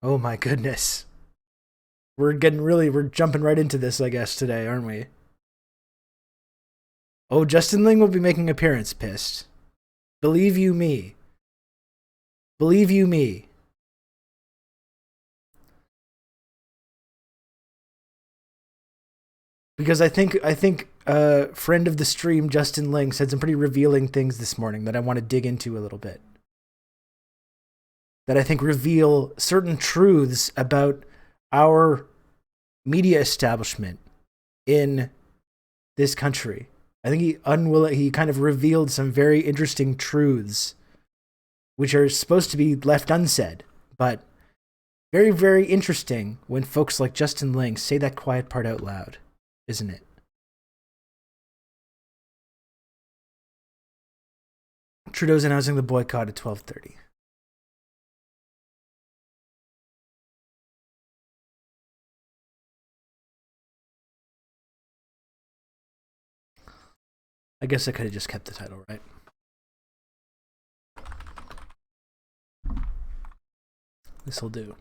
Oh my goodness. We're jumping right into this, I guess, today, aren't we? Oh, Justin Ling will be making an appearance, pissed. Believe you me. Believe you me. Because I think friend of the stream, Justin Ling, said some pretty revealing things this morning that I want to dig into a little bit. That I think reveal certain truths about our media establishment in this country. I think he kind of revealed some very interesting truths which are supposed to be left unsaid, but very, very interesting when folks like Justin Ling say that quiet part out loud, isn't it? Trudeau's announcing the boycott at 12:30. I guess I could have just kept the title, right? This'll do.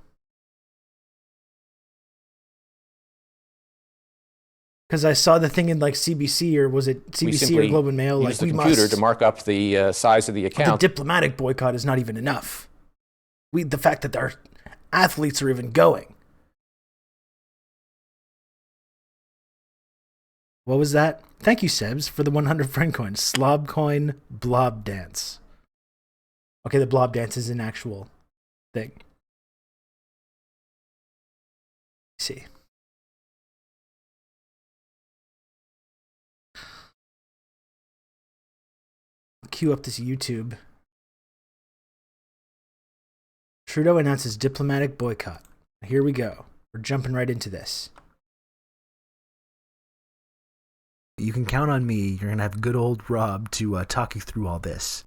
Because I saw the thing in like CBC, or was it We CBC or simply Globe and Mail? use Like, the we computer to must. mark up the size of the The account. diplomatic boycott is not even enough. The fact that our athletes are even going. What was that? Thank you, Sebs, for the 100 friend coins. Slob coin, blob dance. Okay, the blob dance is an actual thing. Let's see. Cue up this YouTube. Trudeau announces diplomatic boycott. Here we go. We're jumping right into this. You can count on me. You're going to have good old Rob to talk you through all this.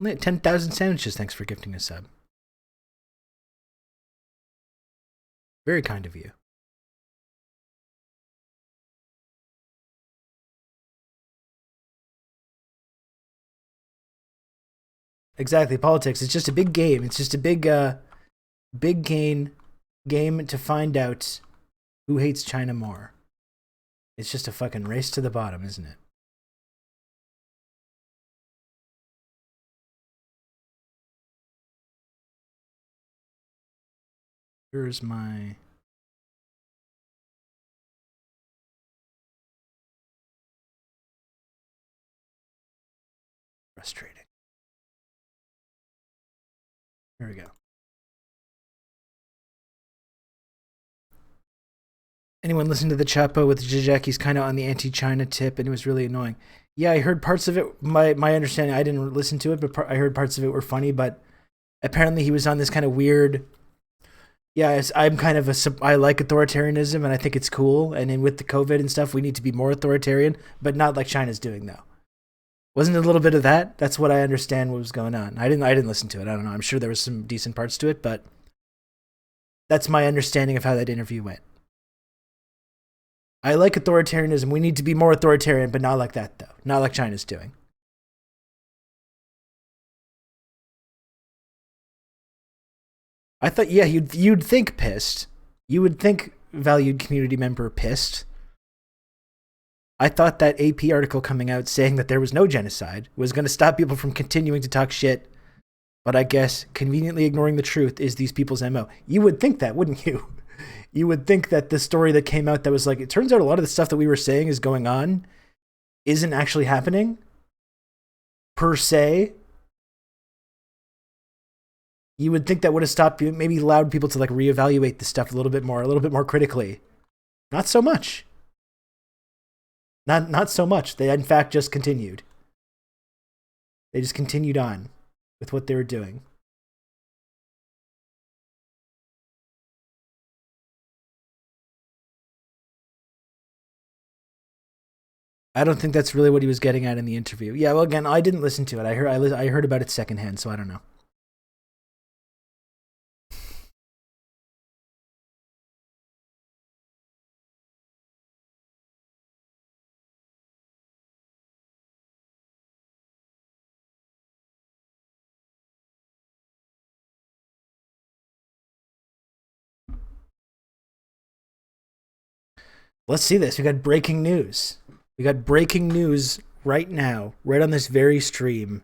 10,000 sandwiches. Thanks for gifting a sub. Very kind of you. Exactly, politics. It's just a big game. It's just a big game to find out who hates China more. It's just a fucking race to the bottom, isn't it? Here's my. Frustrating. Here we go. Anyone listening to the Chapo with Zizek, he's kind of on the anti-China tip, and it was really annoying. Yeah, I heard parts of it. My understanding, I didn't listen to it, but I heard parts of it were funny. But apparently, he was on this kind of weird. Yeah, I'm kind of I like authoritarianism, and I think it's cool. And then with the COVID and stuff, we need to be more authoritarian, but not like China's doing though. Wasn't it a little bit of that? That's what I understand what was going on. I didn't listen to it. I don't know. I'm sure there was some decent parts to it, but that's my understanding of how that interview went. I like authoritarianism. We need to be more authoritarian, but not like that, though. Not like China's doing. I thought, yeah, you'd think pissed. You would think valued community member pissed. I thought that AP article coming out saying that there was no genocide was going to stop people from continuing to talk shit. But I guess conveniently ignoring the truth is these people's MO. You would think that, wouldn't you? You would think that the story that came out that was like, it turns out a lot of the stuff that we were saying is going on isn't actually happening per se. You would think that would have stopped, maybe allowed people to like reevaluate the stuff a little bit more critically. Not so much. Not so much. They in fact just continued. They just continued on with what they were doing. I don't think that's really what he was getting at in the interview. Yeah, well, again, I didn't listen to it. I heard about it secondhand, so I don't know. Let's see this. We got breaking news. We got breaking news right now, right on this very stream.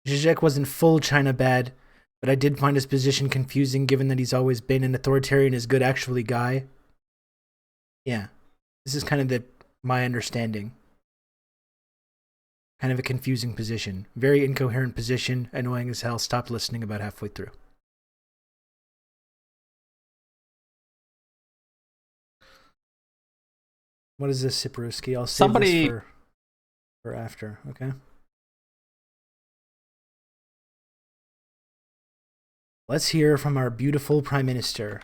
Zizek wasn't full China bad, but I did find his position confusing given that he's always been an authoritarian is good actually guy. Yeah. This is kind of my understanding. Kind of a confusing position. Very incoherent position, annoying as hell. Stopped listening about halfway through. What is this, Siparuski? I'll save this for after, okay? Let's hear from our beautiful Prime Minister.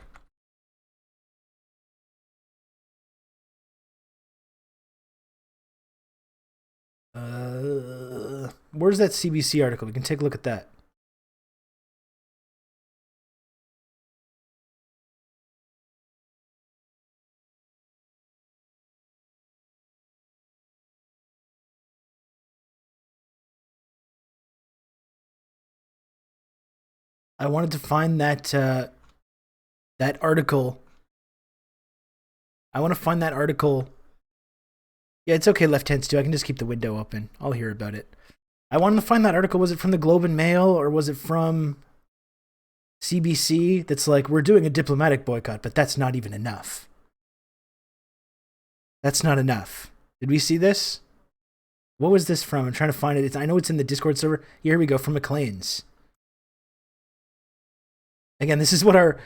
Where's that CBC article? We can take a look at that. I wanted to find that article. I want to find that article. Yeah, it's okay, Left Hand Stew. I can just keep the window open. I'll hear about it. I wanted to find that article. Was it from the Globe and Mail or was it from CBC? That's like, we're doing a diplomatic boycott, but that's not even enough. That's not enough. Did we see this? What was this from? I'm trying to find it. I know it's in the Discord server. Here we go, from Maclean's. Again, this is what our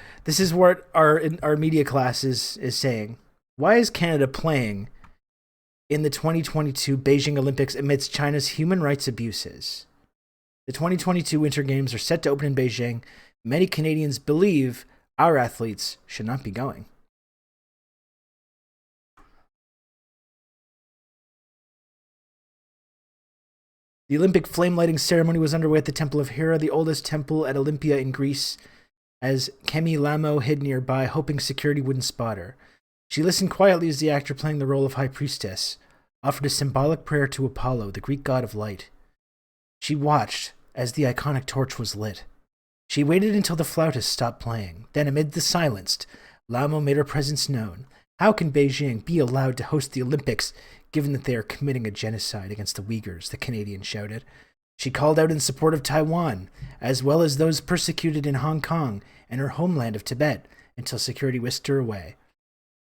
media class is saying. Why is Canada playing in the 2022 Beijing Olympics amidst China's human rights abuses? The 2022 Winter Games are set to open in Beijing. Many Canadians believe our athletes should not be going. The Olympic flame lighting ceremony was underway at the Temple of Hera, the oldest temple at Olympia in Greece, as Kemi Lamo hid nearby, hoping security wouldn't spot her. She listened quietly as the actor playing the role of High Priestess offered a symbolic prayer to Apollo, the Greek god of light. She watched as the iconic torch was lit. She waited until the flautist stopped playing. Then, amid the silence, Lamo made her presence known. How can Beijing be allowed to host the Olympics given that they are committing a genocide against the Uyghurs? The Canadian shouted. She called out in support of Taiwan, as well as those persecuted in Hong Kong and her homeland of Tibet, until security whisked her away.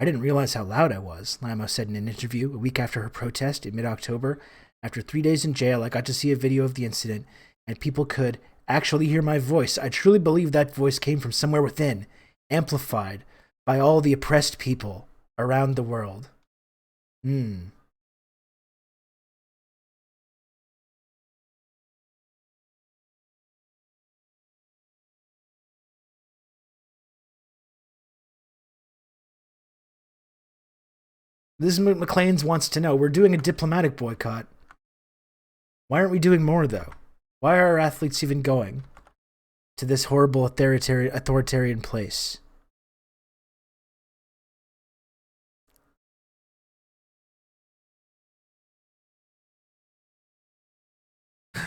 I didn't realize how loud I was, Lamo said in an interview a week after her protest in mid-October. After 3 days in jail, I got to see a video of the incident, and people could actually hear my voice. I truly believe that voice came from somewhere within, amplified by all the oppressed people around the world. This is what Maclean's wants to know. We're doing a diplomatic boycott. Why aren't we doing more, though? Why are our athletes even going to this horrible authoritarian place?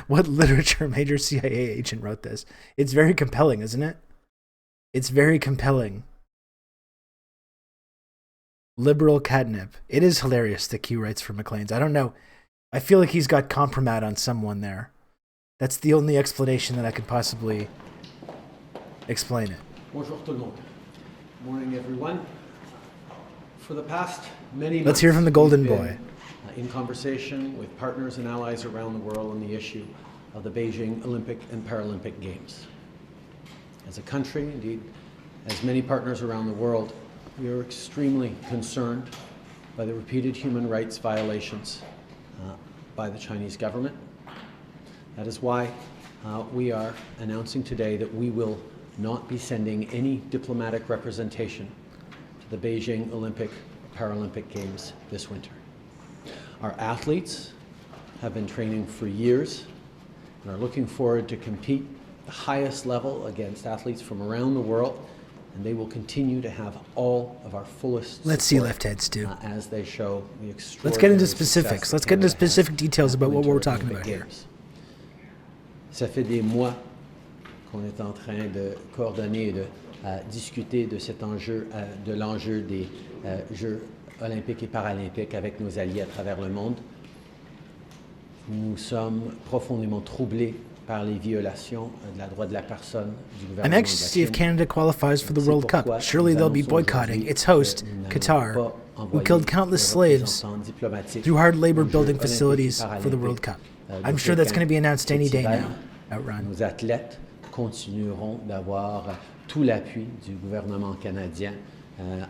What literature major CIA agent wrote this? It's very compelling, isn't it? It's very compelling. Liberal catnip. It is hilarious that Q writes for Maclean's. I don't know. I feel like he's got compromat on someone there. That's the only explanation that I could possibly explain it. Bonjour tout le monde. Morning, everyone. For the past many months, let's hear from the Golden Boy. In conversation with partners and allies around the world on the issue of the Beijing Olympic and Paralympic Games. As a country, indeed, as many partners around the world, we are extremely concerned by the repeated human rights violations by the Chinese government. That is why we are announcing today that we will not be sending any diplomatic representation to the Beijing Olympic Paralympic Games this winter. Our athletes have been training for years and are looking forward to compete at the highest level against athletes from around the world and they will continue to have all of our fullest Let's see, support, left hand, Stu. as they show the extraordinary Let's get into success specifics. that Let's get into Canada has specific details at about what we're Winter talking Olympic about here. Games. Ça fait des mois qu'on est en train de coordonner et de discuter de cet enjeu, de l'enjeu des Jeux olympiques et paralympiques avec nos alliés à travers le monde. Nous sommes profondément troublés par les violations de la droit de la personne du I'm gouvernement de anxious to la see if Chine. Canada qualifies for the C'est World Cup. pourquoi Surely nous they'll be annonçons boycotting aujourd'hui its host, que nous n'allons Qatar, pas who envoyer killed countless de slaves représentants diplomatiques through hard labor aux Jeux building olympiques et facilities for the World paralympiques, Cup. de I'm sure that's Pékin going to be announced any cet day hiver. now. Outrun. Nos athlètes continueront d'avoir tout l'appui du gouvernement canadien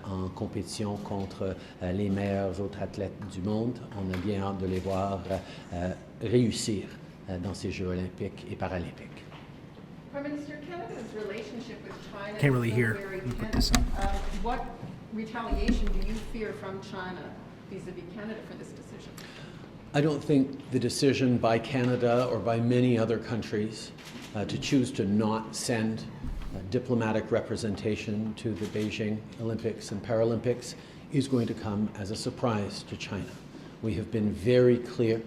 en compétition contre les meilleurs autres athlètes du monde. On a bien hâte de les voir réussir dans ces Jeux olympiques et paralympiques. Prime Minister, Canada's relationship with China Can't really is hear. still very Let me put tense. this on. What retaliation do you fear from China vis-a-vis Canada for this decision? I don't think the decision by Canada or by many other countries to choose to not send diplomatic representation to the Beijing Olympics and Paralympics is going to come as a surprise to China. We have been very clear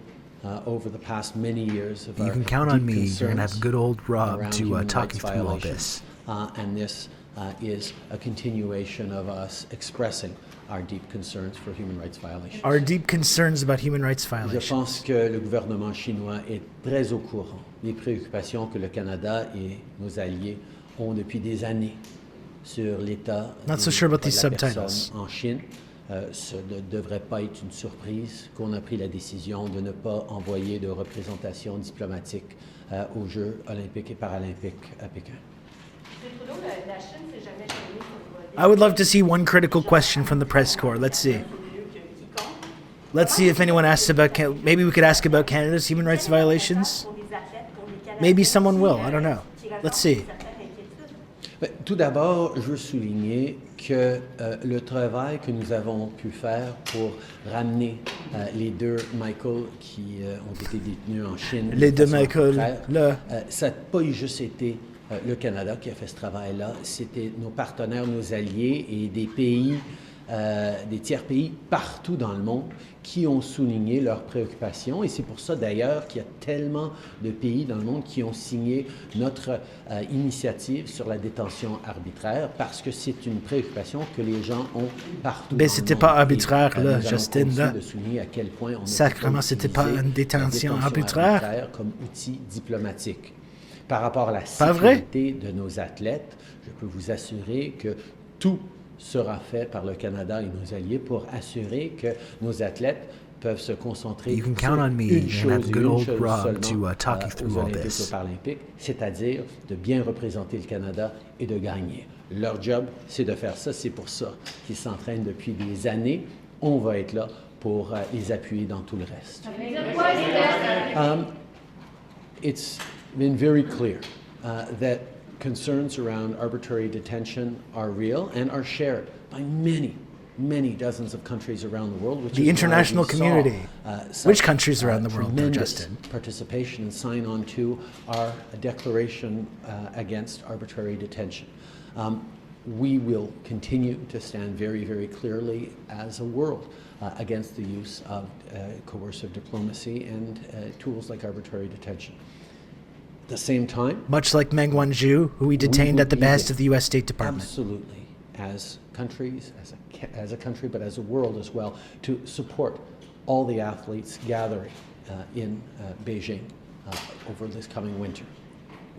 over the past many years of You our can count on deep me. You're gonna have concerns good old Rob around to human talk rights you through all violations. this. And this is a continuation of us expressing our deep concerns for human rights violations. Our deep concerns about human rights Je violations. pense que le gouvernement chinois est très au courant des préoccupations que le Canada et nos alliés ont depuis des années sur l'état Not des so sure about droits de these la subtitles. personne en Chine. Ce ne devrait pas être une surprise qu'on a pris la décision de ne pas envoyer de représentation diplomatique aux Jeux olympiques et paralympiques à Pékin. I would love to see one critical question from the press corps. Let's see. Let's see if anyone asks about maybe we could ask about Canada's human rights violations. Maybe someone will. I don't know. Let's see. Tout d'abord, je veux souligner que le travail que nous avons pu faire pour ramener les deux Michael qui ont été détenus en Chine, Les de deux façon Michael, arbitraire, là. ça n'a pas juste été le Canada qui a fait ce travail-là, c'était nos partenaires, nos alliés et des pays, des tiers pays partout dans le monde qui ont souligné leurs préoccupations. Et c'est pour ça d'ailleurs qu'il y a tellement de pays dans le monde qui ont signé notre initiative sur la détention arbitraire parce que c'est une préoccupation que les gens ont partout. Mais dans le c'était monde. pas arbitraire, Et, là, nous allons Justin, continuer là. de souligner à quel point on ne Sacrément, peut pas c'était pas utiliser une détention arbitraire. comme outil diplomatique. Par rapport à la Pas vrai? sécurité de nos athlètes, je peux vous assurer que tout sera fait par le Canada et nos alliés pour assurer que nos athlètes peuvent se concentrer You can sur count on me une and chose have et good une old chose Rob seulement to talk you through aux all Olympiques et this. aux Paralympiques, c'est-à-dire de bien représenter le Canada et de gagner. Leur job, c'est de faire ça. C'est pour ça qu'ils s'entraînent depuis des années. On va être là pour les appuyer dans tout le reste. It's been very clear that concerns around arbitrary detention are real and are shared by many dozens of countries around the world. Which The is why international we saw, community. such, Which countries around the world, though, tremendous Justin? participation and sign on to our declaration against arbitrary detention. We will continue to stand very, very clearly as a world against the use of coercive diplomacy and tools like arbitrary detention. At the same time, Much like Meng Wanzhou, who we detained will at the be behest there. of the U.S. State Department. Absolutely, as countries, as a country, but as a world as well, to support all the athletes gathering in Beijing over this coming winter.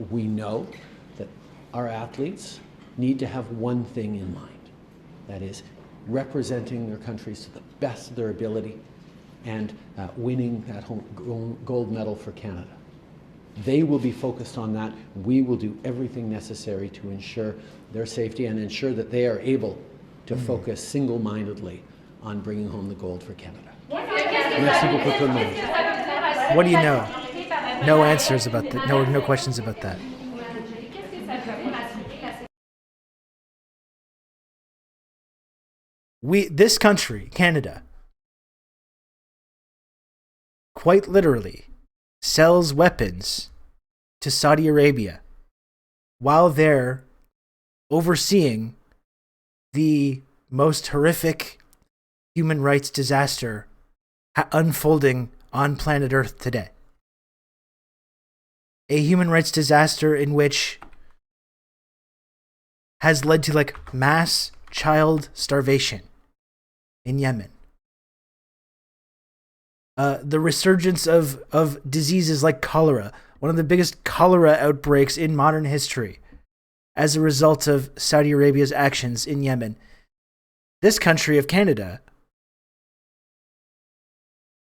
We know that our athletes need to have one thing in mind, that is representing their countries to the best of their ability and winning that gold medal for Canada. They will be focused on that. We will do everything necessary to ensure their safety and ensure that they are able to focus single-mindedly on bringing home the gold for Canada. Merci beaucoup tout le monde. What do you know? No answers about that. No questions about that. This country, Canada, quite literally sells weapons to Saudi Arabia while they're overseeing the most horrific human rights disaster unfolding on planet Earth today. A human rights disaster in which has led to like mass child starvation in Yemen. The resurgence of diseases like cholera, one of the biggest cholera outbreaks in modern history as a result of Saudi Arabia's actions in Yemen. This country of Canada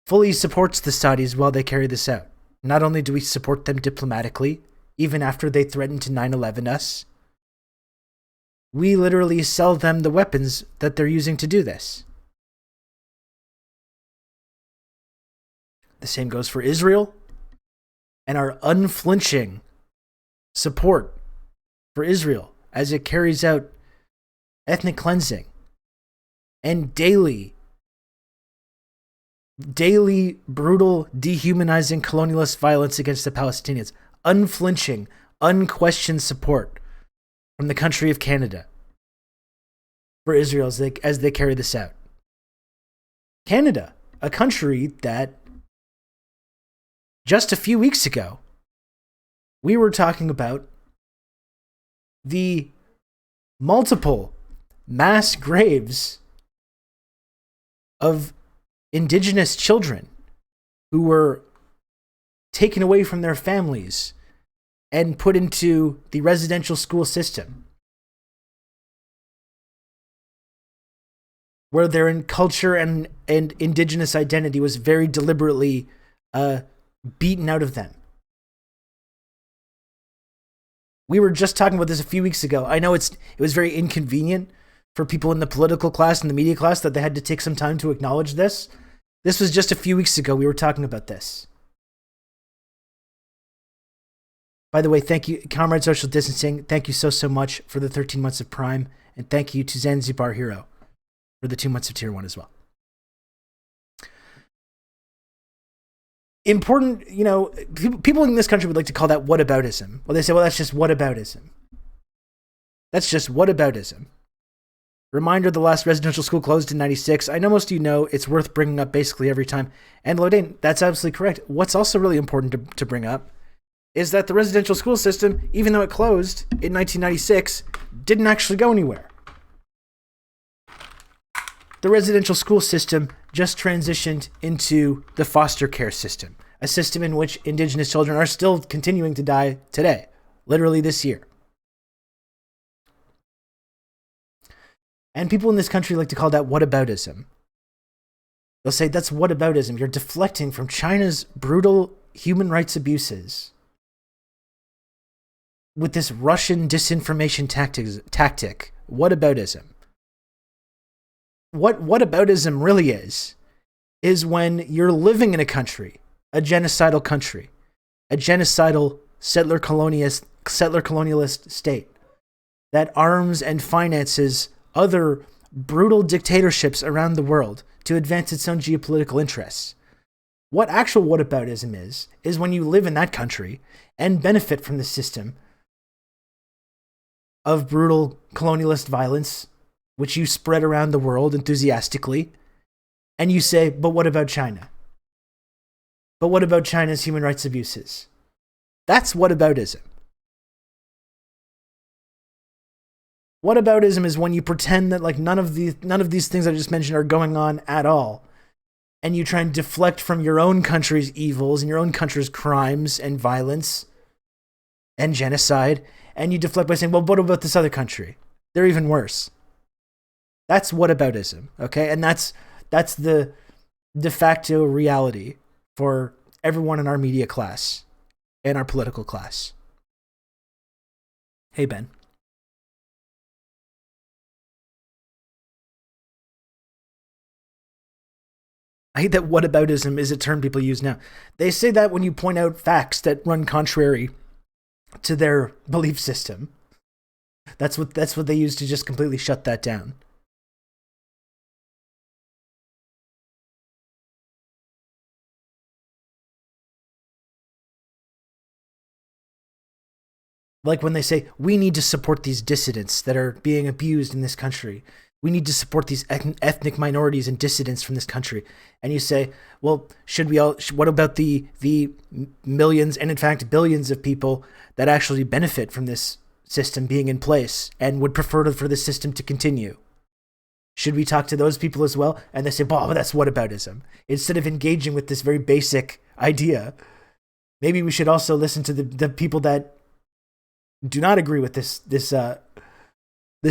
fully supports the Saudis while they carry this out. Not only do we support them diplomatically, even after they threatened to 9/11 us, we literally sell them the weapons that they're using to do this. The same goes for Israel and our unflinching support for Israel as it carries out ethnic cleansing and daily brutal, dehumanizing colonialist violence against the Palestinians. Unflinching, unquestioned support from the country of Canada for Israel as they carry this out. Canada, a country that just a few weeks ago, we were talking about the multiple mass graves of Indigenous children who were taken away from their families and put into the residential school system, where their culture and Indigenous identity was very deliberately beaten out of them. We were just talking about this a few weeks ago. I know it was very inconvenient for people in the political class and the media class that they had to take some time to acknowledge this. This was just a few weeks ago we were talking about this. By the way, thank you, Comrade Social Distancing. Thank you so much for the 13 months of Prime. And thank you to Zanzibar Hero for the 2 months of Tier 1 as well. Important, people in this country would like to call that whataboutism. Well, they say, well, that's just whataboutism. That's just whataboutism. Reminder, the last residential school closed in 96. I know most of you know it's worth bringing up basically every time. And Lodane, that's absolutely correct. What's also really important to bring up is that the residential school system, even though it closed in 1996, didn't actually go anywhere. The residential school system just transitioned into the foster care system, a system in which Indigenous children are still continuing to die today, literally this year. And people in this country like to call that whataboutism. They'll say that's whataboutism. You're deflecting from China's brutal human rights abuses with this Russian disinformation tactic. Whataboutism. What whataboutism really is when you're living in a country, a genocidal country, a genocidal settler colonialist state that arms and finances other brutal dictatorships around the world to advance its own geopolitical interests. What actual whataboutism is when you live in that country and benefit from the system of brutal colonialist violence, which you spread around the world enthusiastically, and you say, but what about China? But what about China's human rights abuses? That's whataboutism. Whataboutism is when you pretend that like none of these things I just mentioned are going on at all, and you try and deflect from your own country's evils and your own country's crimes and violence and genocide, and you deflect by saying, well, what about this other country? They're even worse. That's whataboutism, okay? And that's the de facto reality for everyone in our media class and our political class. Hey, Ben. I hate that whataboutism is a term people use now. They say that when you point out facts that run contrary to their belief system. That's what they use to just completely shut that down. Like when they say, we need to support these dissidents that are being abused in this country. We need to support these ethnic minorities and dissidents from this country. And you say, well, what about the millions and in fact billions of people that actually benefit from this system being in place and would prefer for this system to continue? Should we talk to those people as well? And they say, well, that's whataboutism. Instead of engaging with this very basic idea, maybe we should also listen to the people that do not agree with this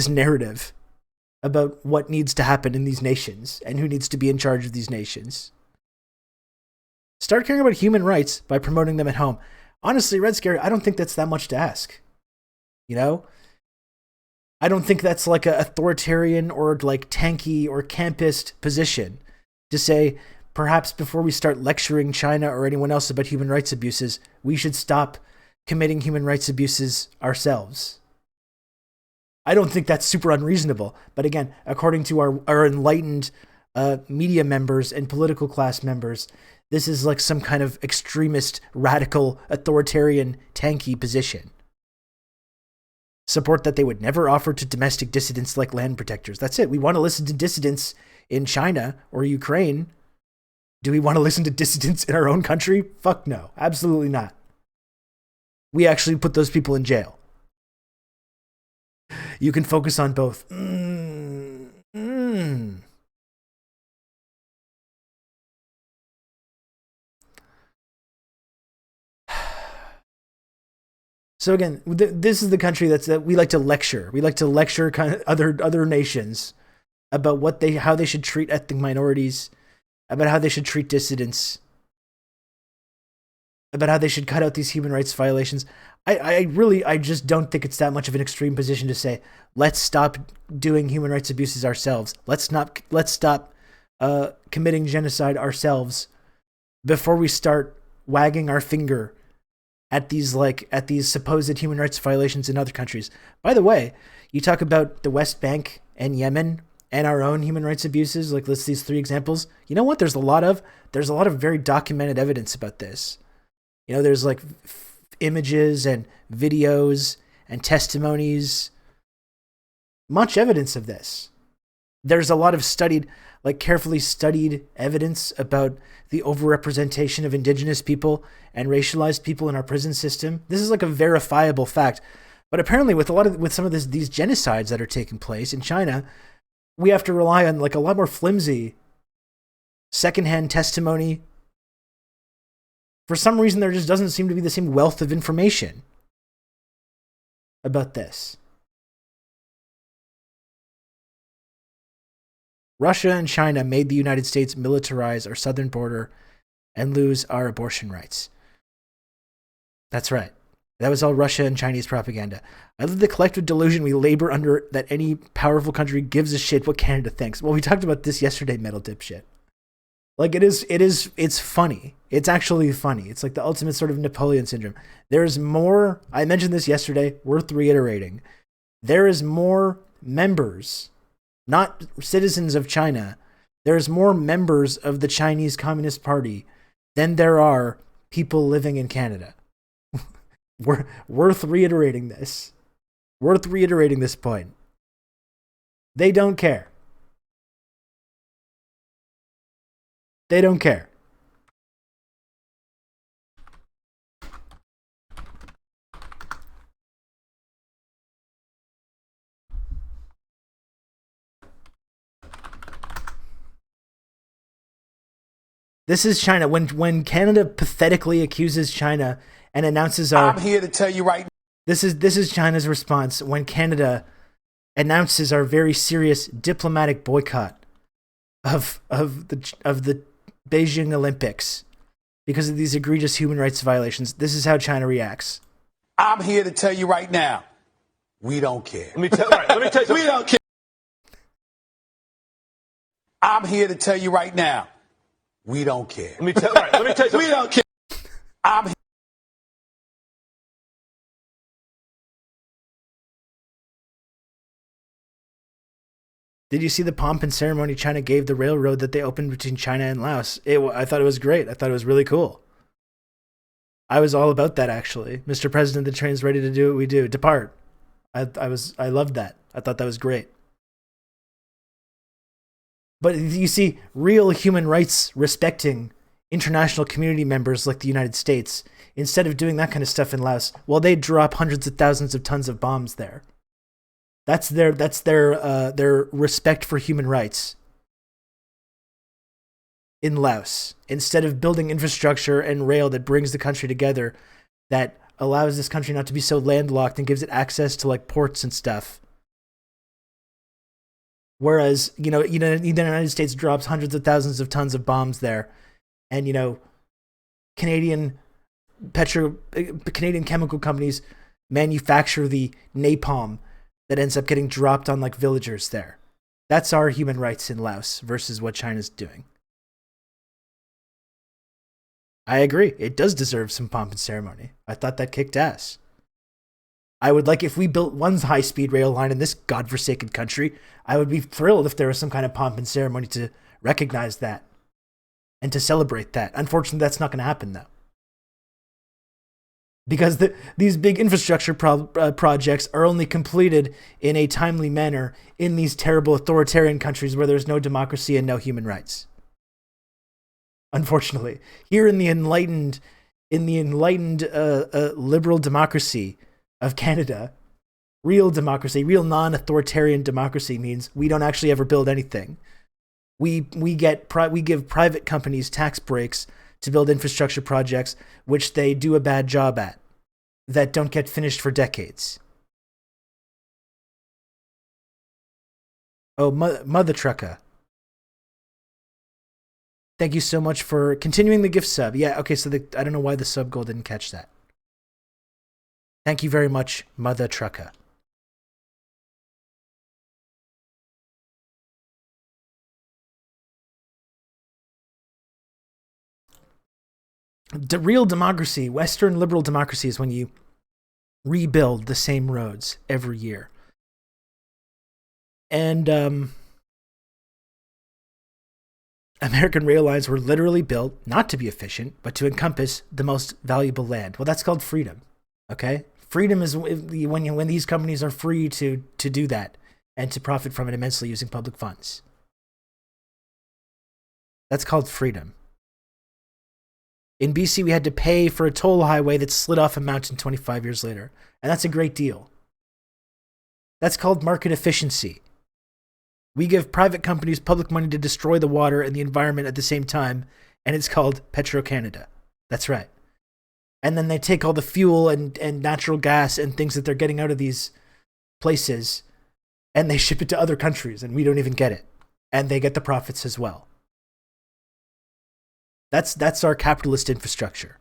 narrative about what needs to happen in these nations and who needs to be in charge of these nations. Start caring about human rights by promoting them at home. Honestly, Red Scary, I don't think that's that much to ask. You know? I don't think that's like an authoritarian or like tanky or campist position to say, perhaps before we start lecturing China or anyone else about human rights abuses, we should stop committing human rights abuses ourselves. I don't think that's super unreasonable. But again, according to our enlightened media members and political class members, this is like some kind of extremist, radical, authoritarian, tanky position. Support that they would never offer to domestic dissidents like land protectors. That's it. We want to listen to dissidents in China or Ukraine. Do we want to listen to dissidents in our own country? Fuck no. Absolutely not. We actually put those people in jail. You can focus on both. So again, this is the country that we like to lecture. We like to lecture kind of other nations about how they should treat ethnic minorities, about how they should treat dissidents, about how they should cut out these human rights violations. I just don't think it's that much of an extreme position to say, let's stop doing human rights abuses ourselves. Let's stop committing genocide ourselves before we start wagging our finger at these supposed human rights violations in other countries. By the way, you talk about the West Bank and Yemen and our own human rights abuses, like list these 3 examples. You know what? There's a lot of very documented evidence about this. You know, there's like images and videos and testimonies, much evidence of this. There's a lot of carefully studied evidence about the overrepresentation of indigenous people and racialized people in our prison system. This is like a verifiable fact. But apparently with some of these genocides that are taking place in China, we have to rely on like a lot more flimsy secondhand testimony. For some reason, there just doesn't seem to be the same wealth of information about this. Russia and China made the United States militarize our southern border and lose our abortion rights. That's right. That was all Russia and Chinese propaganda. I love the collective delusion we labor under that any powerful country gives a shit what Canada thinks. Well, we talked about this yesterday, metal dipshit. Like it's funny. It's actually funny. It's like the ultimate sort of Napoleon syndrome. There's more, I mentioned this yesterday, worth reiterating. There is more members, not citizens of China. There's more members of the Chinese Communist Party than there are people living in Canada. Worth reiterating this. Worth reiterating this point. They don't care. They don't care. This is China. When Canada pathetically accuses China and announces I'm here to tell you right now. This is China's response when Canada announces our very serious diplomatic boycott of the Beijing Olympics because of these egregious human rights violations. This is how China reacts. I'm here to tell you right now, we don't care. Let me tell you. We don't care. I'm here to tell you right now, we don't care. Let me tell you. We don't care. I'm Did you see the pomp and ceremony China gave the railroad that they opened between China and Laos? I thought it was great. I thought it was really cool. I was all about that, actually. Mr. President, the train's ready to do what we do. Depart. I loved that. I thought that was great. But you see, real human rights respecting international community members like the United States, instead of doing that kind of stuff in Laos, well, they drop hundreds of thousands of tons of bombs there. That's their respect for human rights in Laos. Instead of building infrastructure and rail that brings the country together, that allows this country not to be so landlocked and gives it access to like ports and stuff. Whereas, the United States drops hundreds of thousands of tons of bombs there, and Canadian chemical companies manufacture the napalm that ends up getting dropped on like villagers there. That's our human rights in Laos versus what China's doing. I agree. It does deserve some pomp and ceremony. I thought that kicked ass. I would like if we built one high-speed rail line in this godforsaken country, I would be thrilled if there was some kind of pomp and ceremony to recognize that and to celebrate that. Unfortunately, that's not going to happen, though. Because these big infrastructure projects are only completed in a timely manner in these terrible authoritarian countries where there's no democracy and no human rights. Unfortunately, here in the enlightened liberal democracy of Canada, real democracy, real non-authoritarian democracy means we don't actually ever build anything. We give private companies tax breaks to build infrastructure projects, which they do a bad job at, that don't get finished for decades. Oh, Mother Trucker. Thank you so much for continuing the gift sub. Yeah, okay, so I don't know why the sub goal didn't catch that. Thank you very much, Mother Trucker. The real democracy, Western liberal democracy, is when you rebuild the same roads every year. And American rail lines were literally built not to be efficient, but to encompass the most valuable land. Well, that's called freedom. Okay? Freedom is when these companies are free to do that and to profit from it immensely using public funds. That's called freedom. In BC, we had to pay for a toll highway that slid off a mountain 25 years later. And that's a great deal. That's called market efficiency. We give private companies public money to destroy the water and the environment at the same time, and it's called Petro-Canada. That's right. And then they take all the fuel and natural gas and things that they're getting out of these places, and they ship it to other countries, and we don't even get it. And they get the profits as well. That's our capitalist infrastructure.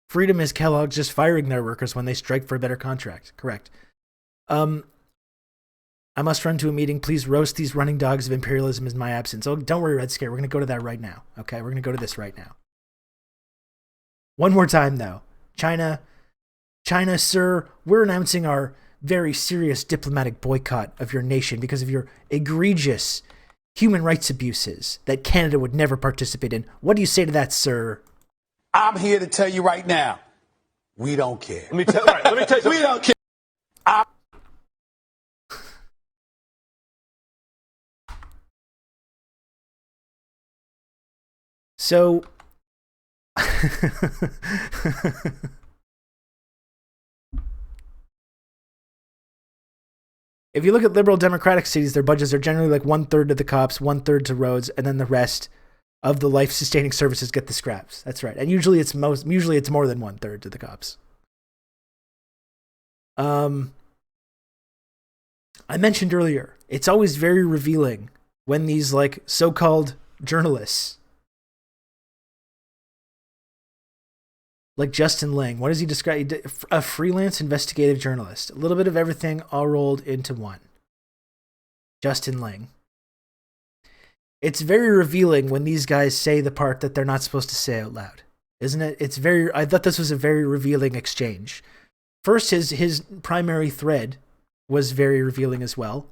Freedom is Kellogg's just firing their workers when they strike for a better contract. Correct. I must run to a meeting. Please roast these running dogs of imperialism in my absence. Oh, don't worry, Red Scare. We're going to go to that right now. Okay, we're going to go to this right now. One more time, though. China, sir, we're announcing our very serious diplomatic boycott of your nation because of your egregious human rights abuses that Canada would never participate in. What do you say to that, sir? I'm here to tell you right now, we don't care. Let me tell you something. We don't care. So, if you look at liberal democratic cities, their budgets are generally like 1/3 to the cops, 1/3 to roads, and then the rest of the life-sustaining services get the scraps. That's right. And usually it's more than 1/3 to the cops. I mentioned earlier, it's always very revealing when these like so-called journalists, like Justin Ling, what does he describe? A freelance investigative journalist. A little bit of everything all rolled into one. Justin Ling. It's very revealing when these guys say the part that they're not supposed to say out loud. Isn't it? I thought this was a very revealing exchange. First, his primary thread was very revealing as well.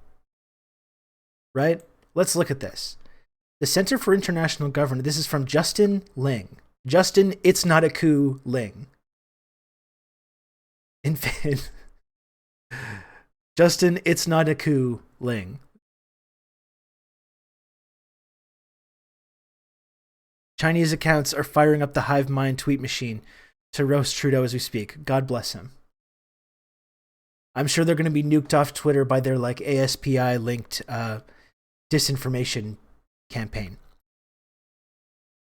Right? Let's look at this. The Center for International Governance, this is from Justin Ling. Justin, it's not a coup, Ling. In fact, Justin, it's not a coup, Ling. Chinese accounts are firing up the hive mind tweet machine to roast Trudeau as we speak. God bless him. I'm sure they're going to be nuked off Twitter by their like ASPI linked disinformation campaign.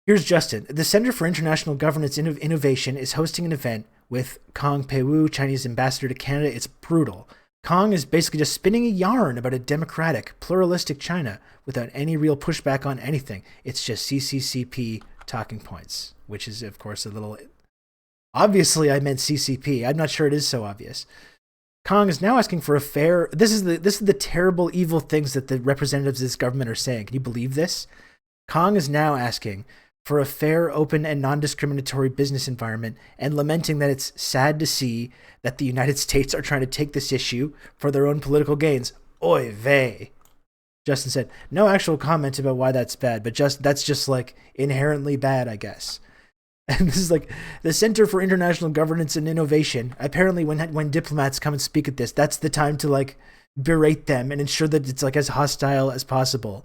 Here's Justin. The Center for International Governance Innovation is hosting an event with Kong Peiwu, Chinese ambassador to Canada. It's brutal. Kong is basically just spinning a yarn about a democratic, pluralistic China without any real pushback on anything. It's just CCCP talking points, which is, of course, a little... Obviously, I meant CCP. I'm not sure it is so obvious. Kong is now asking for a fair... This is the terrible, evil things that the representatives of this government are saying. Can you believe this? Kong is now asking for a fair, open, and non-discriminatory business environment, and lamenting that it's sad to see that the United States are trying to take this issue for their own political gains. Oy vey. Justin said, no actual comment about why that's bad, but that's just like inherently bad, I guess. And this is like the Center for International Governance and Innovation. Apparently when diplomats come and speak at this, that's the time to like berate them and ensure that it's like as hostile as possible,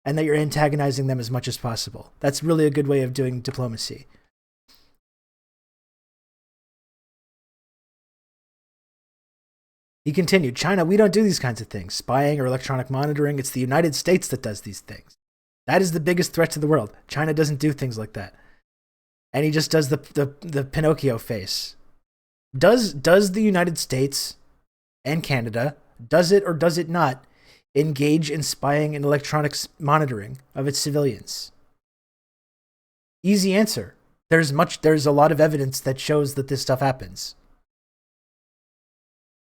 and that you're antagonizing them as much as possible. That's really a good way of doing diplomacy. He continued, China, we don't do these kinds of things. Spying or electronic monitoring, it's the United States that does these things. That is the biggest threat to the world. China doesn't do things like that. And he just does the Pinocchio face. Does the United States and Canada, does it or does it not, engage in spying and electronics monitoring of its civilians? Easy answer. There's a lot of evidence that shows that this stuff happens.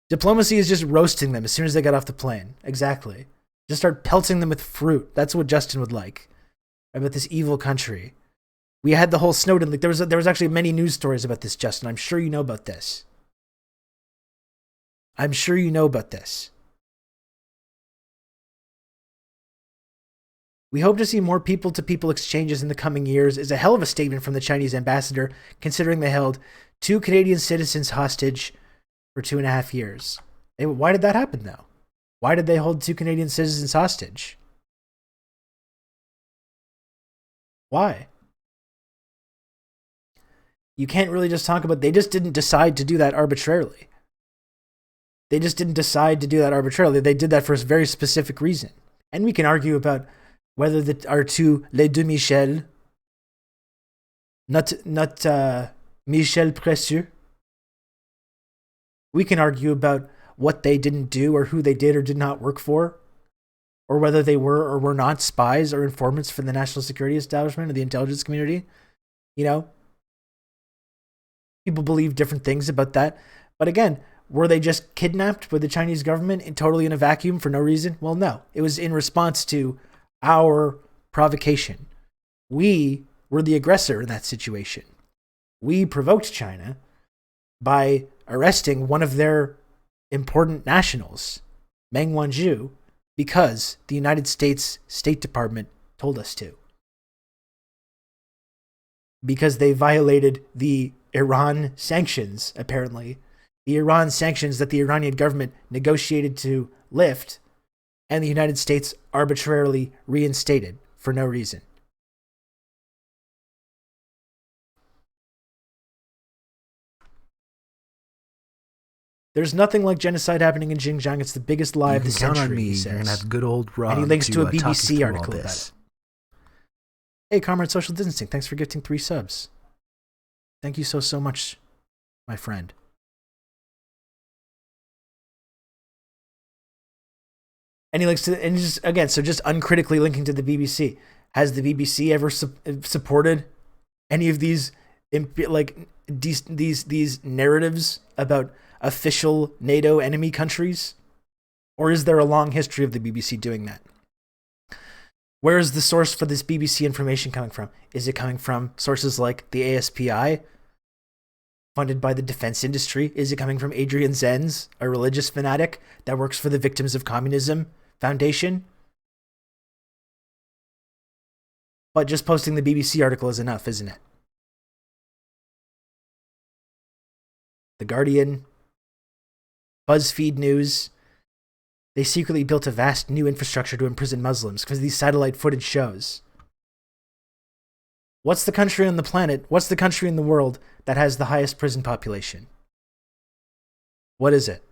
Diplomacy is just roasting them as soon as they get off the plane. Exactly. Just start pelting them with fruit. That's what Justin would like about this evil country. We had the whole Snowden leak. There was actually many news stories about this, Justin. I'm sure you know about this. I'm sure you know about this. We hope to see more people-to-people exchanges in the coming years is a hell of a statement from the Chinese ambassador, considering they held 2 Canadian citizens hostage for 2.5 years. Why did that happen, though? Why did they hold 2 Canadian citizens hostage? Why? You can't really just talk about... They just didn't decide to do that arbitrarily. They just didn't decide to do that arbitrarily. They did that for a very specific reason. And we can argue about whether our two Les Deux Michel, not Michel Précieux. We can argue about what they didn't do or who they did or did not work for, or whether they were or were not spies or informants for the national security establishment or the intelligence community. You know, people believe different things about that. But again, were they just kidnapped by the Chinese government totally in a vacuum for no reason? Well, no. It was in response to our provocation. We were the aggressor in that situation. We provoked China by arresting one of their important nationals, Meng Wanzhou, because the United States State Department told us to. Because they violated the Iran sanctions, apparently. The Iran sanctions that the Iranian government negotiated to lift, and the United States arbitrarily reinstated for no reason. There's nothing like genocide happening in Xinjiang. It's the biggest lie of the century. Count on me. He says. You're gonna have good old Rob. And he links to a talk you BBC through article all about this. it. Hey, Comrade Social Distancing, thanks for gifting 3 subs. Thank you so much, my friend. And he links to, and just again, so just uncritically linking to the BBC. Has the BBC ever supported any of these these narratives about official NATO enemy countries? Or is there a long history of the BBC doing that? Where is the source for this BBC information coming from? Is it coming from sources like the ASPI, funded by the defense industry? Is it coming from Adrian Zenz, a religious fanatic that works for the Victims of Communism Foundation? But just posting the BBC article is enough, isn't it? The Guardian, BuzzFeed News. They secretly built a vast new infrastructure to imprison Muslims because these satellite footage shows. What's the country on the planet, what's the country in the world that has the highest prison population? What is it?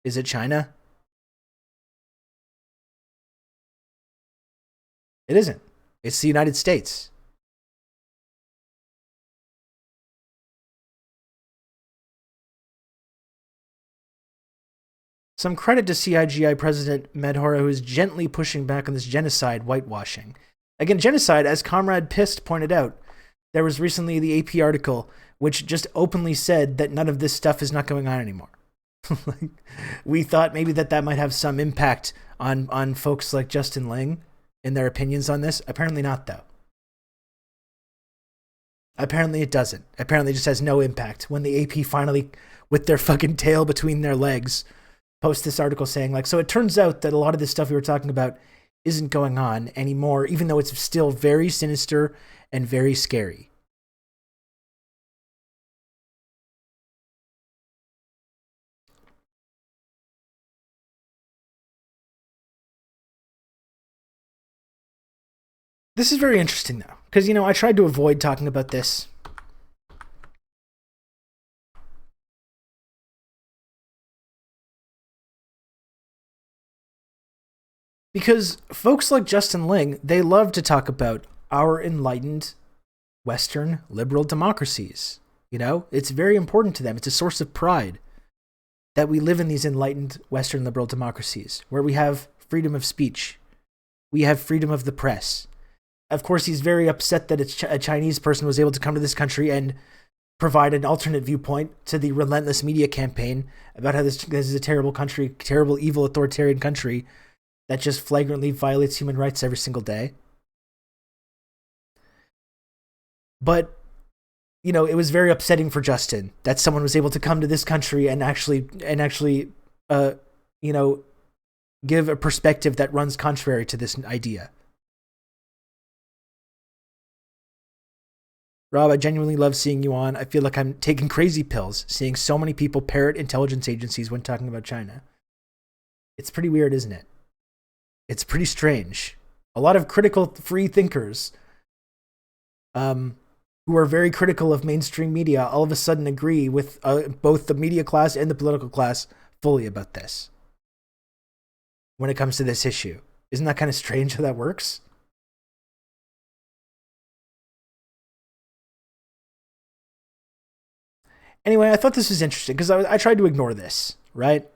Is it China? It isn't. It's the United States. Some credit to CIGI President Medhora, who is gently pushing back on this genocide whitewashing. Again, genocide, as Comrade Pist pointed out, there was recently the AP article which just openly said that none of this stuff is not going on anymore. Like, we thought maybe that might have some impact on folks like Justin Ling in their opinions on this. Apparently not, though. Apparently it doesn't. Apparently it just has no impact when the AP finally, with their fucking tail between their legs, post this article saying, like, so it turns out that a lot of this stuff we were talking about isn't going on anymore, even though it's still very sinister and very scary. This is very interesting, though, because, you know, I tried to avoid talking about this. Because folks like Justin Ling, they love to talk about our enlightened Western liberal democracies. You know, it's very important to them. It's a source of pride that we live in these enlightened Western liberal democracies where we have freedom of speech. We have freedom of the press. Of course, he's very upset that a Chinese person was able to come to this country and provide an alternate viewpoint to the relentless media campaign about how this is a terrible country, terrible, evil, authoritarian country that just flagrantly violates human rights every single day. But, you know, it was very upsetting for Justin that someone was able to come to this country and actually, you know, give a perspective that runs contrary to this idea. Rob, I genuinely love seeing you on. I feel like I'm taking crazy pills, seeing so many people parrot intelligence agencies when talking about China. It's pretty weird, isn't it? It's pretty strange. A lot of critical free thinkers who are very critical of mainstream media all of a sudden agree with both the media class and the political class fully about this when it comes to this issue. Isn't that kind of strange how that works? Anyway, I thought this was interesting because I tried to ignore this, right?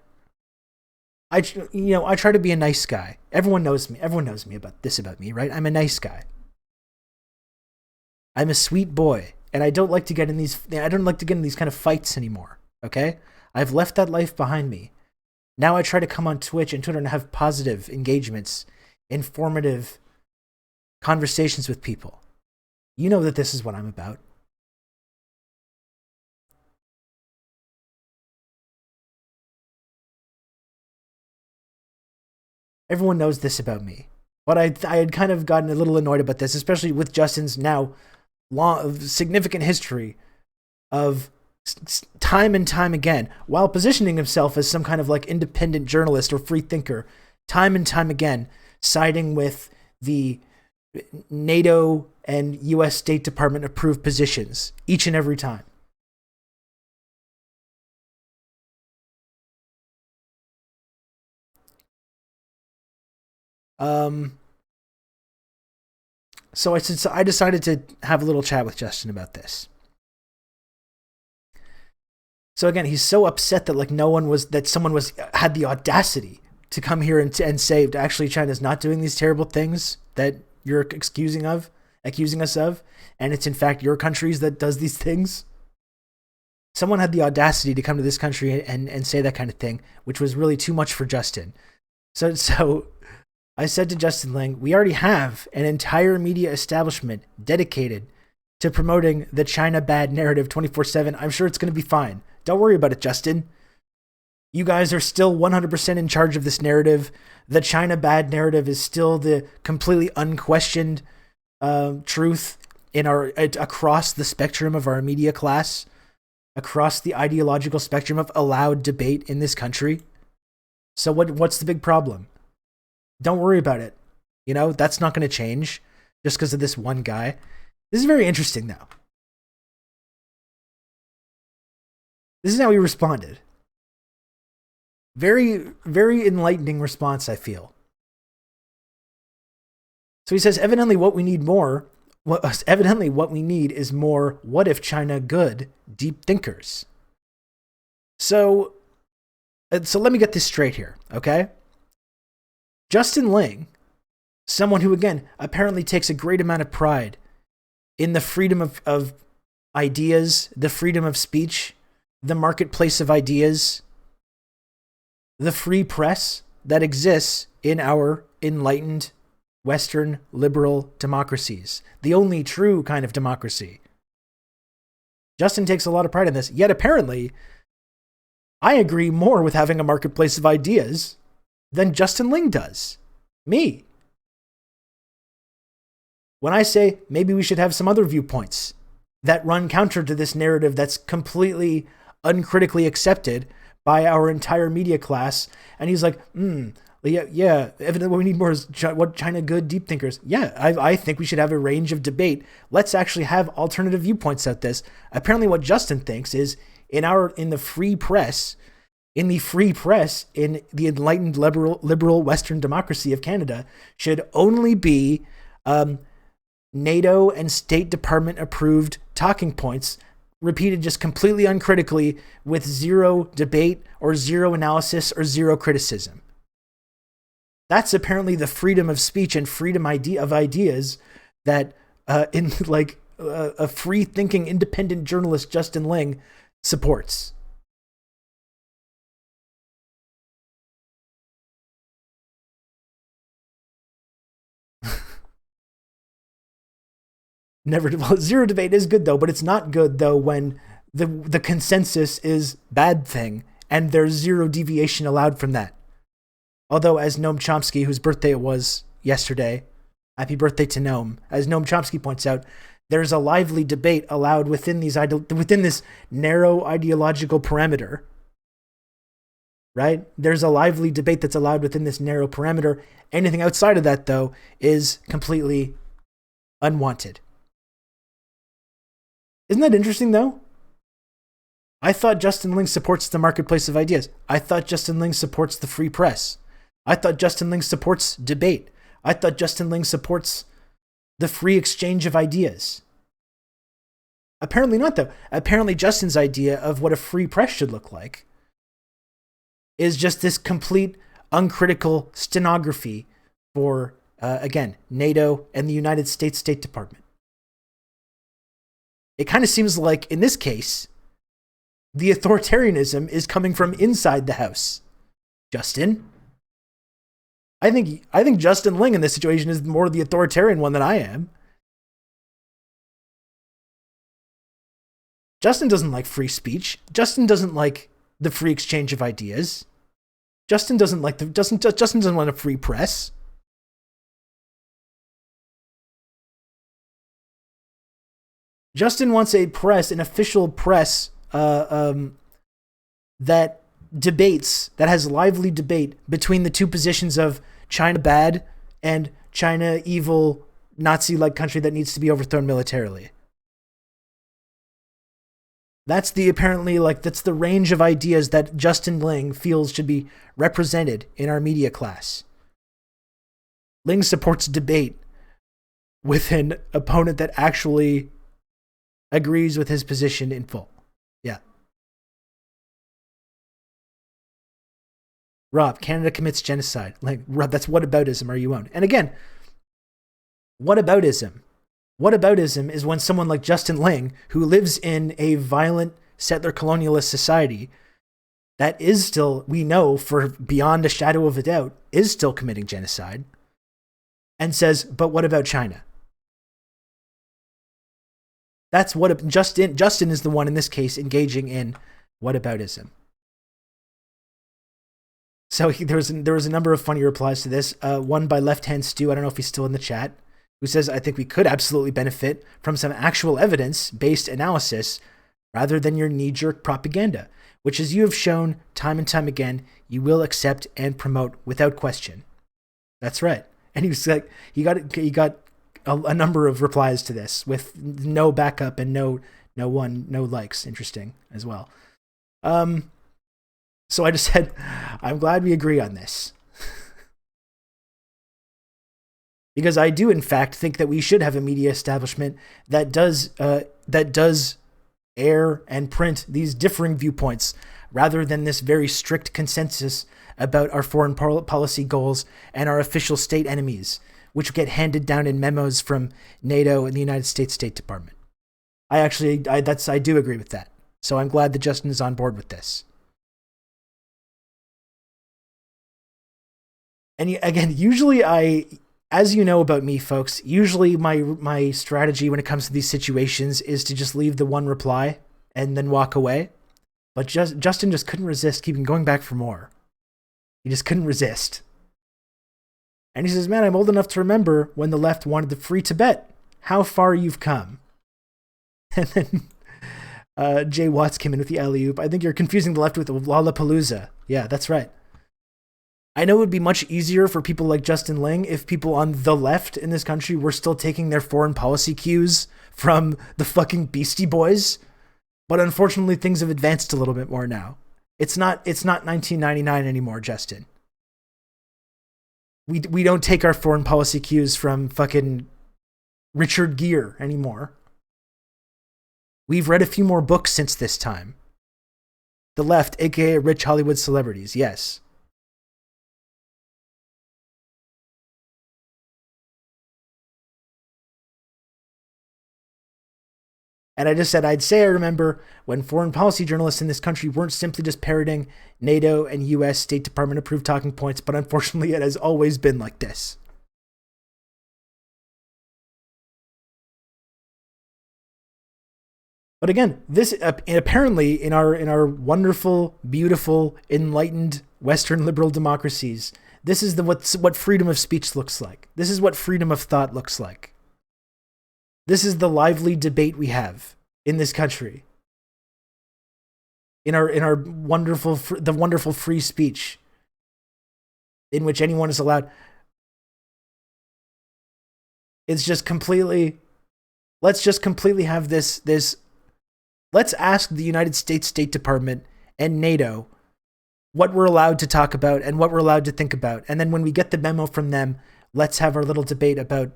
I try to be a nice guy. Everyone knows me. Everyone knows me about me, right? I'm a nice guy. I'm a sweet boy, and I don't like to get in these kind of fights anymore. Okay? I've left that life behind me. Now I try to come on Twitch and Twitter and have positive engagements, informative conversations with people. You know that this is what I'm about. Everyone knows this about me. But I had kind of gotten a little annoyed about this, especially with Justin's now significant history of time and time again, while positioning himself as some kind of like independent journalist or free thinker, time and time again, siding with the NATO and US State Department approved positions each and every time. So I decided to have a little chat with Justin about this. So again, he's so upset that someone had the audacity to come here and say, actually, China's not doing these terrible things that you're accusing us of, and it's in fact your countries that does these things. Someone had the audacity to come to this country and say that kind of thing, which was really too much for Justin. So I said to Justin Ling, we already have an entire media establishment dedicated to promoting the China bad narrative 24/7. I'm sure it's going to be fine. Don't worry about it, Justin. You guys are still 100% in charge of this narrative. The China bad narrative is still the completely unquestioned truth across the spectrum of our media class. across the ideological spectrum of allowed debate in this country. So what's the big problem? Don't worry about it. You know, that's not going to change just because of this one guy. This is very interesting, though. This is how he responded. Very, very enlightening response, I feel. So he says, evidently what we need is more what if China good deep thinkers. So let me get this straight here, okay? Justin Ling, someone who, again, apparently takes a great amount of pride in the freedom of ideas, the freedom of speech, the marketplace of ideas, the free press that exists in our enlightened Western liberal democracies, the only true kind of democracy. Justin takes a lot of pride in this, yet apparently I agree more with having a marketplace of ideas than Justin Ling does. Me. When I say maybe we should have some other viewpoints that run counter to this narrative that's completely uncritically accepted by our entire media class, and he's like, yeah, evidently what we need more is what China good deep thinkers. Yeah, I think we should have a range of debate. Let's actually have alternative viewpoints at this. Apparently what Justin thinks is in the free press, in the enlightened liberal Western democracy of Canada should only be NATO and State Department approved talking points repeated just completely uncritically with zero debate or zero analysis or zero criticism. That's apparently the freedom of speech and freedom of ideas that a free-thinking independent journalist Justin Ling supports. Zero debate is good though, but it's not good though when the consensus is bad thing and there's zero deviation allowed from that. Although, as Noam Chomsky, whose birthday it was yesterday, happy birthday to Noam, as Noam Chomsky points out, there's a lively debate allowed within this narrow ideological parameter. Right? There's a lively debate that's allowed within this narrow parameter. Anything outside of that, though, is completely unwanted. Isn't that interesting, though? I thought Justin Ling supports the marketplace of ideas. I thought Justin Ling supports the free press. I thought Justin Ling supports debate. I thought Justin Ling supports the free exchange of ideas. Apparently not, though. Apparently Justin's idea of what a free press should look like is just this complete uncritical stenography for, again, NATO and the United States State Department. It kind of seems like, in this case, the authoritarianism is coming from inside the house. Justin? I think Justin Ling in this situation is more the authoritarian one than I am. Justin doesn't like free speech. Justin doesn't like the free exchange of ideas. Justin doesn't want a free press. Justin wants an official press that debates, that has lively debate between the two positions of China bad and China evil, Nazi-like country that needs to be overthrown militarily. That's the range of ideas that Justin Ling feels should be represented in our media class. Ling supports debate with an opponent that actually agrees with his position in full. Yeah. Rob, Canada commits genocide. Like, Rob, that's whataboutism are you on? And again, whataboutism? Whataboutism is when someone like Justin Ling, who lives in a violent settler colonialist society that is still, we know for beyond a shadow of a doubt, is still committing genocide, and says, but what about China? That's what Justin is the one in this case engaging in whataboutism. So there was a number of funny replies to this. One by Left Hand Stew, I don't know if he's still in the chat, who says, I think we could absolutely benefit from some actual evidence-based analysis rather than your knee-jerk propaganda, which, as you have shown time and time again, you will accept and promote without question. That's right. And he was like, he got a number of replies to this with no backup and no likes. Interesting as well. So I just said, I'm glad we agree on this. Because I do, in fact, think that we should have a media establishment that does air and print these differing viewpoints, rather than this very strict consensus about our foreign policy goals and our official state enemies, which get handed down in memos from NATO and the United States State Department. I do agree with that. So I'm glad that Justin is on board with this. And again, usually as you know about me, folks, usually my strategy when it comes to these situations is to just leave the one reply and then walk away. But Justin just couldn't resist keeping going back for more. He just couldn't resist. And he says, man, I'm old enough to remember when the left wanted to free Tibet. How far you've come. And then Jay Watts came in with the alley-oop. I think you're confusing the left with Lollapalooza. Yeah, that's right. I know it would be much easier for people like Justin Ling if people on the left in this country were still taking their foreign policy cues from the fucking Beastie Boys. But unfortunately, things have advanced a little bit more now. It's not 1999 anymore, Justin. We don't take our foreign policy cues from fucking Richard Gere anymore. We've read a few more books since this time. The left, aka rich Hollywood celebrities, yes. And I just said, I'd say I remember when foreign policy journalists in this country weren't simply just parroting NATO and US State Department approved talking points, but unfortunately it has always been like this. But again, this apparently in our wonderful, beautiful, enlightened Western liberal democracies, this is what freedom of speech looks like. This is what freedom of thought looks like. This is the lively debate we have in this country. In our wonderful free speech, in which anyone is allowed. It's just completely. Let's just completely have this. Let's ask the United States State Department and NATO what we're allowed to talk about and what we're allowed to think about, and then when we get the memo from them, let's have our little debate about.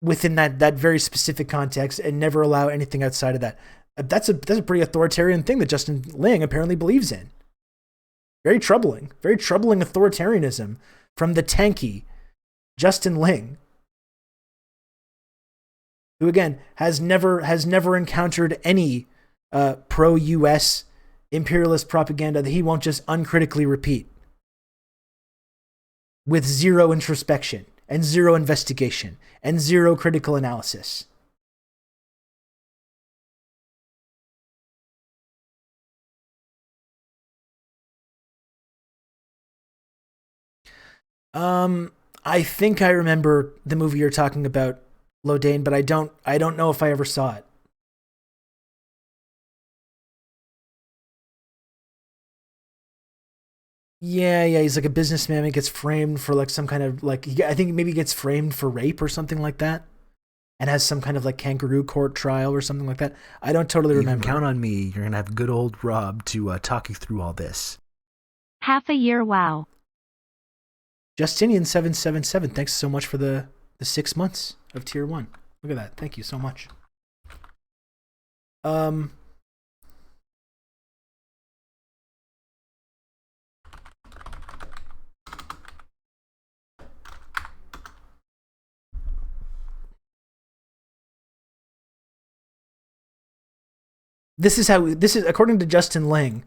Within that very specific context, and never allow anything outside of that. That's a pretty authoritarian thing that Justin Ling apparently believes in. Very troubling authoritarianism from the tanky Justin Ling, who again has never encountered any pro-US imperialist propaganda that he won't just uncritically repeat with zero introspection and zero investigation and zero critical analysis. I think I remember the movie you're talking about, Lodane, but I don't know if I ever saw it. Yeah, he's like a businessman and gets framed for like some kind of like, I think maybe he gets framed for rape or something like that, and has some kind of like kangaroo court trial or something like that. I don't totally remember. Count on me. You're going to have good old Rob to talk you through all this. Half a year, wow. Justinian777, thanks so much for the 6 months of tier 1. Look at that. Thank you so much. This is according to Justin Ling,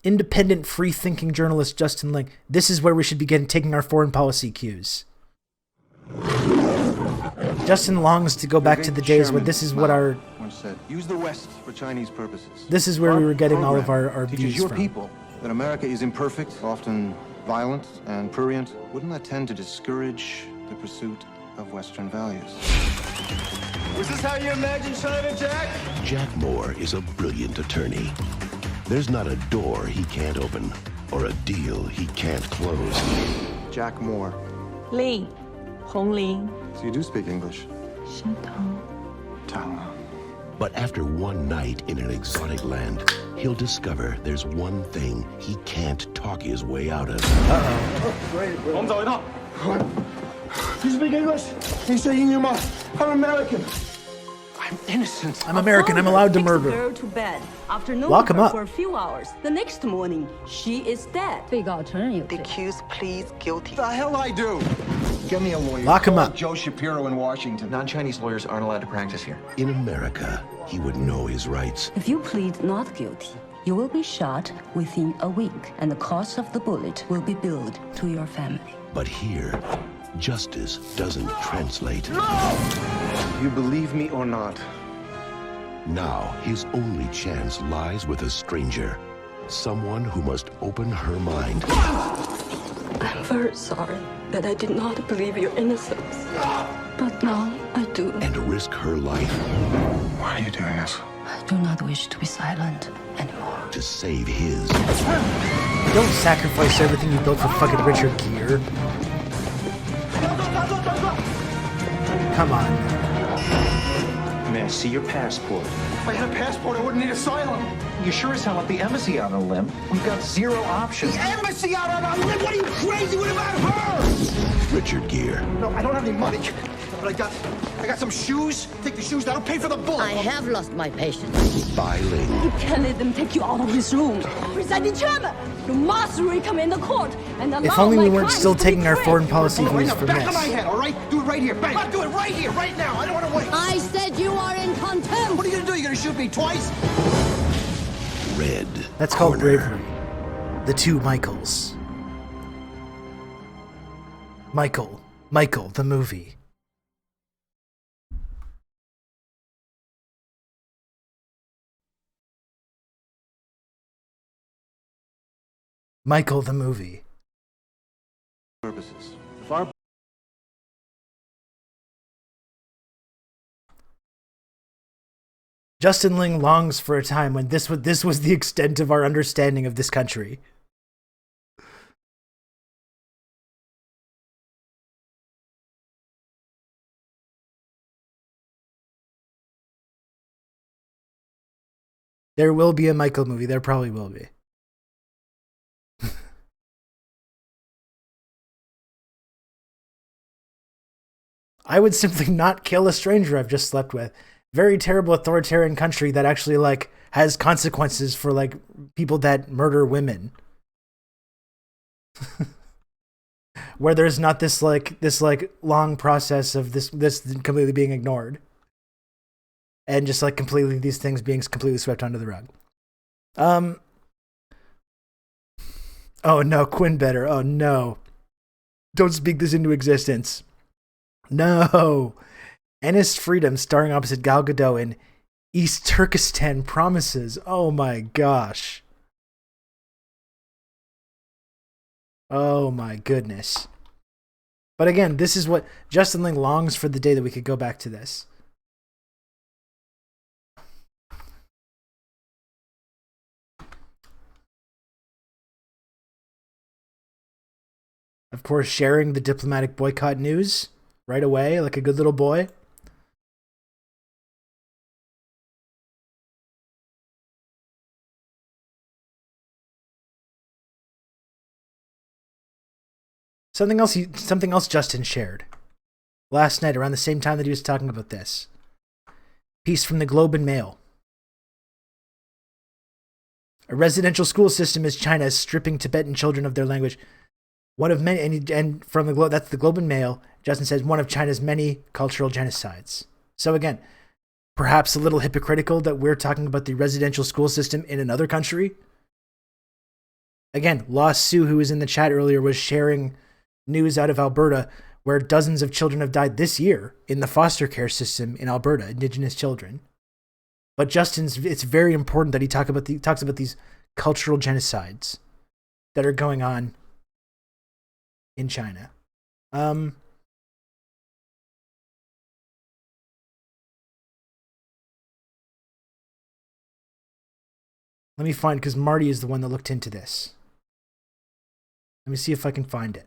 independent free-thinking journalist Justin Ling, this is where we should be taking our foreign policy cues. Justin longs to go back to the days when this is what our once said, use the West for Chinese purposes. This is where we were getting all of our views your from. People that America is imperfect, often violent and prurient. Wouldn't that tend to discourage the pursuit of Western values? Was this how you imagined China, Jack? Jack Moore is a brilliant attorney. There's not a door he can't open or a deal he can't close. Jack Moore. Ling, Hong Ling. So you do speak English? Tang. But after one night in an exotic land, he'll discover there's one thing he can't talk his way out of. You speak English? You say in your mouth. I'm American. I'm innocent. I'm American. I'm allowed to murder. Takes the girl to bed. After knowing Lock him her up. for a few hours, the next morning, she is dead. The accused pleads guilty. The hell I do? Get me a lawyer. Lock him Call up. Joe Shapiro in Washington. Non-Chinese lawyers aren't allowed to practice here. In America, he would know his rights. If you plead not guilty, you will be shot within a week, and the cost of the bullet will be billed to your family. But here, justice doesn't translate. You believe me or not? Now, his only chance lies with a stranger. Someone who must open her mind. I'm very sorry that I did not believe your innocence. But now I do. And risk her life Why are you doing this? I do not wish to be silent anymore. to save his. Don't sacrifice everything you built for fucking Richard Gere. Come on. May I see your passport? If I had a passport, I wouldn't need asylum. You sure as hell want the embassy on a limb. We've got zero options. The embassy out on a limb? What are you crazy? What about her? Richard Gere. No, I don't have any money. But I got some shoes. Take the shoes down. I'll pay for the bullet. I have lost my patience. Bai Ling. You can't let them take you out of this room. Presiding Chairman, you must recommend the court and allow If only we my weren't crimes still to be taking our framed. foreign policy Right views now, from back of my this. head, all right? Do it right here. Bang. I'll do it right here, right now. I don't want to wait. I said you are in contempt. What are you going to do? You're going to shoot me twice? Red. That's called Corner. bravery. The two Michaels. Michael, the movie. Michael, the movie. Purposes. Justin Ling longs for a time when this was the extent of our understanding of this country. There will be a Michael movie. There probably will be. I would simply not kill a stranger I've just slept with. Very terrible authoritarian country that actually like has consequences for like people that murder women. Where there's not this long process of this completely being ignored. And just like completely these things being completely swept under the rug. Oh no, Quinn better. Oh no. Don't speak this into existence. No. Ennis Freedom starring opposite Gal Gadot in East Turkestan Promises. Oh my gosh. Oh my goodness. But again, this is what Justin Ling longs for, the day that we could go back to this. Of course, sharing the diplomatic boycott news right away, like a good little boy. Something else Justin shared last night around the same time that he was talking about this. Piece from the Globe and Mail. A residential school system in China is stripping Tibetan children of their language. One of many, and from the Globe, that's the Globe and Mail. Justin says one of China's many cultural genocides. So again, perhaps a little hypocritical that we're talking about the residential school system in another country. Again, Lost Sue, who was in the chat earlier, was sharing news out of Alberta where dozens of children have died this year in the foster care system in Alberta, Indigenous children. But it's very important that he talks about these cultural genocides that are going on in China. Let me find, because Marty is the one that looked into this. Let me see if I can find it.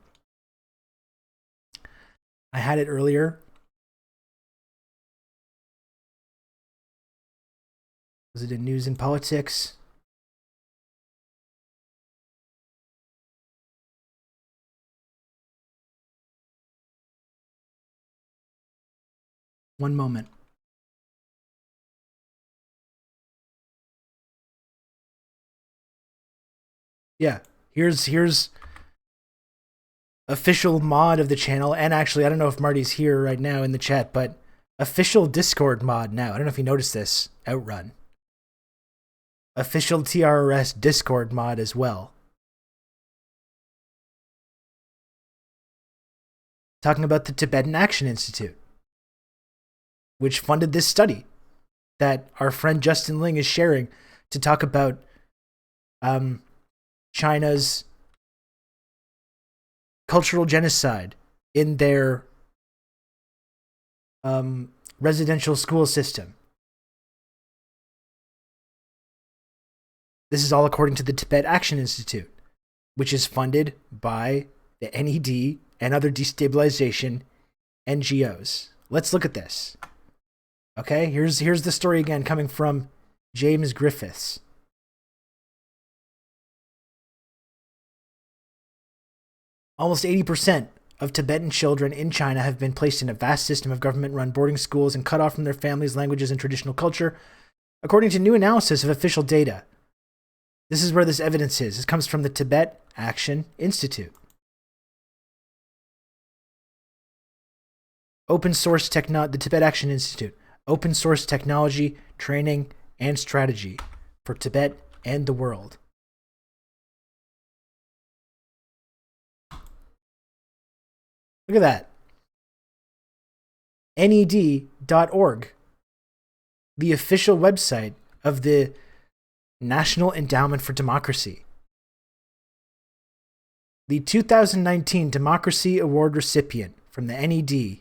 I had it earlier. Was it in News and Politics? One moment. Yeah, here's official mod of the channel, and actually, I don't know if Marty's here right now in the chat, but official Discord mod now. I don't know if you noticed this, Outrun. Official TRRS Discord mod as well. Talking about the Tibetan Action Institute, which funded this study that our friend Justin Ling is sharing to talk about China's cultural genocide in their residential school system. This is all according to the Tibet Action Institute, which is funded by the NED and other destabilization NGOs. Let's look at this. Okay, here's the story again, coming from James Griffiths. Almost 80% of Tibetan children in China have been placed in a vast system of government-run boarding schools and cut off from their families, languages, and traditional culture, according to new analysis of official data. This is where this evidence is. This comes from the Tibet Action Institute. The Tibet Action Institute. Open source technology, training, and strategy for Tibet and the world. Look at that. NED.org, the official website of the National Endowment for Democracy. The 2019 Democracy Award recipient from the NED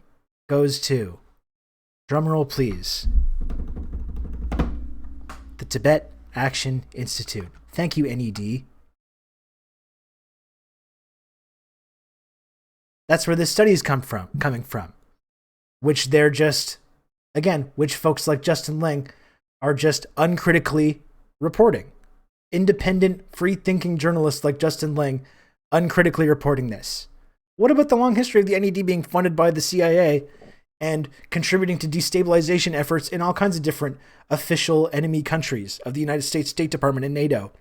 goes to, drumroll please, the Tibet Action Institute. Thank you, NED. That's where this study is coming from. Which they're just, again, which folks like Justin Ling are just uncritically reporting. Independent, free-thinking journalists like Justin Ling uncritically reporting this. What about the long history of the NED being funded by the CIA and contributing to destabilization efforts in all kinds of different official enemy countries of the United States State Department and NATO?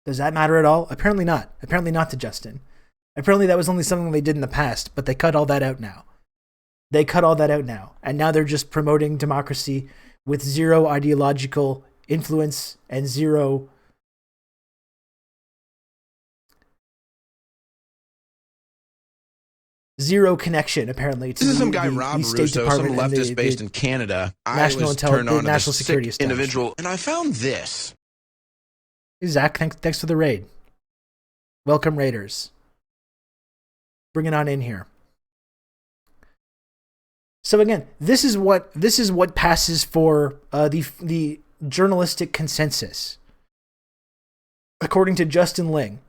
Does that matter at all? Apparently not. Apparently not to Justin. Apparently that was only something they did in the past, but they cut all that out now. And now they're just promoting democracy with zero ideological influence and zero connection, apparently, to this is some the, guy, the, Rob the State Russo, some Department and leftist based in Canada. National Security individual, and I found this. Hey, Zach, thanks for the raid. Welcome, Raiders. Bring it on in here. So again, this is what passes for the journalistic consensus. According to Justin Ling,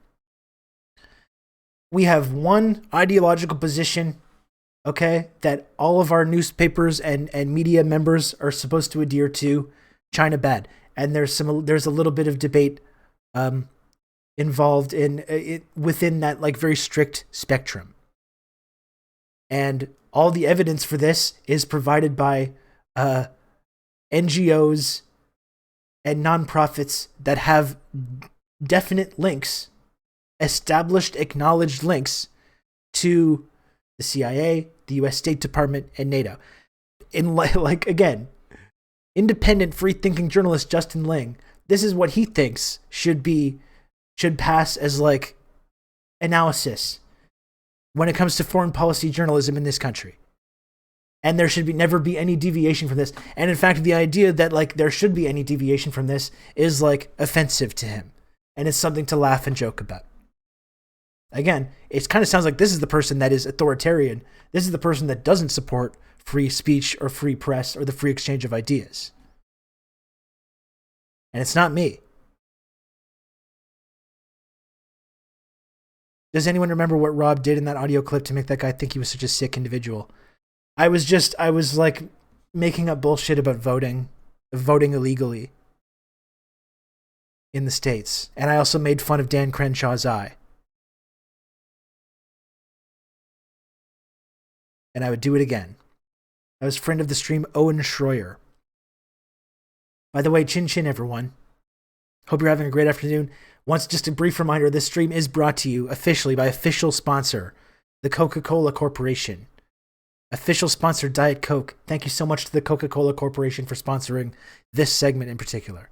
we have one ideological position, okay, that all of our newspapers and media members are supposed to adhere to. China bad, and there's a little bit of debate involved in it within that like very strict spectrum. And all the evidence for this is provided by NGOs and nonprofits that have definite links, established, acknowledged links to the CIA, the U.S. State Department, and NATO. In like again, independent, free-thinking journalist Justin Ling, this is what he thinks should pass as like analysis when it comes to foreign policy journalism in this country. And there should never be any deviation from this. And in fact, the idea that like there should be any deviation from this is like offensive to him. And it's something to laugh and joke about. Again, it kind of sounds like this is the person that is authoritarian. This is the person that doesn't support free speech or free press or the free exchange of ideas. And it's not me. Does anyone remember what Rob did in that audio clip to make that guy think he was such a sick individual? I was like making up bullshit about voting illegally in the States. And I also made fun of Dan Crenshaw's eye. And I would do it again. I was friend of the stream, Owen Schroyer. By the way, chin chin, everyone. Hope you're having a great afternoon. Once, just a brief reminder, this stream is brought to you officially by official sponsor, the Coca-Cola Corporation. Official sponsor, Diet Coke. Thank you so much to the Coca-Cola Corporation for sponsoring this segment in particular.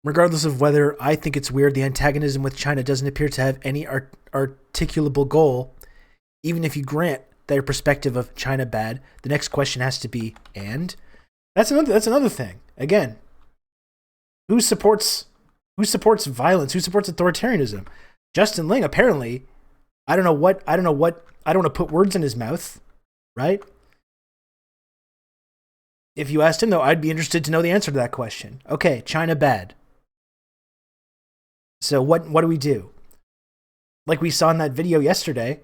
Regardless of whether I think it's weird, the antagonism with China doesn't appear to have any articulable goal. Even if you grant their perspective of China bad, the next question has to be, and? That's another thing. Again, who supports violence? Who supports authoritarianism? Justin Ling, apparently. I don't want to put words in his mouth, right? If you asked him, though, I'd be interested to know the answer to that question. Okay, China bad. So what do we do? Like we saw in that video yesterday,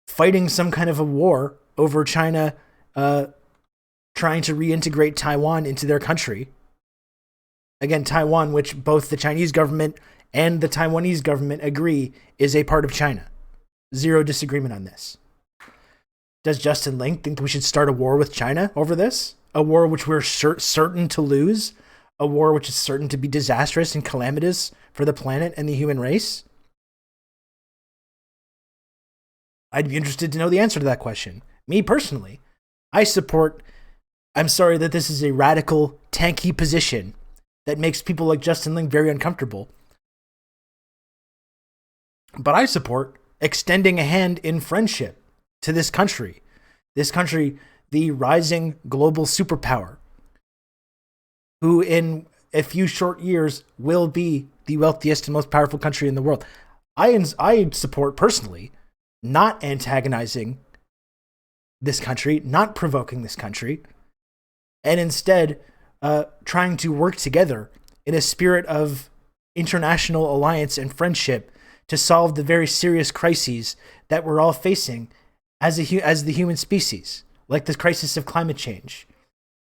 fighting some kind of a war over China trying to reintegrate Taiwan into their country. Again, Taiwan, which both the Chinese government and the Taiwanese government agree is a part of China. Zero disagreement on this. Does Justin Ling think we should start a war with China over this? A war which we're certain to lose? A war which is certain to be disastrous and calamitous for the planet and the human race? I'd be interested to know the answer to that question. Me personally, I'm sorry that this is a radical, tanky position that makes people like Justin Ling very uncomfortable. But I support extending a hand in friendship to this country. This country, the rising global superpower, who in a few short years will be the wealthiest and most powerful country in the world. I support personally not antagonizing this country, not provoking this country, and instead trying to work together in a spirit of international alliance and friendship to solve the very serious crises that we're all facing as the human species, like the crisis of climate change,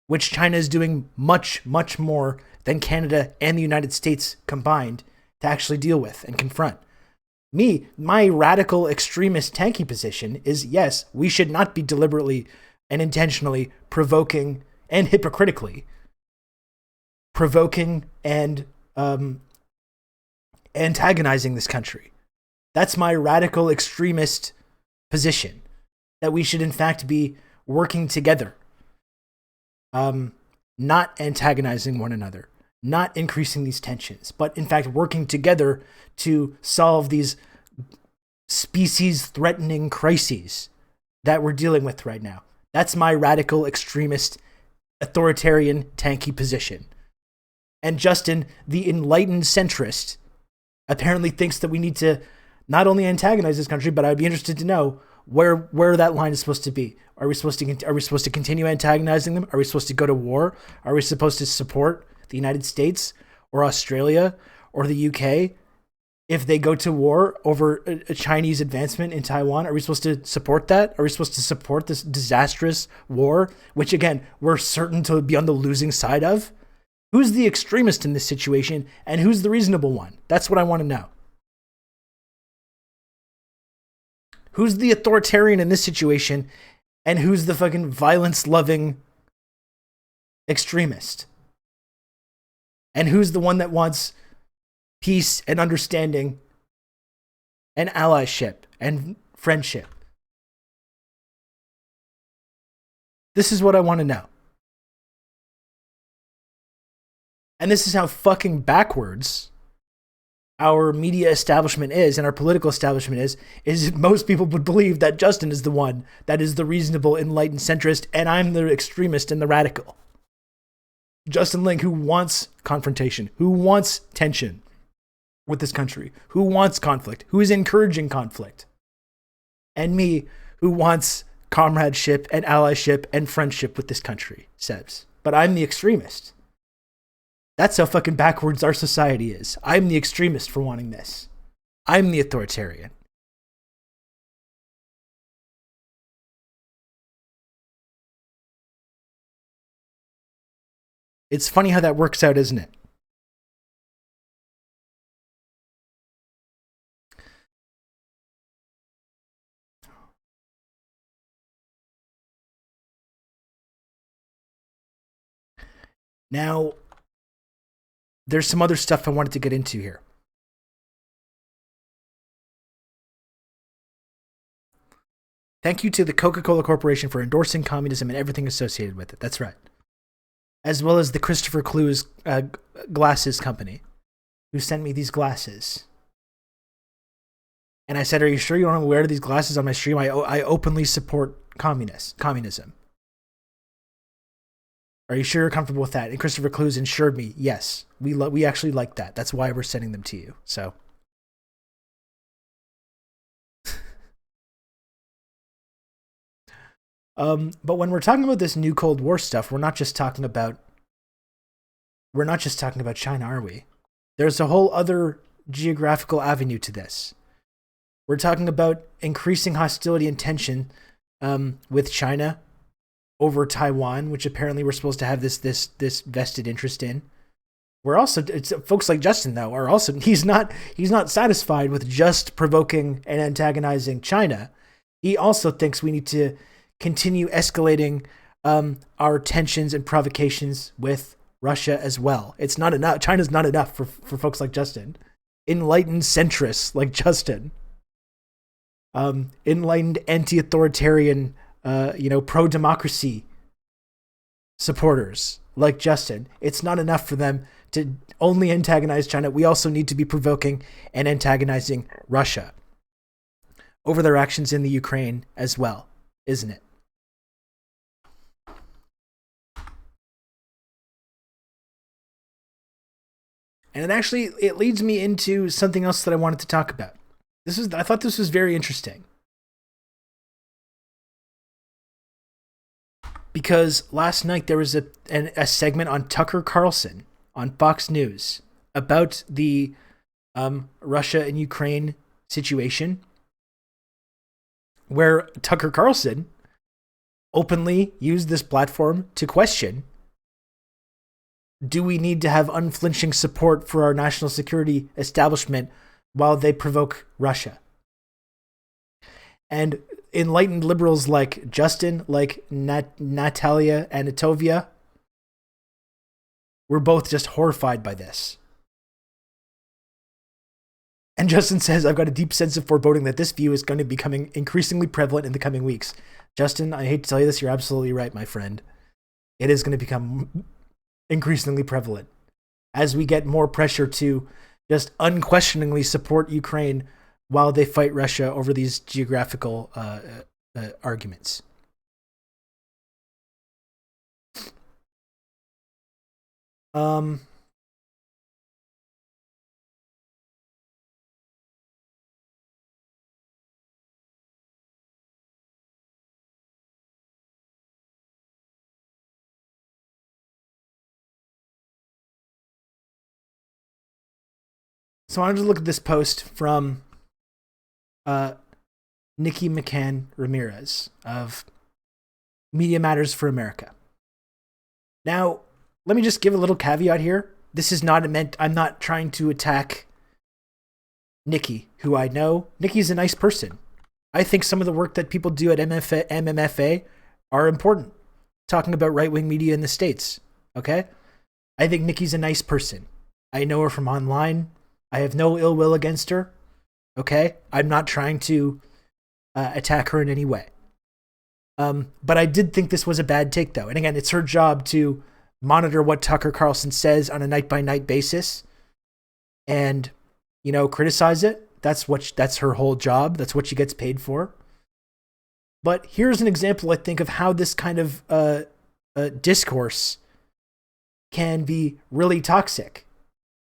which China is doing much, much more than Canada and the United States combined to actually deal with and confront. My radical extremist tanky position is, yes, we should not be deliberately and intentionally provoking and hypocritically provoking and antagonizing this country. That's my radical extremist position, that we should in fact be working together, not antagonizing one another, not increasing these tensions, but in fact working together to solve these species-threatening crises that we're dealing with right now. That's my radical extremist, authoritarian, tanky position. And Justin, the enlightened centrist, apparently thinks that we need to not only antagonize this country, but I'd be interested to know where that line is supposed to be. Are we supposed to continue antagonizing them? Are we supposed to go to war? Are we supposed to support the United States or Australia or the UK if they go to war over a Chinese advancement in Taiwan? Are we supposed to support that? Are we supposed to support this disastrous war, which again, we're certain to be on the losing side of? Who's the extremist in this situation and who's the reasonable one? That's what I want to know. Who's the authoritarian in this situation and who's the fucking violence-loving extremist? And who's the one that wants peace and understanding and allyship and friendship? This is what I want to know. And this is how fucking backwards our media establishment is and our political establishment is most people would believe that Justin is the one that is the reasonable, enlightened centrist, and I'm the extremist and the radical. Justin Ling, who wants confrontation, who wants tension with this country, who wants conflict, who is encouraging conflict. And me, who wants comradeship and allyship and friendship with this country, says. But I'm the extremist. That's how fucking backwards our society is. I'm the extremist for wanting this. I'm the authoritarian. It's funny how that works out, isn't it? Now, there's some other stuff I wanted to get into here. Thank you to the Coca-Cola Corporation for endorsing communism and everything associated with it. That's right. As well as the Christopher Clues glasses company, who sent me these glasses. And I said, are you sure you don't want to wear these glasses on my stream? I openly support communism. Are you sure you're comfortable with that? And Christopher Clues assured me, yes, we actually like that. That's why we're sending them to you. So. But when we're talking about this new Cold War stuff, we're not just talking about China, are we? There's a whole other geographical avenue to this. We're talking about increasing hostility and tension with China over Taiwan, which apparently we're supposed to have this vested interest in. We're also, folks like Justin though are also, he's not satisfied with just provoking and antagonizing China. He also thinks we need to continue escalating our tensions and provocations with Russia as well. It's not enough. China's not enough for folks like Justin, enlightened centrists like Justin, enlightened anti-authoritarian, pro-democracy supporters like Justin. It's not enough for them to only antagonize China. We also need to be provoking and antagonizing Russia over their actions in the Ukraine as well, isn't it? And it leads me into something else that I wanted to talk about. I thought this was very interesting. Because last night there was a segment on Tucker Carlson on Fox News about the Russia and Ukraine situation, where Tucker Carlson openly used this platform to question, do we need to have unflinching support for our national security establishment while they provoke Russia? And enlightened liberals like Justin, like Natalia and Atovia, were both just horrified by this. And Justin says, I've got a deep sense of foreboding that this view is going to be becoming increasingly prevalent in the coming weeks. Justin, I hate to tell you this, you're absolutely right, my friend. It is going to become increasingly prevalent as we get more pressure to just unquestioningly support Ukraine while they fight Russia over these geographical arguments. So I wanted to look at this post from Nikki McCann Ramirez of Media Matters for America. Now, let me just give a little caveat here. This is not meant, I'm not trying to attack Nikki, who I know. Nikki's a nice person. I think some of the work that people do at MMFA are important. Talking about right-wing media in the States, okay? I think Nikki's a nice person. I know her from online. I have no ill will against her, okay? I'm not trying to attack her in any way. But I did think this was a bad take, though. And again, it's her job to monitor what Tucker Carlson says on a night-by-night basis and criticize it. That's her whole job. That's what she gets paid for. But here's an example, I think, of how this kind of discourse can be really toxic.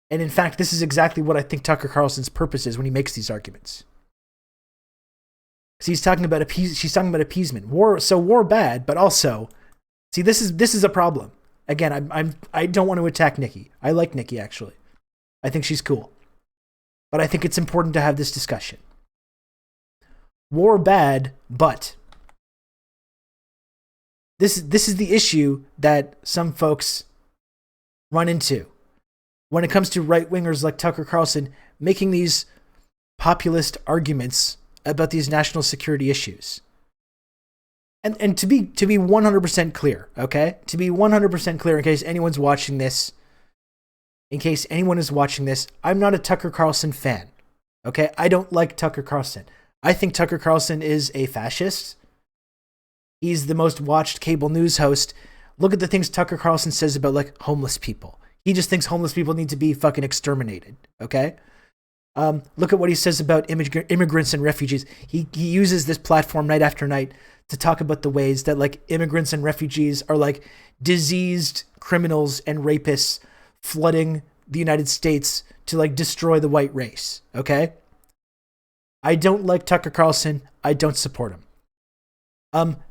And in fact, this is exactly what I think Tucker Carlson's purpose is when he makes these arguments. Because she's talking about appeasement. War bad, but also, see, this is a problem. Again, I don't want to attack Nikki. I like Nikki, actually. I think she's cool. But I think it's important to have this discussion. War bad, but this is the issue that some folks run into when it comes to right-wingers like Tucker Carlson making these populist arguments about these national security issues. And to be 100% clear, okay? To be 100% clear, in case anyone's watching this, I'm not a Tucker Carlson fan, okay? I don't like Tucker Carlson. I think Tucker Carlson is a fascist. He's the most watched cable news host. Look at the things Tucker Carlson says about, like, homeless people. He just thinks homeless people need to be fucking exterminated, okay? Look at what he says about immigrants and refugees. He uses this platform night after night to talk about the ways that, like, immigrants and refugees are like diseased criminals and rapists flooding the United States to, like, destroy the white race. Okay? I don't like Tucker Carlson. I don't support him.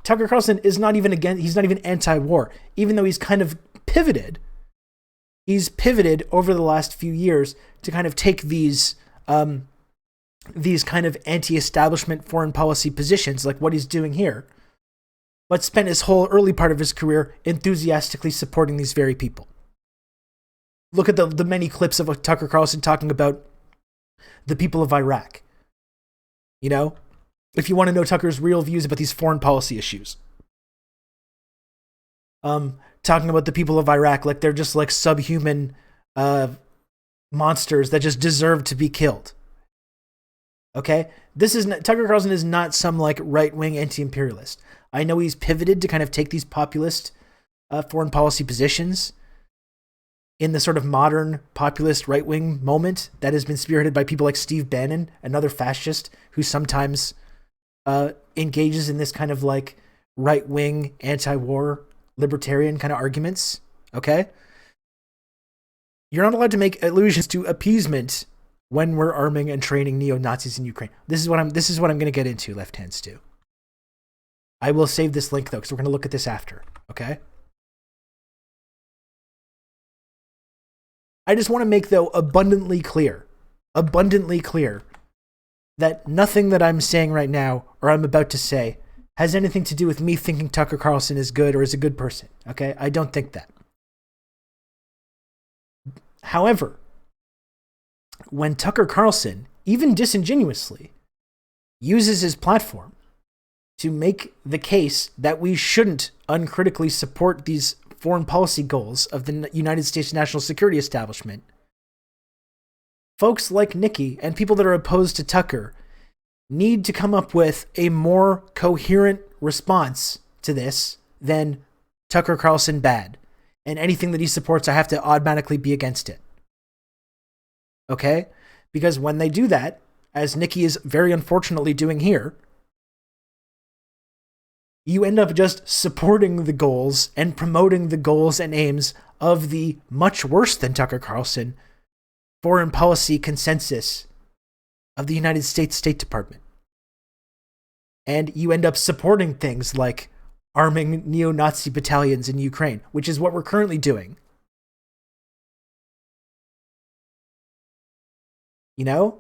Tucker Carlson is not even he's not even anti-war, even though he's kind of pivoted. He's pivoted over the last few years to kind of take these kind of anti-establishment foreign policy positions, like what he's doing here, but spent his whole early part of his career enthusiastically supporting these very people. Look at the many clips of Tucker Carlson talking about the people of Iraq. If you want to know Tucker's real views about these foreign policy issues. Talking about the people of Iraq like they're just like subhuman monsters that just deserve to be killed. Okay? Tucker Carlson is not some like right-wing anti-imperialist. I know he's pivoted to kind of take these populist foreign policy positions in the sort of modern populist right-wing moment that has been spearheaded by people like Steve Bannon, another fascist who sometimes engages in this kind of like right-wing anti-war libertarian kind of arguments. Okay? You're not allowed to make allusions to appeasement when we're arming and training neo-Nazis in Ukraine. This is what I'm going to get into, Left Hand Stew. I will save this link though, because we're going to look at this after. Okay? I just want to make though abundantly clear that nothing that I'm saying right now or I'm about to say has anything to do with me thinking Tucker Carlson is good or is a good person. Okay? I don't think that. However, when Tucker Carlson, even disingenuously, uses his platform to make the case that we shouldn't uncritically support these foreign policy goals of the United States national security establishment, folks like Nikki and people that are opposed to Tucker need to come up with a more coherent response to this than Tucker Carlson bad. And anything that he supports, I have to automatically be against it. Okay? Because when they do that, as Nikki is very unfortunately doing here, you end up just supporting the goals and promoting the goals and aims of the much worse than Tucker Carlson foreign policy consensus of the United States State Department. And you end up supporting things like arming neo-Nazi battalions in Ukraine, which is what we're currently doing. So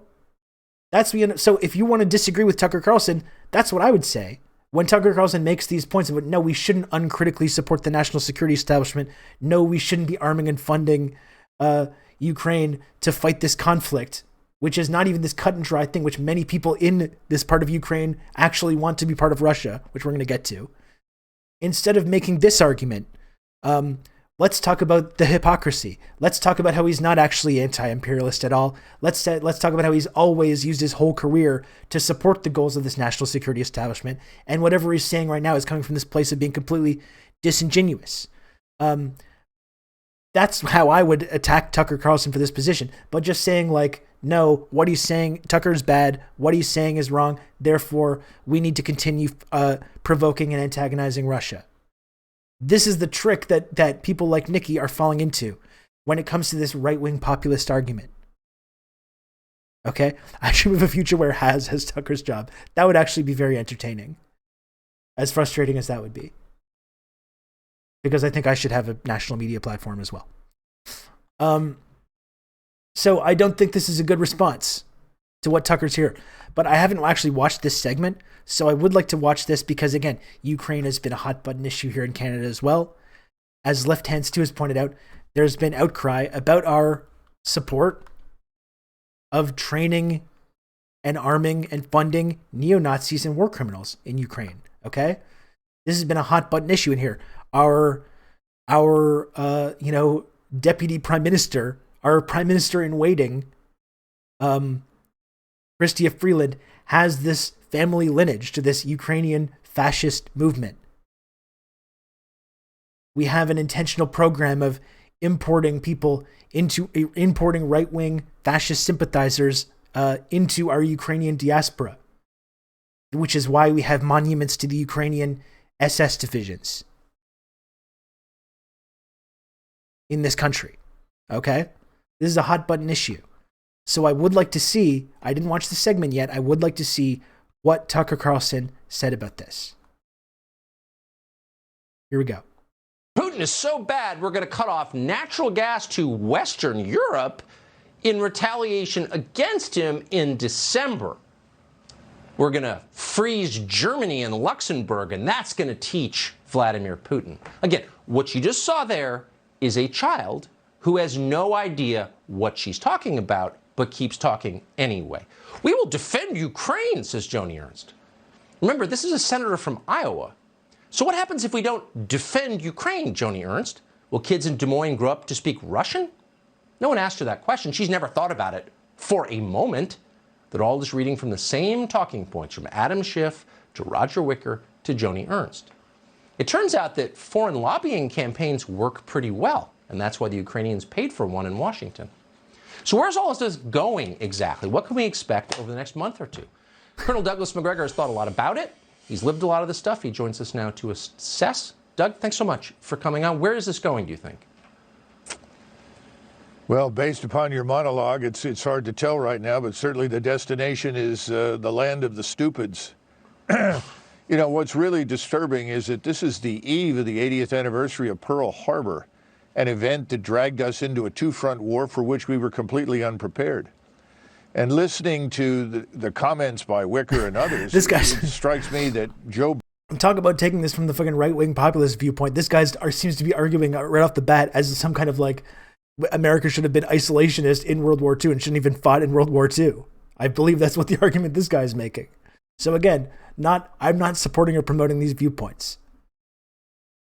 if you want to disagree with Tucker Carlson, that's what I would say. When Tucker Carlson makes these points about, no, we shouldn't uncritically support the national security establishment. No, we shouldn't be arming and funding Ukraine to fight this conflict, which is not even this cut and dry thing, which many people in this part of Ukraine actually want to be part of Russia, which we're going to get to. Instead of making this argument, let's talk about the hypocrisy. Let's talk about how he's not actually anti-imperialist at all. Let's talk about how he's always used his whole career to support the goals of this national security establishment. And whatever he's saying right now is coming from this place of being completely disingenuous. That's how I would attack Tucker Carlson for this position. But just saying like, no, what he's saying, Tucker's bad, what he's saying is wrong, therefore we need to continue provoking and antagonizing Russia. This is the trick that people like Nikki are falling into when it comes to this right-wing populist argument. Okay? I actually have a future where Has has Tucker's job. That would actually be very entertaining. As frustrating as that would be. Because I think I should have a national media platform as well. So I don't think this is a good response to what Tucker's here. But I haven't actually watched this segment, so I would like to watch this because, again, Ukraine has been a hot button issue here in Canada as well. As Left Hand Stu has pointed out, there's been outcry about our support of training and arming and funding neo-Nazis and war criminals in Ukraine. Okay? This has been a hot button issue in here. Our deputy prime minister, our prime minister in waiting, Chrystia Freeland, has this family lineage to this Ukrainian fascist movement. We have an intentional program of importing right-wing fascist sympathizers into our Ukrainian diaspora, which is why we have monuments to the Ukrainian SS divisions in this country. Okay? This is a hot button issue. So I would like to see, I didn't watch the segment yet, I would like to see what Tucker Carlson said about this. Here we go. Putin is so bad, we're going to cut off natural gas to Western Europe in retaliation against him in December. We're going to freeze Germany and Luxembourg, and that's going to teach Vladimir Putin. Again, what you just saw there is a child who has no idea what she's talking about, but keeps talking anyway. We will defend Ukraine, says Joni Ernst. Remember, this is a senator from Iowa. So what happens if we don't defend Ukraine, Joni Ernst? Will kids in Des Moines grow up to speak Russian? No one asked her that question. She's never thought about it for a moment. They're all just reading from the same talking points, from Adam Schiff to Roger Wicker to Joni Ernst. It turns out that foreign lobbying campaigns work pretty well, and that's why the Ukrainians paid for one in Washington. So where's all this going exactly? What can we expect over the next month or two? Colonel Douglas McGregor has thought a lot about it. He's lived a lot of this stuff. He joins us now to assess. Doug, thanks so much for coming on. Where is this going, do you think? Well, based upon your monologue, it's hard to tell right now, but certainly the destination is the land of the stupids. You know, what's really disturbing is that this is the eve of the 80th anniversary of Pearl Harbor, an event that dragged us into a two-front war for which we were completely unprepared. And listening to the comments by Wicker and others, this guy it strikes me that Joe... I'm talking about taking this from the fucking right-wing populist viewpoint. This guy seems to be arguing right off the bat as some kind of like, America should have been isolationist in World War II and shouldn't even fought in World War II. I believe that's what the argument this guy is making. So again, I'm not supporting or promoting these viewpoints.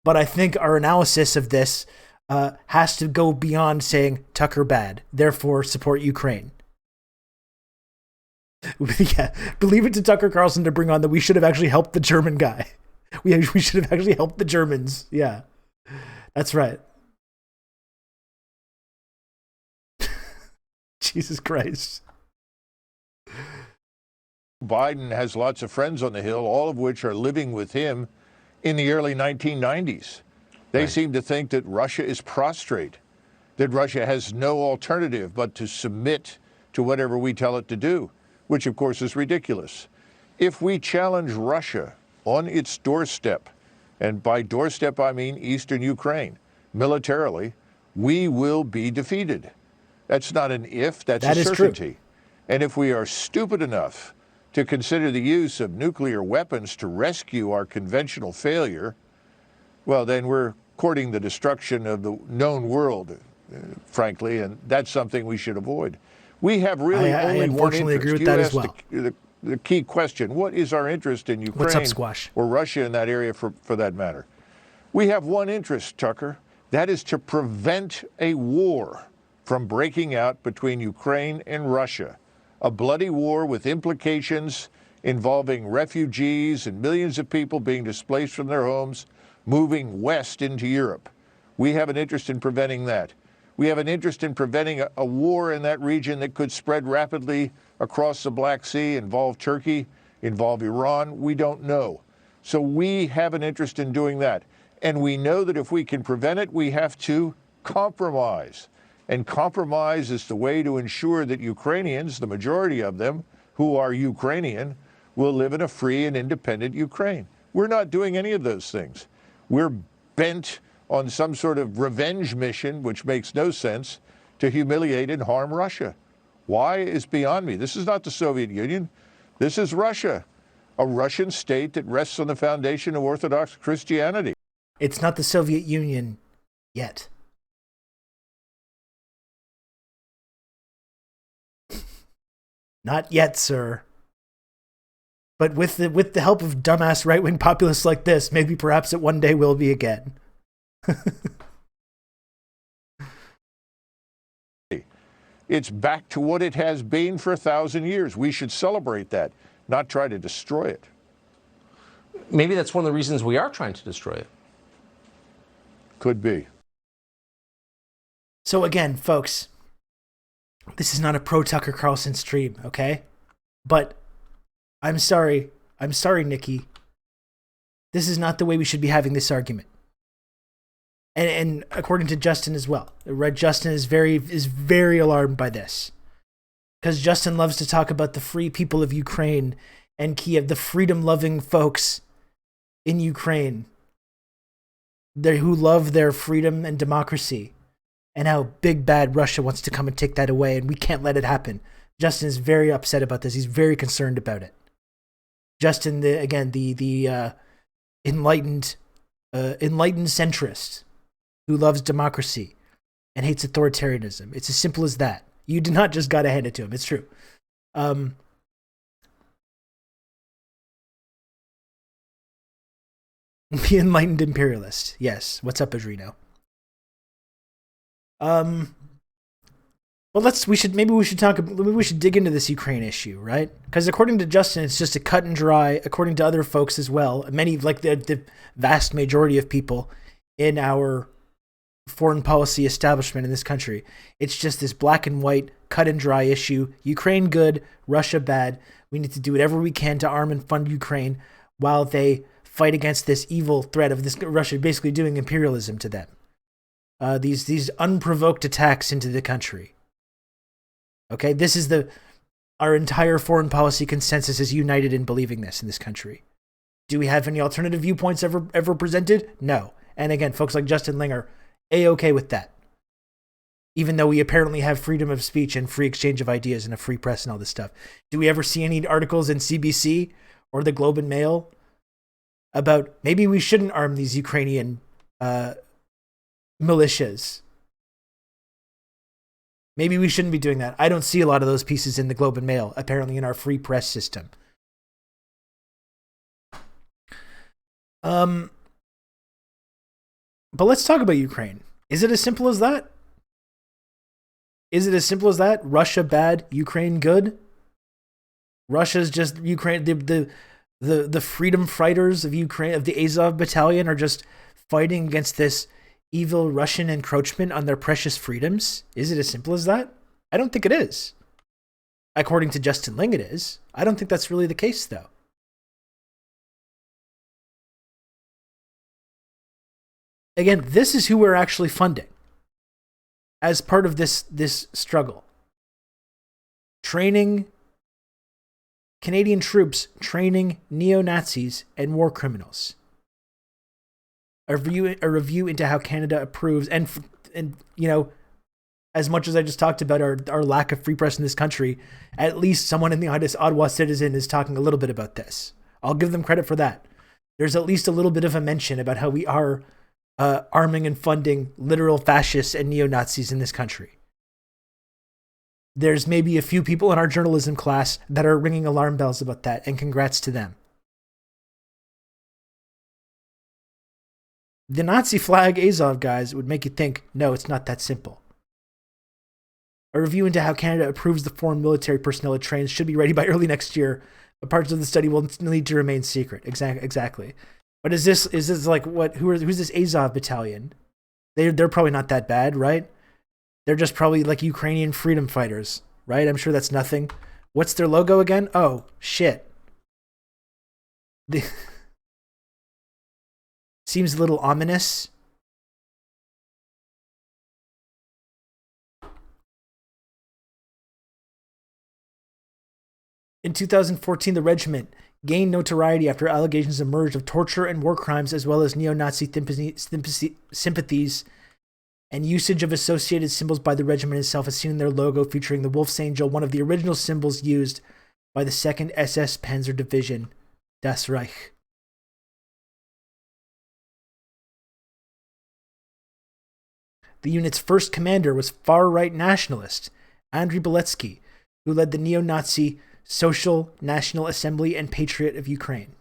But I think our analysis of this has to go beyond saying Tucker bad, therefore support Ukraine. Yeah, believe it to Tucker Carlson to bring on that we should have actually helped the German guy. We should have actually helped the Germans. Yeah, that's right. Jesus Christ. Biden has lots of friends on the Hill, all of which are living with him in the early 1990s. They seem to think that Russia is prostrate, that Russia has no alternative but to submit to whatever we tell it to do, which of course is ridiculous. If we challenge Russia on its doorstep, and by doorstep I mean eastern Ukraine, militarily, we will be defeated. That's not an if, that's a certainty. True. And if we are stupid enough to consider the use of nuclear weapons to rescue our conventional failure, well, then we're courting the destruction of the known world, frankly, and that's something we should avoid. We have really only one interest. I agree with that as well. The key question, what is our interest in Ukraine? What's up, Squash? Or Russia in that area for that matter? We have one interest, Tucker. That is to prevent a war from breaking out between Ukraine and Russia. A bloody war with implications involving refugees and millions of people being displaced from their homes, moving west into Europe. We have an interest in preventing that. We have an interest in preventing a war in that region that could spread rapidly across the Black Sea, involve Turkey, involve Iran. We don't know. So we have an interest in doing that. And we know that if we can prevent it, we have to compromise. And compromise is the way to ensure that Ukrainians, the majority of them who are Ukrainian, will live in a free and independent Ukraine. We're not doing any of those things. We're bent on some sort of revenge mission, which makes no sense, to humiliate and harm Russia. Why is beyond me. This is not the Soviet Union. This is Russia, a Russian state that rests on the foundation of Orthodox Christianity. It's not the Soviet Union yet. Not yet, sir. But with the help of dumbass right-wing populists like this, maybe perhaps it one day will be again. It's back to what it has been for 1,000 years. We should celebrate that, not try to destroy it. Maybe that's one of the reasons we are trying to destroy it. Could be. So again, folks, this is not a pro Tucker Carlson stream, okay? But I'm sorry, Nikki. This is not the way we should be having this argument. And according to Justin as well, Justin is very alarmed by this, because Justin loves to talk about the free people of Ukraine and Kiev, the freedom-loving folks in Ukraine, who love their freedom and democracy, and how big bad Russia wants to come and take that away, and we can't let it happen. Justin is very upset about this. He's very concerned about it. Justin, the enlightened centrist who loves democracy and hates authoritarianism. It's as simple as that. You did not just gotta hand it to him. It's true. The enlightened imperialist. Yes. What's up, Adreno? Well, maybe we should dig into this Ukraine issue, right? Because according to Justin, it's just a cut and dry. According to other folks as well, many, like the vast majority of people in our foreign policy establishment in this country, it's just this black and white, cut and dry issue. Ukraine good, Russia bad. We need to do whatever we can to arm and fund Ukraine while they fight against this evil threat of this Russia basically doing imperialism to them. These unprovoked attacks into the country. Okay, this is our entire foreign policy consensus is united in believing this in this country. Do we have any alternative viewpoints ever presented? No. And again, folks like Justin Ling are A-okay with that. Even though we apparently have freedom of speech and free exchange of ideas and a free press and all this stuff. Do we ever see any articles in CBC or the Globe and Mail about maybe we shouldn't arm these Ukrainian militias? Maybe we shouldn't be doing that. I don't see a lot of those pieces in the Globe and Mail, apparently in our free press system. But let's talk about Ukraine. Is it as simple as that? Is it as simple as that? Russia bad, Ukraine good? Russia's just Ukraine. The freedom fighters of Ukraine, of the Azov battalion, are just fighting against this evil Russian encroachment on their precious freedoms? Is it as simple as that? I don't think it is. According to Justin Ling, it is. I don't think that's really the case, though. Again, this is who we're actually funding as part of this struggle. Training Canadian troops, training neo-Nazis and war criminals. A review into how Canada approves, and you know, as much as I just talked about our lack of free press in this country, at least someone in the Ottawa Citizen is talking a little bit about this. I'll give them credit for that. There's at least a little bit of a mention about how we are arming and funding literal fascists and neo-Nazis in this country. There's maybe a few people in our journalism class that are ringing alarm bells about that, and congrats to them. The Nazi flag Azov guys would make you think, no, it's not that simple. A review into how Canada approves the foreign military personnel it trains should be ready by early next year, but parts of the study will need to remain secret. Exactly. But is this like what? Who's this Azov battalion? They're probably not that bad, right? They're just probably like Ukrainian freedom fighters, right? I'm sure that's nothing. What's their logo again? Oh, shit. Seems a little ominous. In 2014, the regiment gained notoriety after allegations emerged of torture and war crimes, as well as neo-Nazi sympathies and usage of associated symbols by the regiment itself, as seen in their logo featuring the Wolf's Angel, one of the original symbols used by the 2nd SS Panzer Division, Das Reich. The unit's first commander was far-right nationalist Andriy Beletsky, who led the neo-Nazi Social National Assembly and Patriot of Ukraine.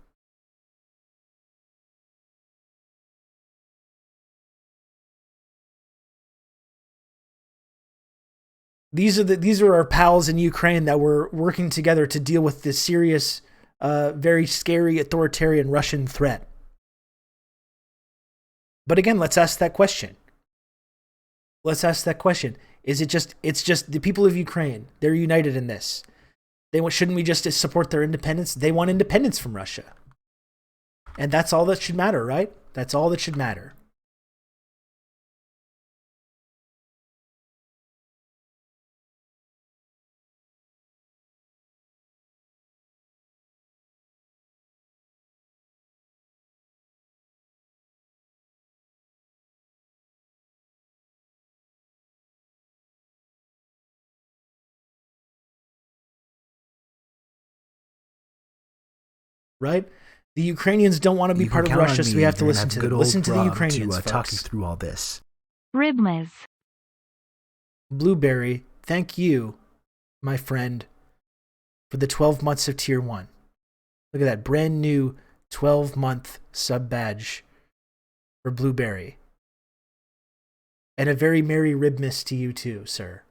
These are our pals in Ukraine that were working together to deal with this serious, very scary authoritarian Russian threat. But again, let's ask that question. Is it's just the people of Ukraine? They're united in this. Shouldn't we just support their independence? They want independence from Russia. And that's all that should matter, right? That's all that should matter. Right? The Ukrainians don't want to be part of Russia, so we have to listen to them. Listen to the Ukrainians, folks. Talk you through all this. Ribmas. Blueberry, thank you, my friend, for the 12 months of Tier 1. Look at that brand new 12-month sub badge for Blueberry. And a very merry Ribmas to you too, sir.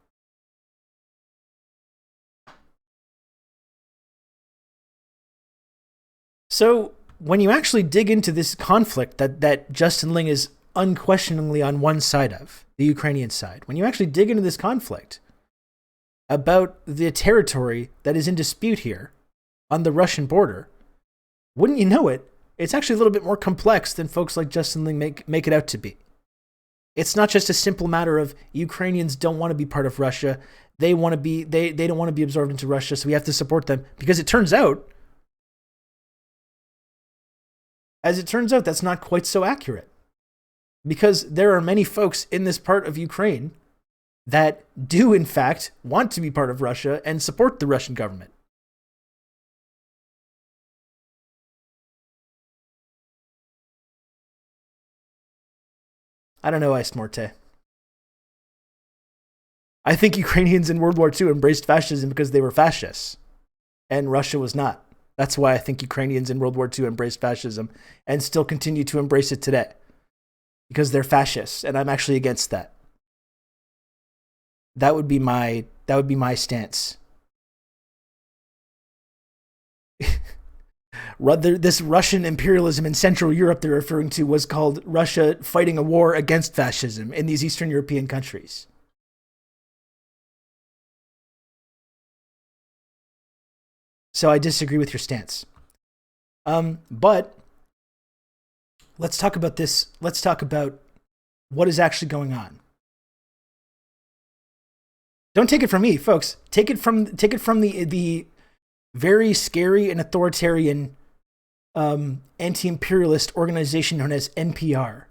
So, when you actually dig into this conflict that Justin Ling is unquestioningly on one side of, the Ukrainian side, when you actually dig into this conflict about the territory that is in dispute here on the Russian border, wouldn't you know it, it's actually a little bit more complex than folks like Justin Ling make it out to be. It's not just a simple matter of Ukrainians don't want to be part of Russia. They don't want to be absorbed into Russia, so we have to support them. Because it turns out, that's not quite so accurate. Because there are many folks in this part of Ukraine that do, in fact, want to be part of Russia and support the Russian government. I don't know, Iced Morte. I think Ukrainians in World War II embraced fascism because they were fascists, and Russia was not. That's why I think Ukrainians in World War II embraced fascism and still continue to embrace it today. Because they're fascists, and I'm actually against that. That would be my stance. This Russian imperialism in Central Europe they're referring to was called Russia fighting a war against fascism in these Eastern European countries. So I disagree with your stance. But let's talk about this. Let's talk about what is actually going on. Don't take it from me, folks. Take it from the very scary and authoritarian anti-imperialist organization known as NPR.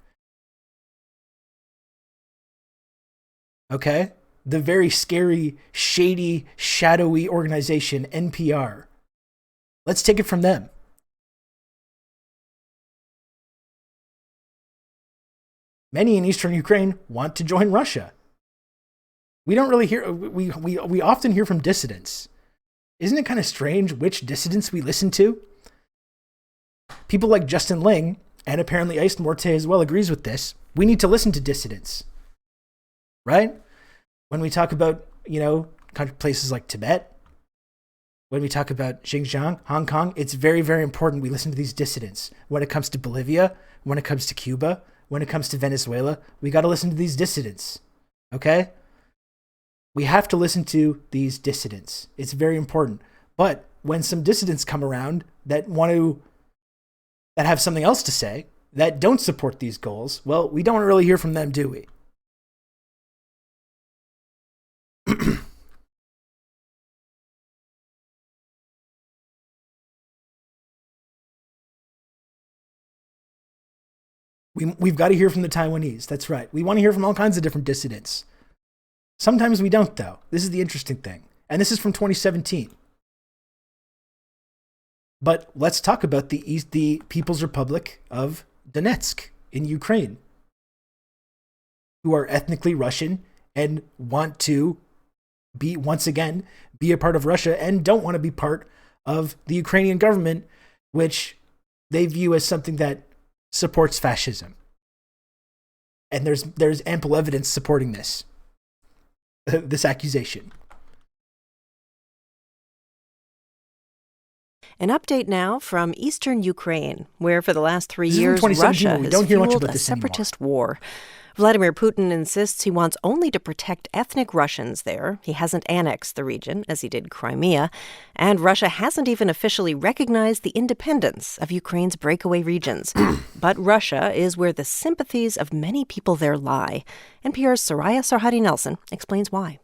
Okay? The very scary, shady, shadowy organization, NPR. Let's take it from them. Many in Eastern Ukraine want to join Russia. We don't really hear, we often hear from dissidents. Isn't it kind of strange which dissidents we listen to? People like Justin Ling, and apparently Iced Morte as well agrees with this. We need to listen to dissidents. Right? When we talk about, places like Tibet, when we talk about Xinjiang, Hong Kong, it's very, very important we listen to these dissidents. When it comes to Bolivia, when it comes to Cuba, when it comes to Venezuela, we got to listen to these dissidents. Okay? We have to listen to these dissidents. It's very important. But when some dissidents come around that have something else to say, that don't support these goals, well, we don't really hear from them, do we? We've got to hear from the Taiwanese. That's right. We want to hear from all kinds of different dissidents. Sometimes we don't, though. This is the interesting thing. And this is from 2017. But let's talk about the People's Republic of Donetsk in Ukraine, who are ethnically Russian and want to be, once again, be a part of Russia and don't want to be part of the Ukrainian government, which they view as something that supports fascism. And there's ample evidence supporting this accusation. An update now from eastern Ukraine, where for the last 3 years Russia has fueled a separatist war. Vladimir Putin insists he wants only to protect ethnic Russians there. He hasn't annexed the region, as he did Crimea. And Russia hasn't even officially recognized the independence of Ukraine's breakaway regions. But Russia is where the sympathies of many people there lie. NPR's Soraya Sarhadi Nelson explains why.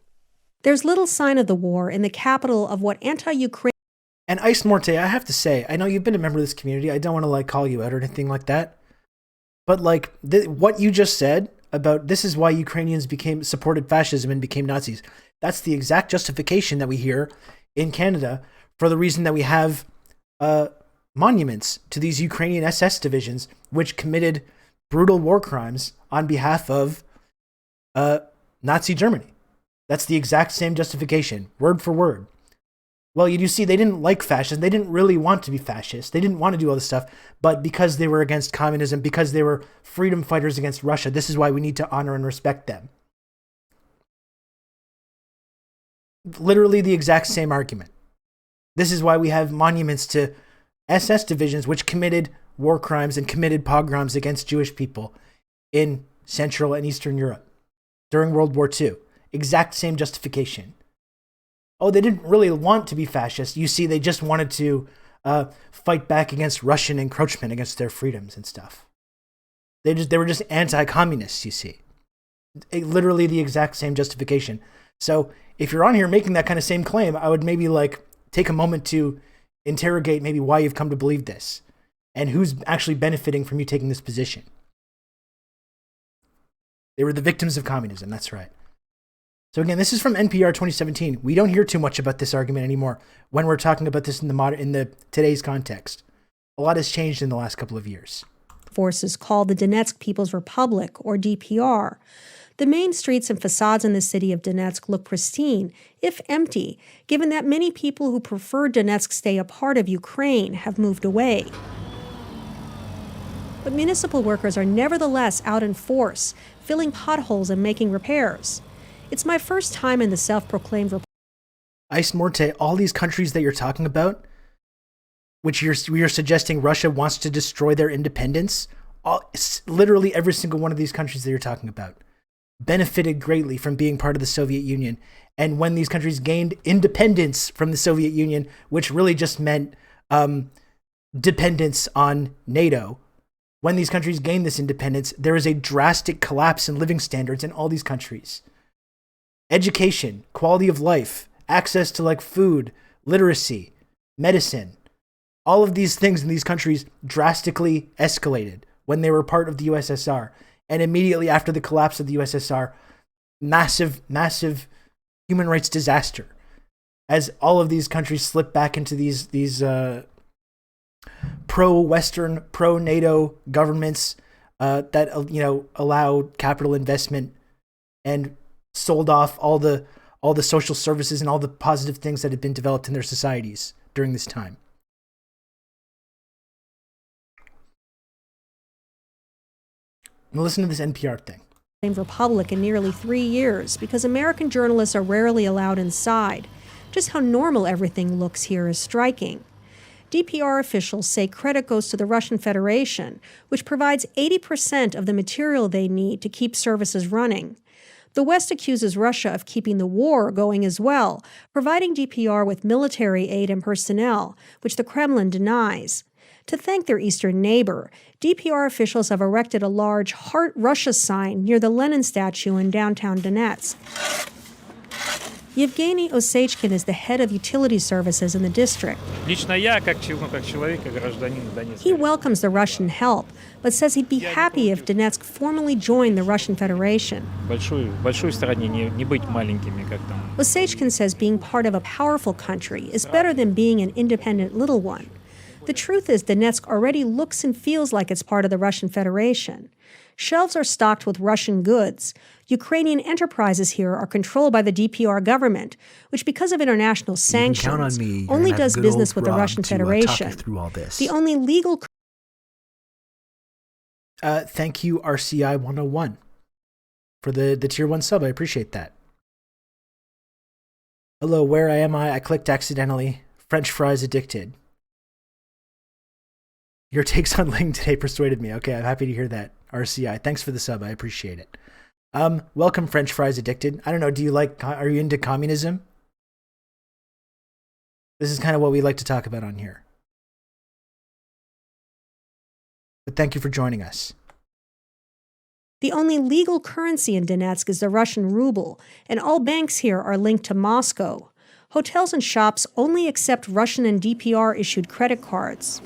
There's little sign of the war in the capital of what anti-Ukraine... And Ice Morte, I have to say, I know you've been a member of this community. I don't want to call you out or anything like that. But what you just said about this is why Ukrainians supported fascism and became Nazis. That's the exact justification that we hear in Canada for the reason that we have monuments to these Ukrainian SS divisions, which committed brutal war crimes on behalf of Nazi Germany. That's the exact same justification, word for word. Well, you see, they didn't like fascism. They didn't really want to be fascist. They didn't want to do all this stuff. But because they were against communism, because they were freedom fighters against Russia, this is why we need to honor and respect them. Literally the exact same argument. This is why we have monuments to SS divisions which committed war crimes and committed pogroms against Jewish people in Central and Eastern Europe during World War II. Exact same justification. Oh, they didn't really want to be fascist. You see, they just wanted to fight back against Russian encroachment against their freedoms and stuff. They were just anti-communists, you see. Literally the exact same justification. So if you're on here making that kind of same claim, I would maybe take a moment to interrogate maybe why you've come to believe this and who's actually benefiting from you taking this position. They were the victims of communism, that's right. So again, this is from NPR 2017. We don't hear too much about this argument anymore when we're talking about this in the today's context. A lot has changed in the last couple of years. Forces called the Donetsk People's Republic, or DPR. The main streets and facades in the city of Donetsk look pristine, if empty, given that many people who prefer Donetsk stay a part of Ukraine have moved away. But municipal workers are nevertheless out in force, filling potholes and making repairs. It's my first time in the self-proclaimed Ice Morte, all these countries that you're talking about, which you're suggesting Russia wants to destroy their independence, literally every single one of these countries that you're talking about benefited greatly from being part of the Soviet Union. And when these countries gained independence from the Soviet Union, which really just meant dependence on NATO, when these countries gained this independence, there is a drastic collapse in living standards in all these countries. Education, quality of life, access to food, literacy, medicine, all of these things in these countries drastically escalated when they were part of the USSR. And immediately after the collapse of the USSR, massive human rights disaster as all of these countries slipped back into these pro-Western, pro-NATO governments that allowed capital investment and sold off all the social services and all the positive things that had been developed in their societies during this time. Now listen to this NPR thing. Republic in nearly 3 years because American journalists are rarely allowed inside. Just how normal everything looks here is striking. DPR officials say credit goes to the Russian Federation, which provides 80% of the material they need to keep services running. The West accuses Russia of keeping the war going as well, providing DPR with military aid and personnel, which the Kremlin denies. To thank their eastern neighbor, DPR officials have erected a large Heart Russia sign near the Lenin statue in downtown Donetsk. Yevgeny Osechkin is the head of utility services in the district. He welcomes the Russian help, but says he'd be happy if Donetsk formally joined the Russian Federation. Osechkin says being part of a powerful country is better than being an independent little one. The truth is, Donetsk already looks and feels like it's part of the Russian Federation. Shelves are stocked with Russian goods. Ukrainian enterprises here are controlled by the DPR government, which, because of international sanctions, only does business with the Russian Federation. The only legal... Thank you, RCI 101, for the tier 1 sub. I appreciate that. Hello, where am I? I clicked accidentally. French fries addicted. Your takes on Ling today persuaded me. Okay, I'm happy to hear that, RCI. Thanks for the sub. I appreciate it. Welcome, French fries addicted. I don't know, are you into communism? This is kind of what we like to talk about on here. But thank you for joining us. The only legal currency in Donetsk is the Russian ruble, and all banks here are linked to Moscow. Hotels and shops only accept Russian and DPR-issued credit cards.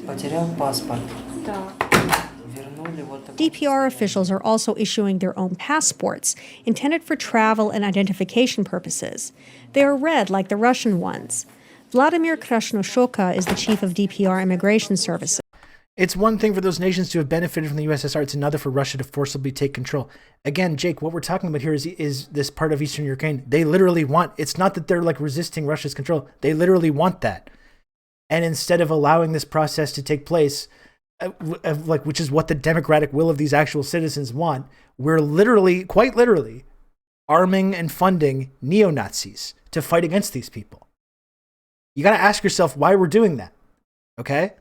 DPR officials are also issuing their own passports, intended for travel and identification purposes. They are red like the Russian ones. Vladimir Krasnoshoka is the chief of DPR Immigration Services. It's one thing for those nations to have benefited from the USSR. It's another for Russia to forcibly take control. Again, Jake, what we're talking about here is this part of Eastern Ukraine. They literally want, it's not that they're like resisting Russia's control. They literally want that. And instead of allowing this process to take place, which is what the democratic will of these actual citizens want, we're literally, quite literally, arming and funding neo-Nazis to fight against these people. You got to ask yourself why we're doing that. Okay?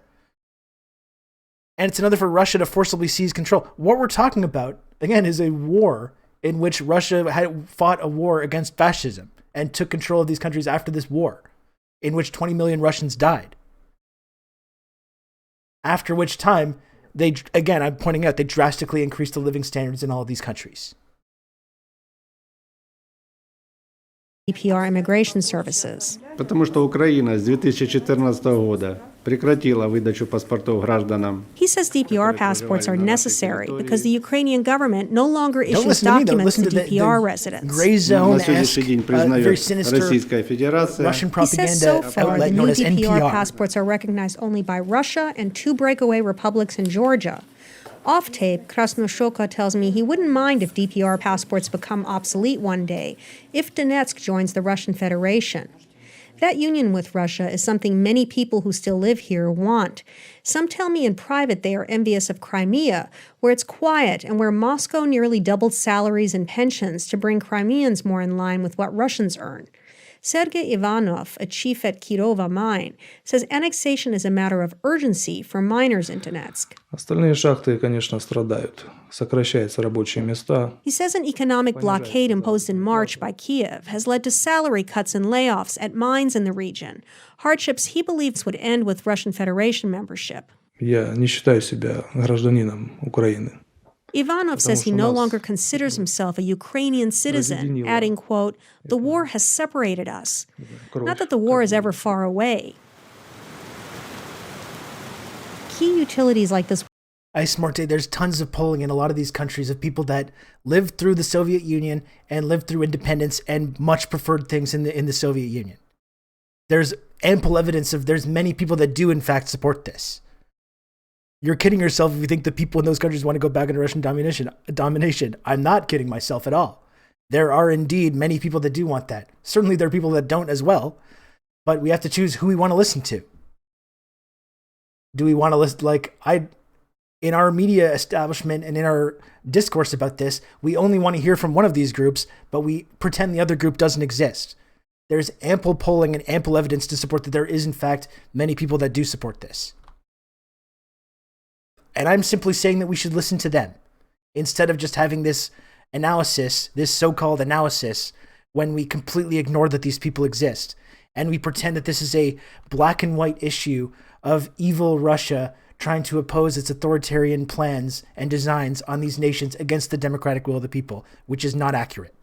And it's another for Russia to forcibly seize control. What we're talking about, again, is a war in which Russia had fought a war against fascism and took control of these countries after this war, in which 20 million Russians died. After which time, I'm pointing out, they drastically increased the living standards in all of these countries. DPR Immigration Services. Потому что Украина с 2014 года прекратила выдачу паспортов гражданам. He says DPR passports are necessary because the Ukrainian government no longer issues documents to DPR residents. Gray zone, very sinister Russian propaganda. He says so far the new DPR NPR. passports are recognized only by Russia and 2 breakaway republics in Georgia. Off tape, Krasnoshoka tells me he wouldn't mind if DPR passports become obsolete one day if Donetsk joins the Russian Federation. That union with Russia is something many people who still live here want. Some tell me in private they are envious of Crimea, where it's quiet and where Moscow nearly doubled salaries and pensions to bring Crimeans more in line with what Russians earn. Sergei Ivanov, a chief at Kirova mine, says annexation is a matter of urgency for miners in Donetsk. Остальные шахты, конечно, страдают. Сокращаются рабочие места. He says an economic blockade imposed in March by Kiev has led to salary cuts and layoffs at mines in the region, hardships he believes would end with Russian Federation membership. Я не считаю себя гражданином Украины. Ivanov says he no longer considers himself a Ukrainian citizen, adding, quote, "The war has separated us. Not that the war is ever far away." Key utilities like this. Ice Morte, there's tons of polling in a lot of these countries of people that lived through the Soviet Union and lived through independence and much preferred things in the Soviet Union. There's ample evidence there's many people that do in fact support this. You're kidding yourself if you think the people in those countries want to go back into Russian domination. I'm not kidding myself at all. There are indeed many people that do want that. Certainly there are people that don't as well, but we have to choose who we want to listen to. Do we want to listen, in our media establishment and in our discourse about this, we only want to hear from one of these groups, but we pretend the other group doesn't exist. There's ample polling and ample evidence to support that there is in fact many people that do support this. And I'm simply saying that we should listen to them instead of just having this analysis, this so-called analysis, when we completely ignore that these people exist. And we pretend that this is a black and white issue of evil Russia trying to oppose its authoritarian plans and designs on these nations against the democratic will of the people, which is not accurate,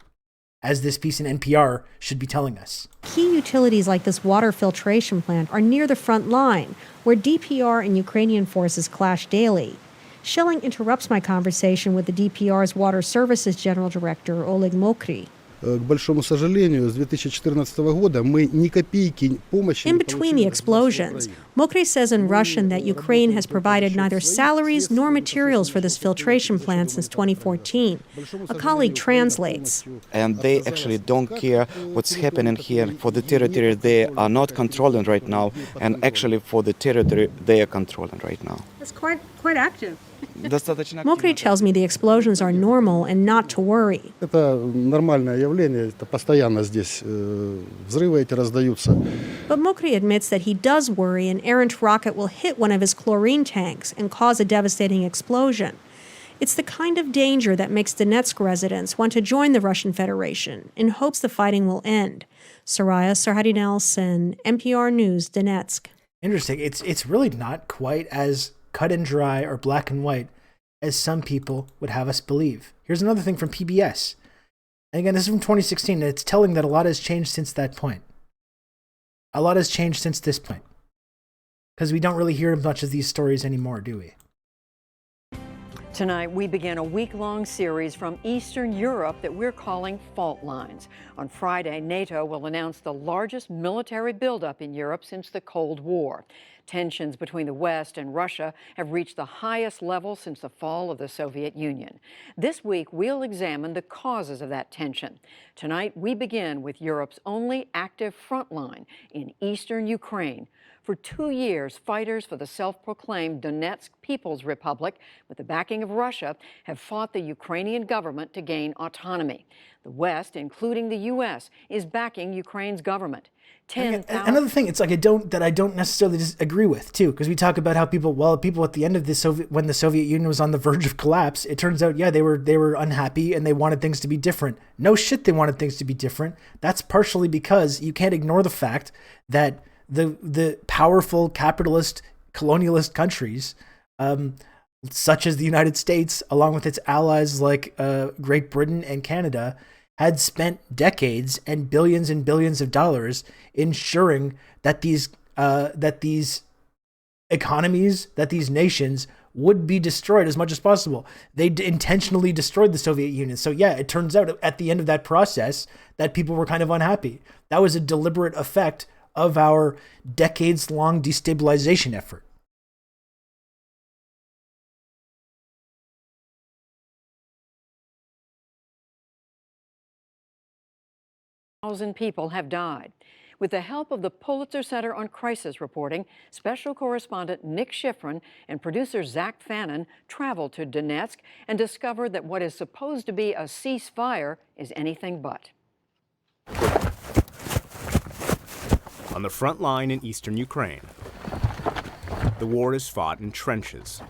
as this piece in NPR should be telling us. Key utilities like this water filtration plant are near the front line, where DPR and Ukrainian forces clash daily. Shelling interrupts my conversation with the DPR's Water Services General Director, Oleg Mokry. К большому сожалению, с 2014 года мы ни копейки помощи. In between the explosions, Mokry says in Russian that Ukraine has provided neither salaries nor materials for this filtration plant since 2014. A colleague translates. And they actually don't care what's happening here. For the territory they are not controlling right now, and actually for the territory they are controlling right now. That's quite active. Mokry tells me the explosions are normal and not to worry. Это нормальное явление, это постоянно здесь взрывы эти раздаются. But Mokry admits that he does worry an errant rocket will hit one of his chlorine tanks and cause a devastating explosion. It's the kind of danger that makes Donetsk residents want to join the Russian Federation in hopes the fighting will end. Soraya Sarhadi-Nelson, NPR News, Donetsk. Interesting. It's really not quite as cut and dry or black and white as some people would have us believe. Here's another thing from PBS. And again, this is from 2016, and it's telling that a lot has changed since that point. A lot has changed since this point. Because we don't really hear much of these stories anymore, do we? Tonight, we begin a week-long series from Eastern Europe that we're calling Fault Lines. On Friday, NATO will announce the largest military buildup in Europe since the Cold War. Tensions between the West and Russia have reached the highest level since the fall of the Soviet Union. This week, we'll examine the causes of that tension. Tonight, we begin with Europe's only active front line in eastern Ukraine. For 2 years, fighters for the self-proclaimed Donetsk People's Republic, with the backing of Russia, have fought the Ukrainian government to gain autonomy. The West, including the U.S., is backing Ukraine's government. Another thing, it's like I don't necessarily disagree with too, because we talk about how people at the end of when the Soviet Union was on the verge of collapse, it turns out, they were unhappy and they wanted things to be different. No shit, they wanted things to be different. That's partially because you can't ignore the fact that the powerful capitalist colonialist countries, such as the United States, along with its allies like Great Britain and Canada, had spent decades and billions of dollars ensuring that these economies, that these nations would be destroyed as much as possible. They intentionally destroyed the Soviet Union. So yeah, it turns out at the end of that process that people were kind of unhappy. That was a deliberate effect of our decades-long destabilization effort. Thousand people have died. With the help of the Pulitzer Center on Crisis reporting, special correspondent Nick Schifrin and producer Zach Fannin traveled to Donetsk and discovered that what is supposed to be a ceasefire is anything but. On the front line in eastern Ukraine, the war is fought in trenches.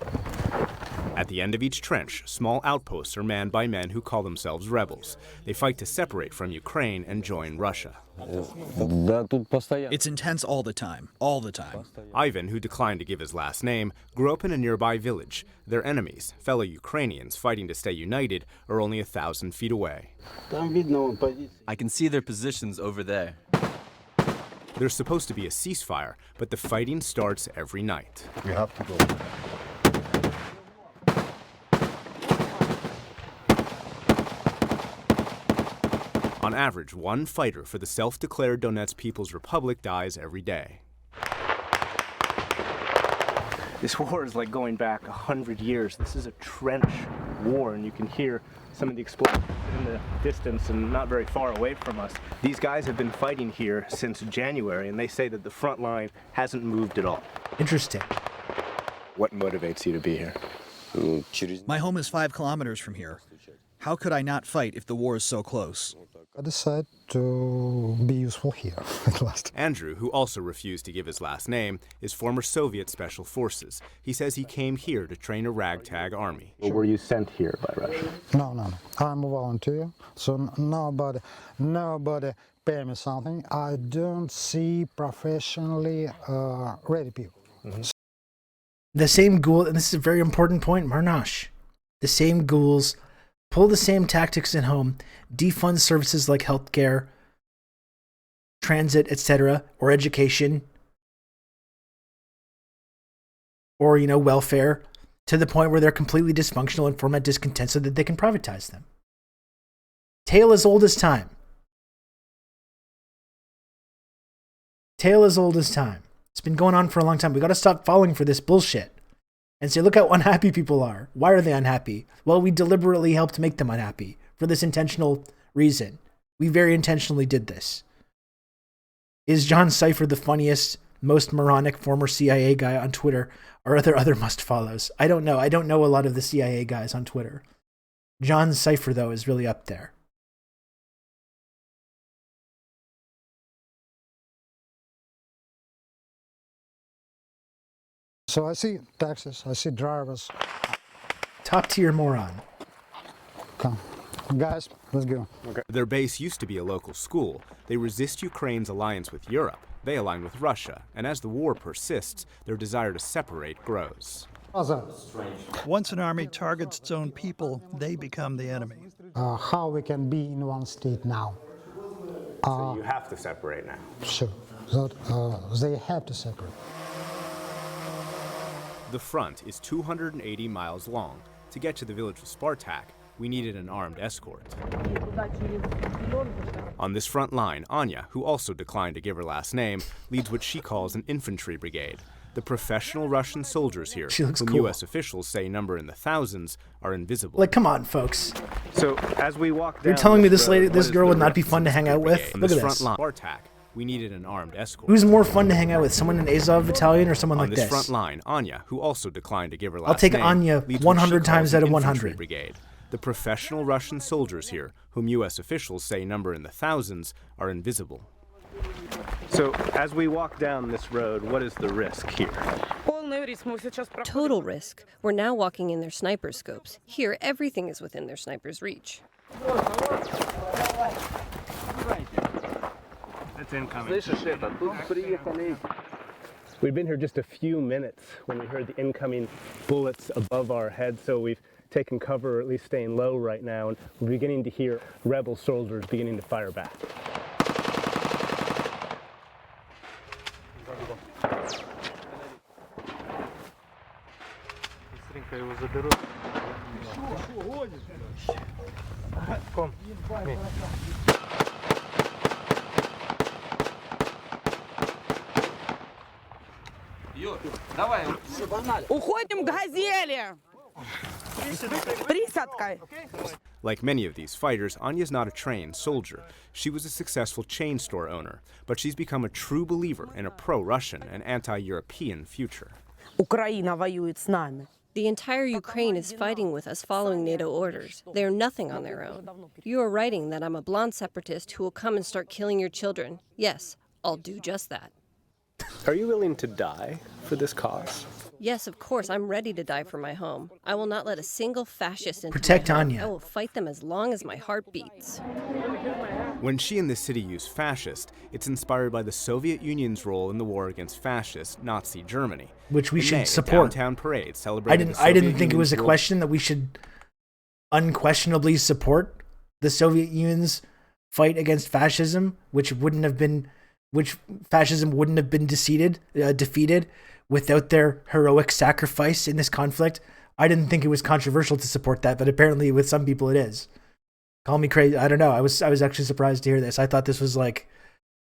At the end of each trench, small outposts are manned by men who call themselves rebels. They fight to separate from Ukraine and join Russia. It's intense all the time. Ivan, who declined to give his last name, grew up in a nearby village. Their enemies, fellow Ukrainians fighting to stay united, are only 1,000 feet away. I can see their positions over there. There's supposed to be a ceasefire, but the fighting starts every night. We have to go. On average, one fighter for the self-declared Donetsk People's Republic dies every day. This war is like going back 100 years. This is a trench war, and you can hear some of the explosions in the distance and not very far away from us. These guys have been fighting here since January, and they say that the front line hasn't moved at all. Interesting. What motivates you to be here? My home is 5 kilometers from here. How could I not fight if the war is so close? I decided to be useful here at last. Andrew, who also refused to give his last name, is former Soviet Special Forces. He says he came here to train a ragtag army. Or were you sent here by Russia? No. I'm a volunteer, so nobody pay me something. I don't see professionally ready people. The same ghoul, and this is a very important point, Marnash. The same ghouls pull the same tactics at home, defund services like healthcare, transit, etc., or education, or, welfare, to the point where they're completely dysfunctional and foment discontent so that they can privatize them. Tale as old as time. Tale as old as time. It's been going on for a long time. We got to stop falling for this bullshit and say, look how unhappy people are. Why are they unhappy? Well, we deliberately helped make them unhappy for this intentional reason. We very intentionally did this. Is John Cipher the funniest, most moronic former CIA guy on Twitter, or are there other must-follows? I don't know. I don't know a lot of the CIA guys on Twitter. John Cipher, though, is really up there. So I see taxis, I see drivers. Top tier moron. Come. Guys, let's go. Okay. Their base used to be a local school. They resist Ukraine's alliance with Europe. They align with Russia. And as the war persists, their desire to separate grows. Once an army targets its own people, they become the enemy. How we can be in one state now? So you have to separate now. Sure. They have to separate. The front is 280 miles long. To get to the village of Spartak, we needed an armed escort. On this front line, Anya, who also declined to give her last name, leads what she calls an infantry brigade. The professional Russian soldiers here, whom cool. U.S. officials say number in the thousands, are invisible. Like, come on, folks. So as we walk down, you're telling me this girl would not be fun to hang out with? On Look this at front this. line, Spartak, we needed an armed escort. Who's more fun to hang out with, someone in Azov Battalion or someone like this? On this front line, Anya, who also declined to give her last I'll take name, Anya 100 times out of 100. Brigade. The professional Russian soldiers here, whom U.S. officials say number in the thousands, are invisible. So as we walk down this road, what is the risk here? Total risk. We're now walking in their sniper scopes. Here, everything is within their sniper's reach. That's incoming. We've been here just a few minutes when we heard the incoming bullets above our heads, so we've taken cover, or at least staying low right now, and we're beginning to hear rebel soldiers beginning to fire back. Уходим к газели! Присядкой! Like many of these fighters, Anya's not a trained soldier. She was a successful chain store owner, but she's become a true believer in a pro-Russian and anti-European future. Украина воюет с нами. The entire Ukraine is fighting with us following NATO orders. They are nothing on their own. You are writing that I'm a blonde separatist who will come and start killing your children. Yes, I'll do just that. Are you willing to die for this cause? Yes, of course, I'm ready to die for my home. I will not let a single fascist into Protect my home. Anya. I will fight them as long as my heart beats. When she and the city use fascist, it's inspired by the Soviet Union's role in the war against fascist Nazi Germany. Which we In should May, support. A downtown parade I celebrated didn't think it was a question that we should unquestionably support the Soviet Union's fight against fascism, which fascism wouldn't have been defeated without their heroic sacrifice in this conflict. I didn't think it was controversial to support that, but apparently with some people it is. Call me crazy. I don't know. I was actually surprised to hear this. I thought this was like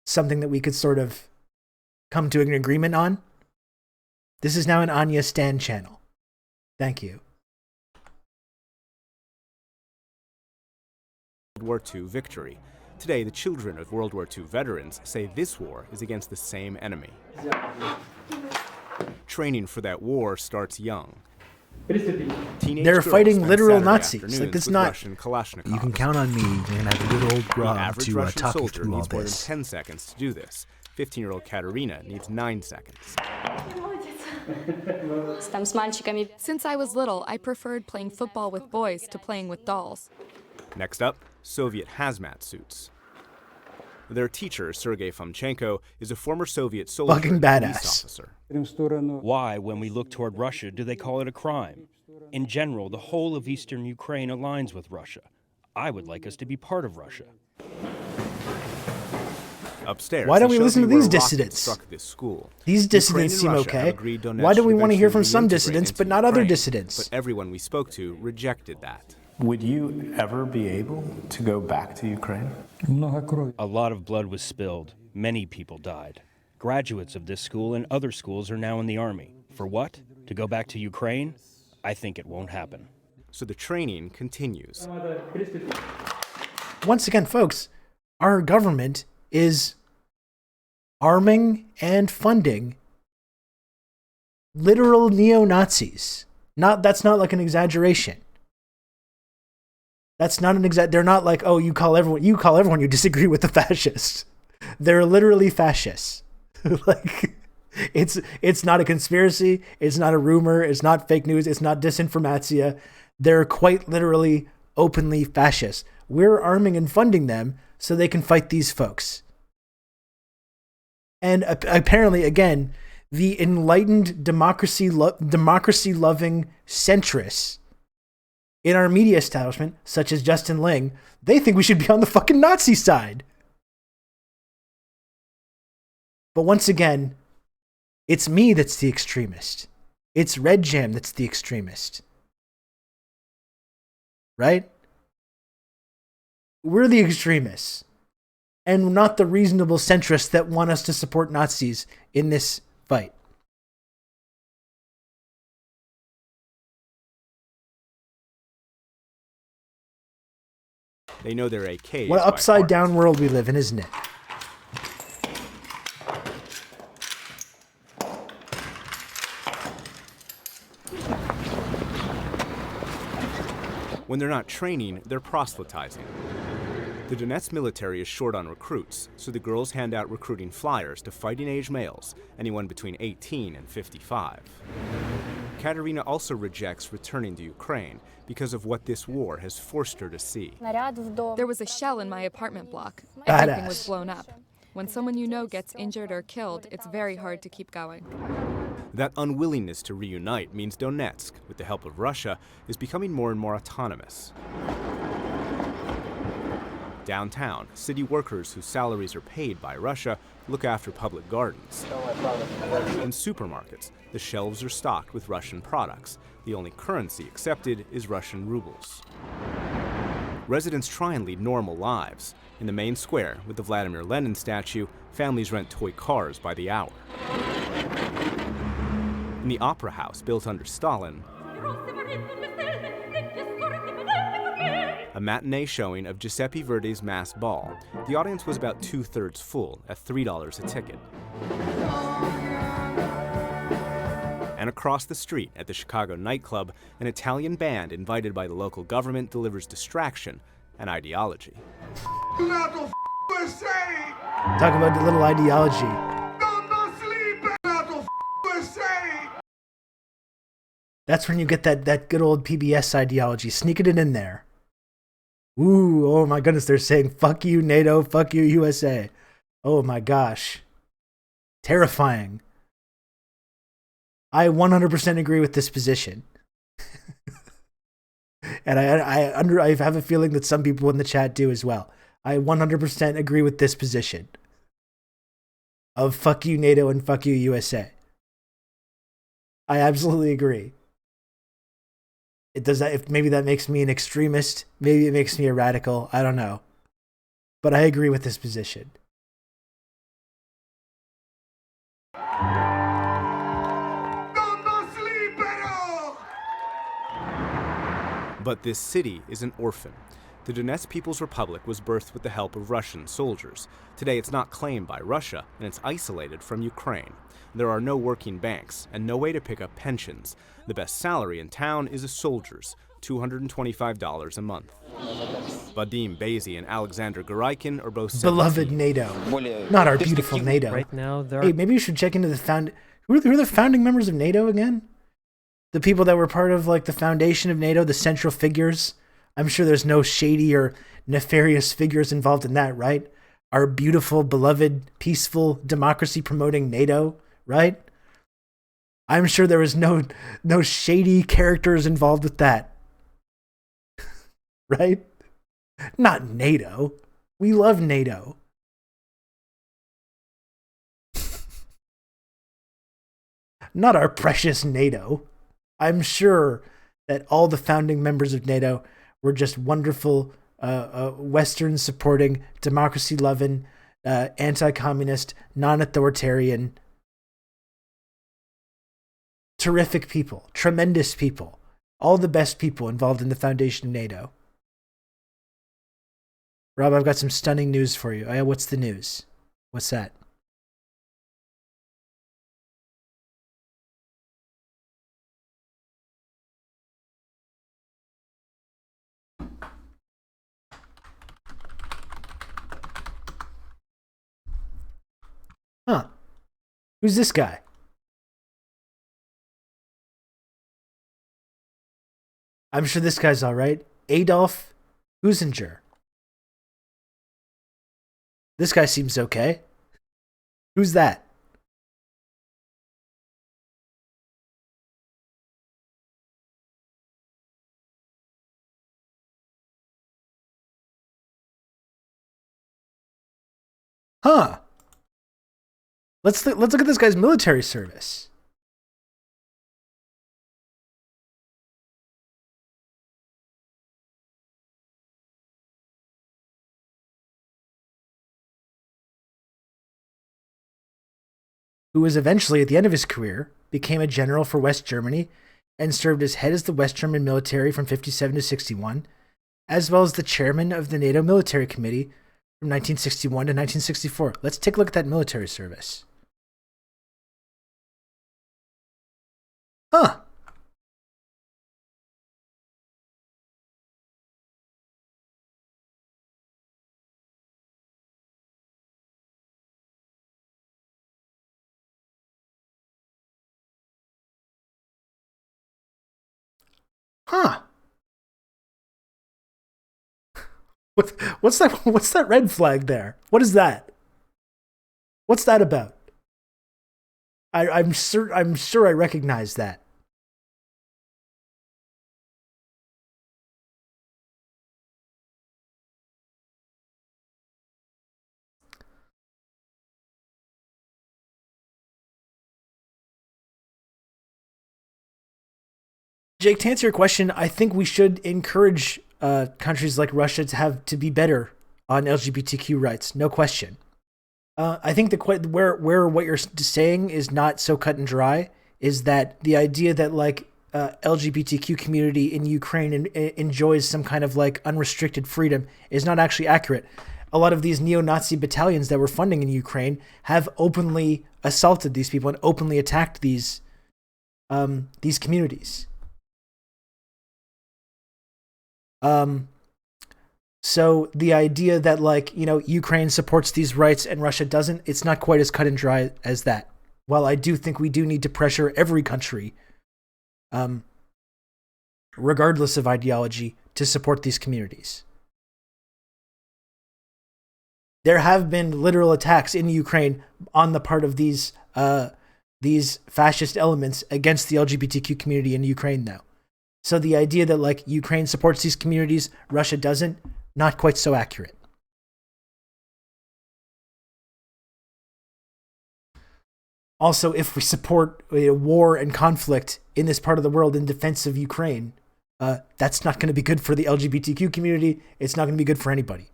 something that we could sort of come to an agreement on. This is now an Anya Stan channel. Thank you. World War II victory. Today, the children of World War II veterans say this war is against the same enemy. Training for that war starts young. Teenage They're girls fighting spend literal Saturday Nazis. afternoons Like, this with not. Russian Kalashnikovs. You can count on me. You're going to have a good old The Rob average to Russian talk you soldier through all needs more than this. 10 seconds to do this. 15-year-old Katerina needs 9 seconds. Since I was little, I preferred playing football with boys to playing with dolls. Next up, Soviet hazmat suits. Their teacher, Sergei Fomchenko, is a former Soviet soldier Fucking and police badass. officer. Why, when we look toward Russia, do they call it a crime? In general, the whole of eastern Ukraine aligns with Russia. I would like us to be part of Russia. Upstairs, Why don't we he shows listen me to where these a rocket dissidents? struck this school. These dissidents seem Ukraine and Russia okay. have agreed Donetsk Why do we should want to hear from eventually some reintegrate dissidents, into but not other Ukraine? dissidents? But everyone we spoke to rejected that. Would you ever be able to go back to Ukraine? A lot of blood was spilled. Many people died. Graduates of this school and other schools are now in the army. For what? To go back to Ukraine? I think it won't happen. So the training continues. Once again, folks, our government is arming and funding literal neo-Nazis. That's not like an exaggeration. That's not an they're not like, oh, you call everyone you disagree with the fascists. They're literally fascists. Like, it's not a conspiracy, it's not a rumor, it's not fake news, it's not disinformatia. They're quite literally openly fascist. We're arming and funding them so they can fight these folks. And apparently, again, the enlightened democracy-loving centrists in our media establishment, such as Justin Ling, they think we should be on the fucking Nazi side. But once again, it's me that's the extremist. It's Red Jam that's the extremist. Right? We're the extremists. And not the reasonable centrists that want us to support Nazis in this fight. They know their AKs. What an upside down world we live in, isn't it? When they're not training, they're proselytizing. The Donetsk military is short on recruits, so the girls hand out recruiting flyers to fighting-age males, anyone between 18 and 55. Katerina also rejects returning to Ukraine because of what this war has forced her to see. There was a shell in my apartment block. Badass. Everything was blown up. When someone you know gets injured or killed, it's very hard to keep going. That unwillingness to reunite means Donetsk, with the help of Russia, is becoming more and more autonomous. Downtown, city workers whose salaries are paid by Russia look after public gardens. In supermarkets, the shelves are stocked with Russian products. The only currency accepted is Russian rubles. Residents try and lead normal lives. In the main square, with the Vladimir Lenin statue, families rent toy cars by the hour. In the Opera House, built under Stalin, a matinee showing of Giuseppe Verdi's Masked Ball. The audience was about 2/3 full, at $3 a ticket. And across the street, at the Chicago nightclub, an Italian band invited by the local government delivers distraction and ideology. Talk about the little ideology. That's when you get that good old PBS ideology, sneaking it in there. Ooh, oh my goodness, they're saying, fuck you, NATO, fuck you, USA. Oh my gosh. Terrifying. I 100% agree with this position. And I have a feeling that some people in the chat do as well. I 100% agree with this position of fuck you, NATO, and fuck you, USA. I absolutely agree. It does that. If maybe that makes me an extremist, maybe it makes me a radical. I don't know, but I agree with this position. But this city is an orphan. The Donetsk People's Republic was birthed with the help of Russian soldiers. Today it's not claimed by Russia, and it's isolated from Ukraine. There are no working banks, and no way to pick up pensions. The best salary in town is a soldier's, $225 a month. Vadim Bazy and Alexander Goraikin are both 17. Beloved NATO. Not our beautiful NATO. Right now, Hey, maybe you should check into who are the founding members of NATO again? The people that were part of like the foundation of NATO, the central figures. I'm sure there's no shady or nefarious figures involved in that, right? Our beautiful, beloved, peaceful, democracy-promoting NATO, right? I'm sure there was no shady characters involved with that. Right? Not NATO. We love NATO. Not our precious NATO. I'm sure that all the founding members of NATO were just wonderful, Western-supporting, democracy-loving, anti-communist, non-authoritarian, terrific people, tremendous people, all the best people involved in the foundation of NATO. Rob, I've got some stunning news for you. What's the news? What's that? Huh. Who's this guy? I'm sure this guy's all right. Adolf Husinger. This guy seems okay. Who's that? Huh. Let's look at this guy's military service. Who was eventually, at the end of his career, became a general for West Germany and served as head of the West German military from 57 to 61, as well as the chairman of the NATO Military Committee from 1961 to 1964. Let's take a look at that military service. Huh. Huh. What's that red flag there? What is that? What's that about? I'm sure I recognize that. Jake, to answer your question, I think we should encourage countries like Russia to be better on LGBTQ rights, no question. I think where what you're saying is not so cut and dry is that the idea that like LGBTQ community in Ukraine enjoys some kind of like unrestricted freedom is not actually accurate. A lot of these neo-Nazi battalions that we're funding in Ukraine have openly assaulted these people and openly attacked these communities. So the idea that like, you know, Ukraine supports these rights and Russia doesn't, it's not quite as cut and dry as that. While I do think we do need to pressure every country, regardless of ideology, to support these communities. There have been literal attacks in Ukraine on the part of these fascist elements against the LGBTQ community in Ukraine now. So the idea that like Ukraine supports these communities, Russia doesn't, not quite so accurate. Also, if we support war and conflict in this part of the world in defense of Ukraine, that's not going to be good for the LGBTQ community. It's not going to be good for anybody.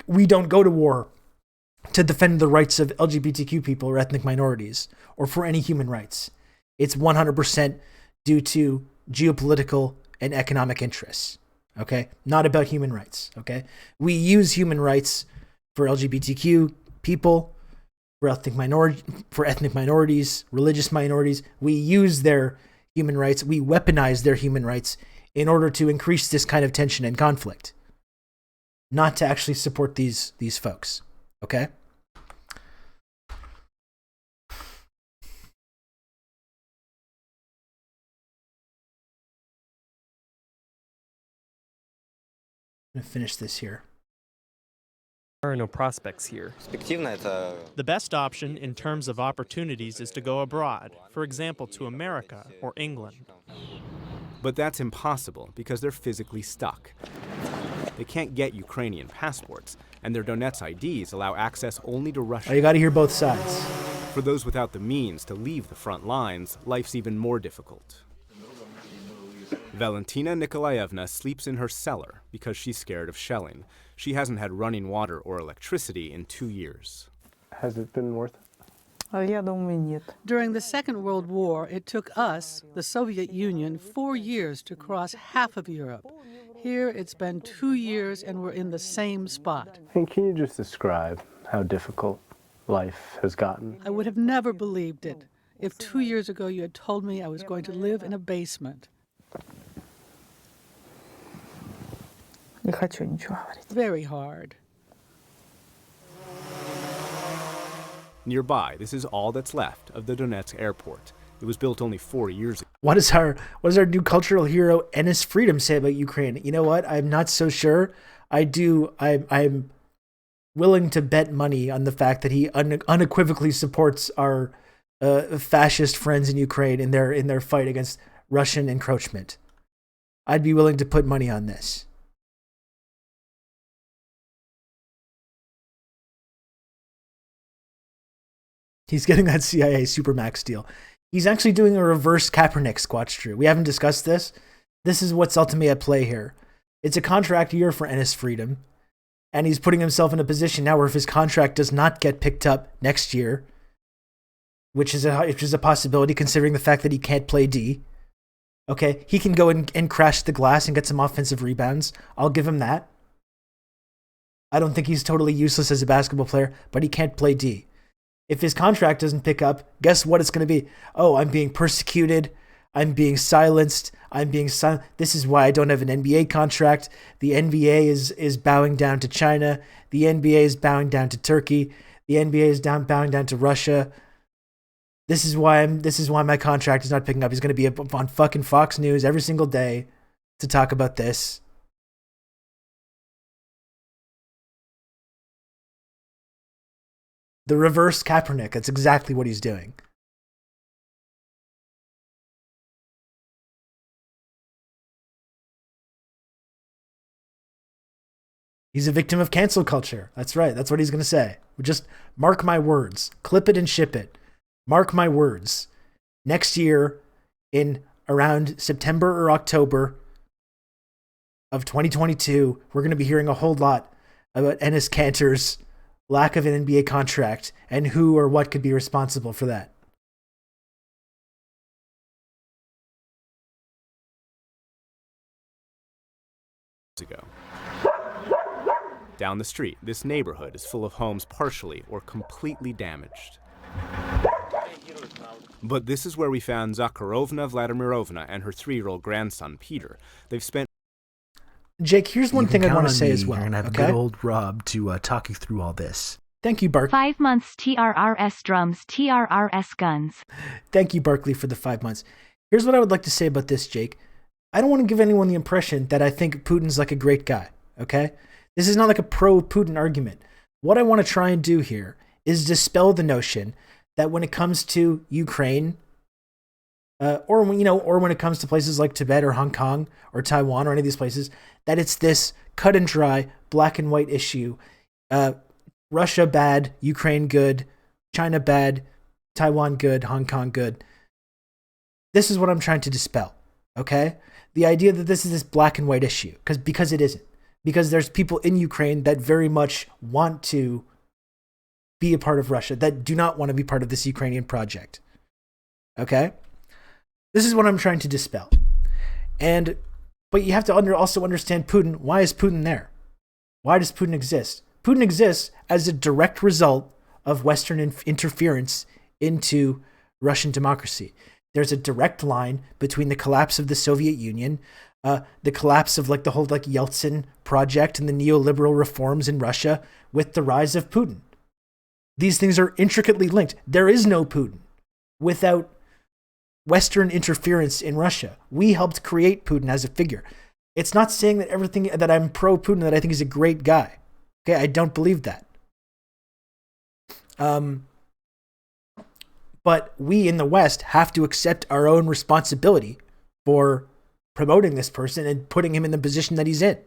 We don't go to war to defend the rights of LGBTQ people or ethnic minorities or for any human rights. It's 100% due to geopolitical and economic interests. okay? Not about human rights, okay? We use human rights for LGBTQ people, for ethnic minorities, religious minorities. We use their human rights. We weaponize their human rights in order to increase this kind of tension and conflict, not to actually support these folks, okay? I'm gonna finish this here. There are no prospects here. The best option in terms of opportunities is to go abroad, for example, to America or England. But that's impossible because they're physically stuck. They can't get Ukrainian passports, and their Donetsk IDs allow access only to Russia. Oh, you got to hear both sides. For those without the means to leave the front lines, life's even more difficult. Valentina Nikolaevna sleeps in her cellar because she's scared of shelling. She hasn't had running water or electricity in 2 years. Has it been worth it? During the Second World War, it took us, the Soviet Union, 4 years to cross half of Europe. Here, it's been 2 years, and we're in the same spot. And can you just describe how difficult life has gotten? I would have never believed it if 2 years ago you had told me I was going to live in a basement. Very hard. Nearby, this is all that's left of the Donetsk airport. It was built only 4 years ago. What does our new cultural hero Enes say about Ukraine? You know what? I'm not so sure. I'm willing to bet money on the fact that he unequivocally supports our fascist friends in Ukraine in their fight against Russian encroachment. I'd be willing to put money on this. He's getting that CIA Supermax deal. He's actually doing a reverse Kaepernick squatch true. We haven't discussed this. This is what's ultimately at play here. It's a contract year for Enes Freedom, and he's putting himself in a position now where if his contract does not get picked up next year, which is a possibility considering the fact that he can't play D, okay, he can go and crash the glass and get some offensive rebounds. I'll give him that. I don't think he's totally useless as a basketball player, but he can't play D. If his contract doesn't pick up, guess what it's going to be? Oh, I'm being persecuted. I'm being silenced. This is why I don't have an NBA contract. The NBA is bowing down to China. The NBA is bowing down to Turkey. The NBA is bowing down to Russia. This is why my contract is not picking up. He's going to be up on fucking Fox News every single day to talk about this. The reverse Kaepernick. That's exactly what he's doing. He's a victim of cancel culture. That's right. That's what he's going to say. Just mark my words. Clip it and ship it. Mark my words. Next year, in around September or October of 2022, we're going to be hearing a whole lot about Enes Kanter's lack of an NBA contract and who or what could be responsible for that. Ago. Down the street, this neighborhood is full of homes partially or completely damaged. But this is where we found Zakharovna Vladimirovna and her 3-year-old grandson, Peter. They've spent... Jake, here's one thing I want to say as well. You're going to have good old Rob to talk you through all this. Thank you, Barkley. 5 months TRRS drums, TRRS guns. Thank you, Barkley, for the 5 months. Here's what I would like to say about this, Jake. I don't want to give anyone the impression that I think Putin's like a great guy, okay? This is not like a pro-Putin argument. What I want to try and do here is dispel the notion that when it comes to Ukraine, or when it comes to places like Tibet or Hong Kong or Taiwan or any of these places, that it's this cut and dry, black and white issue. Russia bad, Ukraine good, China bad, Taiwan good, Hong Kong good. This is what I'm trying to dispel, okay? The idea that this is this black and white issue, because it isn't. Because there's people in Ukraine that very much want to be a part of Russia, that do not want to be part of this Ukrainian project. Okay? This is what I'm trying to dispel. But But you have to also understand Putin. Why is Putin there? Why does Putin exist? Putin exists as a direct result of Western interference into Russian democracy. There's a direct line between the collapse of the Soviet Union, the collapse of the whole Yeltsin project and the neoliberal reforms in Russia with the rise of Putin. These things are intricately linked. There is no Putin without Western interference in Russia. We helped create Putin as a figure. It's not saying that everything that I'm pro Putin, that I think he's a great guy. Okay, I don't believe that. But we in the West have to accept our own responsibility for promoting this person and putting him in the position that he's in.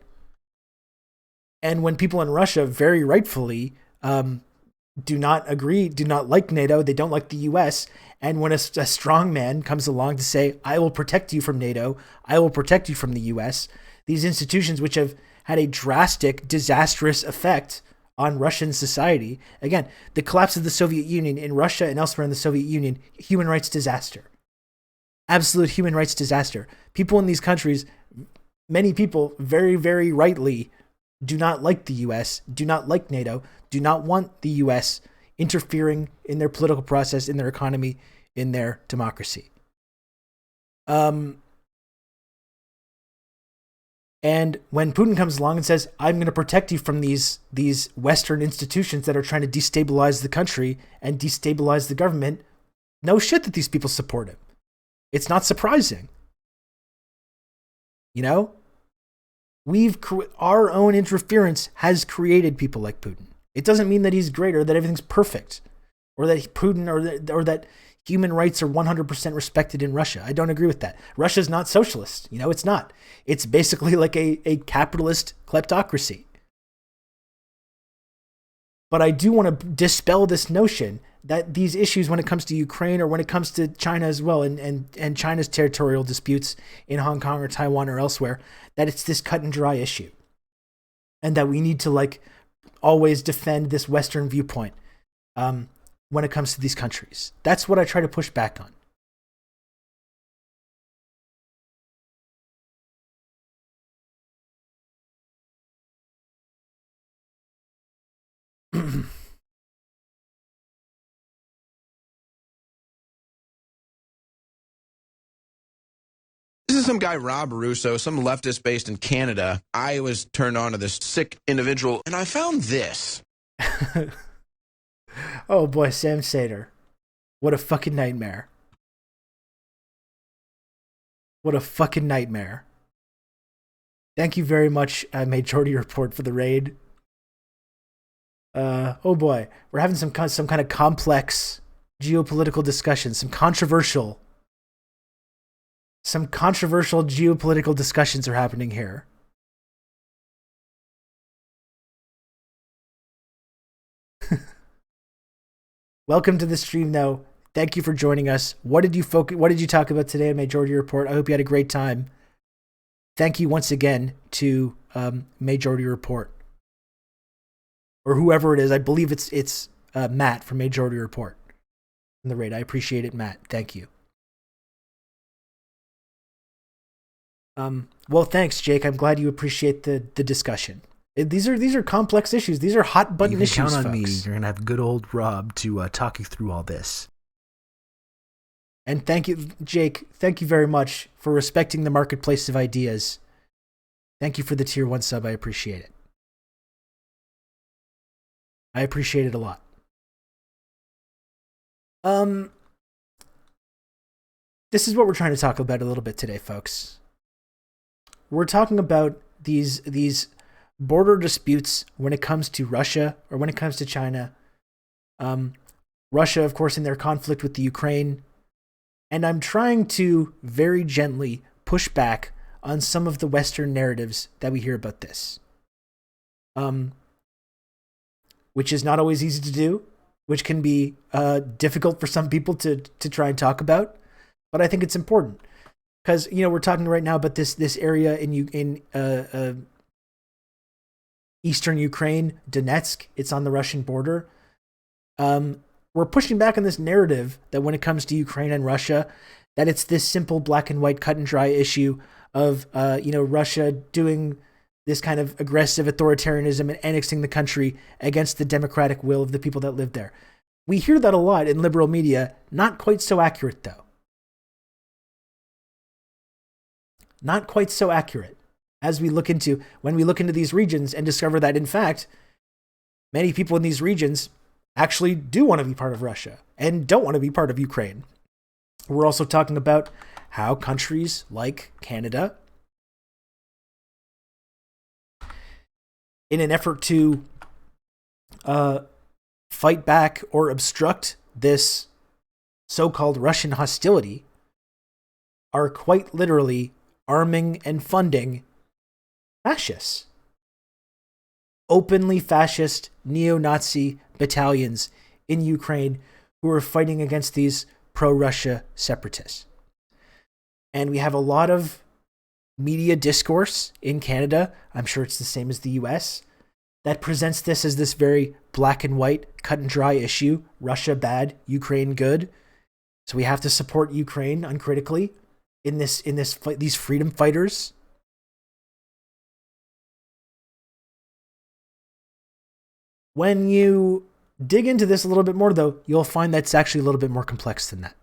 And when people in Russia very rightfully do not agree, do not like NATO, they don't like the US, and when a strong man comes along to say, I will protect you from NATO, I will protect you from the US, these institutions which have had a drastic, disastrous effect on Russian society. Again, the collapse of the Soviet Union in Russia and elsewhere in the Soviet Union, human rights disaster. Absolute human rights disaster. People in these countries, many people very, very rightly do not like the US, do not like NATO, do not want the US interfering in their political process, in their economy, in their democracy. And when Putin comes along and says, I'm going to protect you from these Western institutions that are trying to destabilize the country and destabilize the government, no shit that these people support him. It's not surprising. You know? Our own interference has created people like Putin. It doesn't mean that he's great or that everything's perfect or that Putin or that human rights are 100% respected in Russia. I don't agree with that. Russia's not socialist. You know, it's not. It's basically like a capitalist kleptocracy. But I do want to dispel this notion that these issues when it comes to Ukraine or when it comes to China as well and China's territorial disputes in Hong Kong or Taiwan or elsewhere, that it's this cut and dry issue. And that we need to always defend this Western viewpoint when it comes to these countries. That's what I try to push back on. This is some guy, Rob Russo, some leftist based in Canada. I was turned on to this sick individual, and I found this. Oh boy, Sam Sater. What a fucking nightmare. What a fucking nightmare. Thank you very much, Majority Report, for the raid. Oh boy, we're having some kind of complex geopolitical discussion, some controversial geopolitical discussions are happening here. Welcome to the stream, though. Thank you for joining us. What did you talk about today on Majority Report? I hope you had a great time. Thank you once again to Majority Report. Or whoever it is. I believe it's Matt from Majority Report in the raid. I appreciate it, Matt. Thank you. Well, thanks, Jake. I'm glad you appreciate the discussion. These are complex issues. These are hot button issues, count on folks. me. You're gonna have good old Rob to talk you through all this. And thank you, Jake. Thank you very much for respecting the marketplace of ideas. Thank you for the tier 1 sub. I appreciate it. I appreciate it a lot. This is what we're trying to talk about a little bit today, folks. We're talking about these border disputes when it comes to Russia or when it comes to China. Russia, of course, in their conflict with the Ukraine. And I'm trying to very gently push back on some of the Western narratives that we hear about this. Which is not always easy to do, which can be difficult for some people to try and talk about. But I think it's important. Because, we're talking right now about this area in eastern Ukraine, Donetsk. It's on the Russian border. We're pushing back on this narrative that when it comes to Ukraine and Russia, that it's this simple black and white cut and dry issue of Russia doing this kind of aggressive authoritarianism and annexing the country against the democratic will of the people that live there. We hear that a lot in liberal media, not quite so accurate though. Not quite so accurate as when we look into these regions and discover that in fact, many people in these regions actually do want to be part of Russia and don't want to be part of Ukraine. We're also talking about how countries like Canada, in an effort to fight back or obstruct this so-called Russian hostility, are quite literally arming and funding fascists. Openly fascist neo-Nazi battalions in Ukraine who are fighting against these pro-Russia separatists. And we have a lot of media discourse in Canada, I'm sure it's the same as the US, that presents this as this very black and white, cut and dry issue. Russia bad, Ukraine good. So we have to support Ukraine uncritically in this fight, these freedom fighters. When you dig into this a little bit more, though, you'll find that's actually a little bit more complex than that.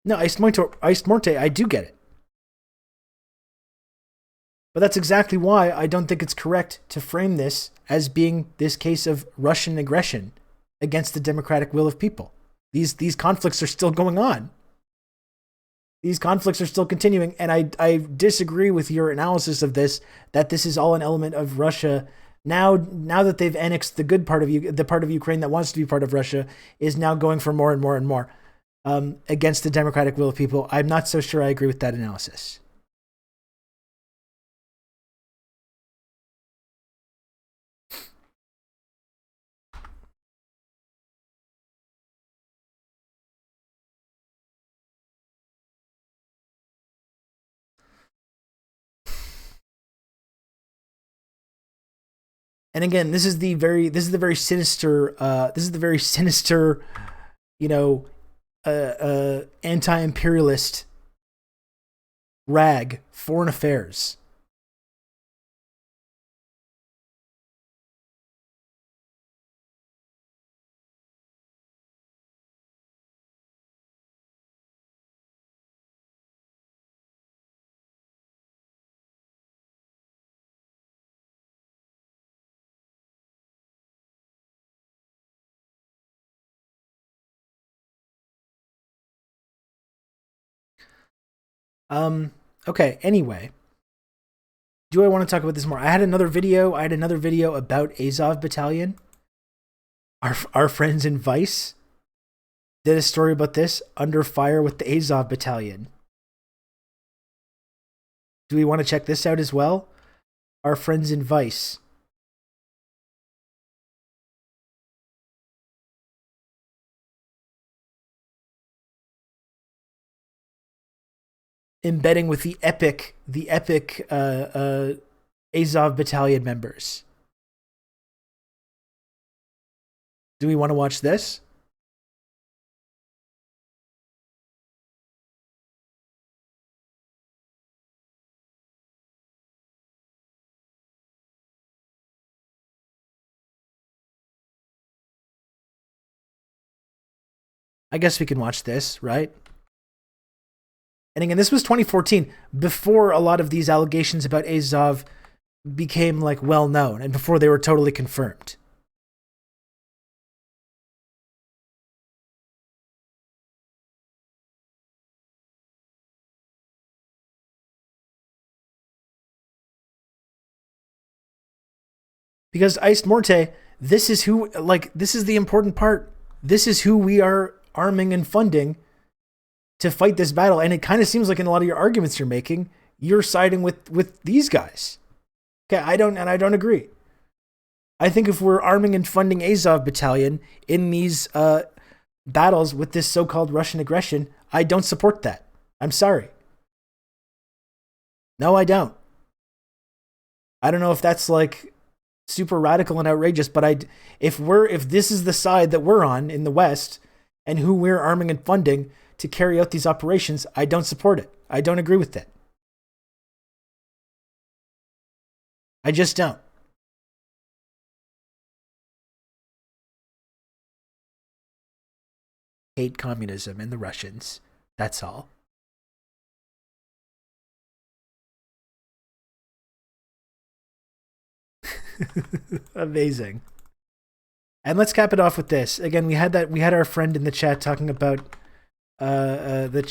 No, Iced Morte, I do get it. But that's exactly why I don't think it's correct to frame this as being this case of Russian aggression against the democratic will of people. These conflicts are still going on. These conflicts are still continuing, and I disagree with your analysis of this, that this is all an element of Russia. Now that they've annexed the good part of the part of Ukraine that wants to be part of Russia is now going for more and more and more against the democratic will of people. I'm not so sure I agree with that analysis. And again, this is the very sinister, anti-imperialist rag, foreign affairs. Okay, anyway. Do I want to talk about this more? I had another video about Azov Battalion. Our friends in Vice did a story about this, under fire with the Azov Battalion. Do we want to check this out as well? Our friends in Vice. Embedding with the epic Azov Battalion members. Do we want to watch this? I guess we can watch this, right? And again, this was 2014, before a lot of these allegations about Azov became well known and before they were totally confirmed. Because Iced Morte, this is the important part. This is who we are arming and funding to fight this battle. And it kind of seems like in a lot of your arguments you're making, you're siding with these guys. Okay, I don't agree. I think if we're arming and funding Azov Battalion in these battles with this so-called Russian aggression, I don't support that. I'm sorry. No, I don't. I don't know if that's like super radical and outrageous, but if this is the side that we're on in the West and who we're arming and funding to carry out these operations, I don't support it. I don't agree with it. I just don't. Hate communism and the Russians. That's all. Amazing. And let's cap it off with this. Again, we had our friend in the chat talking about the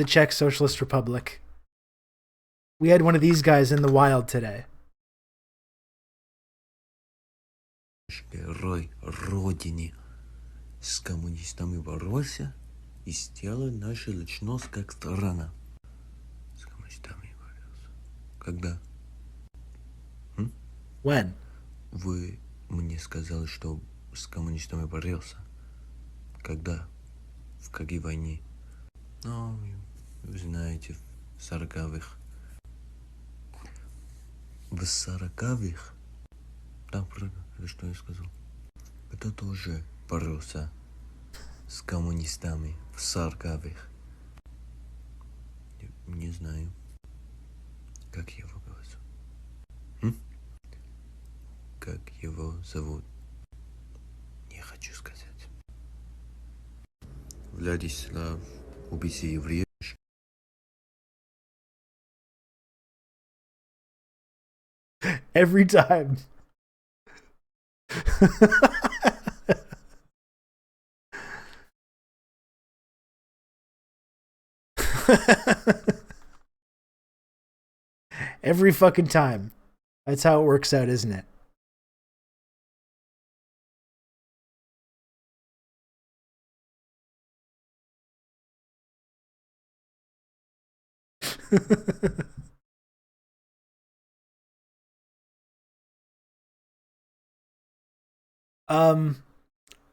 Czech Socialist Republic. We had one of these guys in the wild today. Герой Родине с коммунистами боролся и сделал нашу личность как страна. С коммунистами боролся. Когда? When? Вы мне сказали, что с коммунистами боролся. Когда? В какой войне? Ну, вы знаете, в 40-х. В 40-х? Да, правда, это что я сказал. Кто тоже боролся с коммунистами в 40-х? Не знаю. Как его зовут? Как его зовут? Не хочу сказать. Владислав, убийца евреев. Every time. Every fucking time. That's how it works out, isn't it?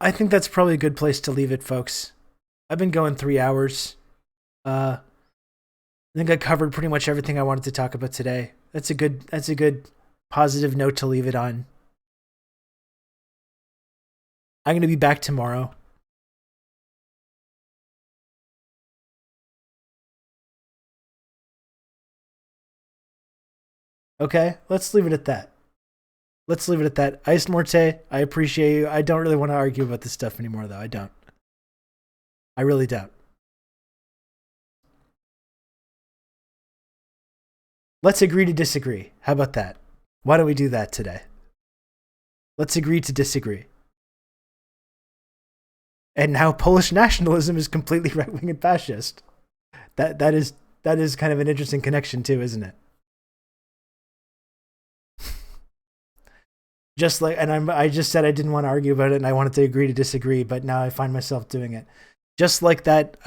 I think that's probably a good place to leave it, folks. I've been going 3 hours. I think I covered pretty much everything I wanted to talk about today. That's a good positive note to leave it on. I'm going to be back tomorrow. Okay, let's leave it at that. Let's leave it at that. Ice Morte, I appreciate you. I don't really want to argue about this stuff anymore, though. I don't. I really don't. Let's agree to disagree. How about that? Why don't we do that today? Let's agree to disagree. And now Polish nationalism is completely right-wing and fascist. That is kind of an interesting connection too, isn't it? Just like, and I just said I didn't want to argue about it and I wanted to agree to disagree, but now I find myself doing it. Just like that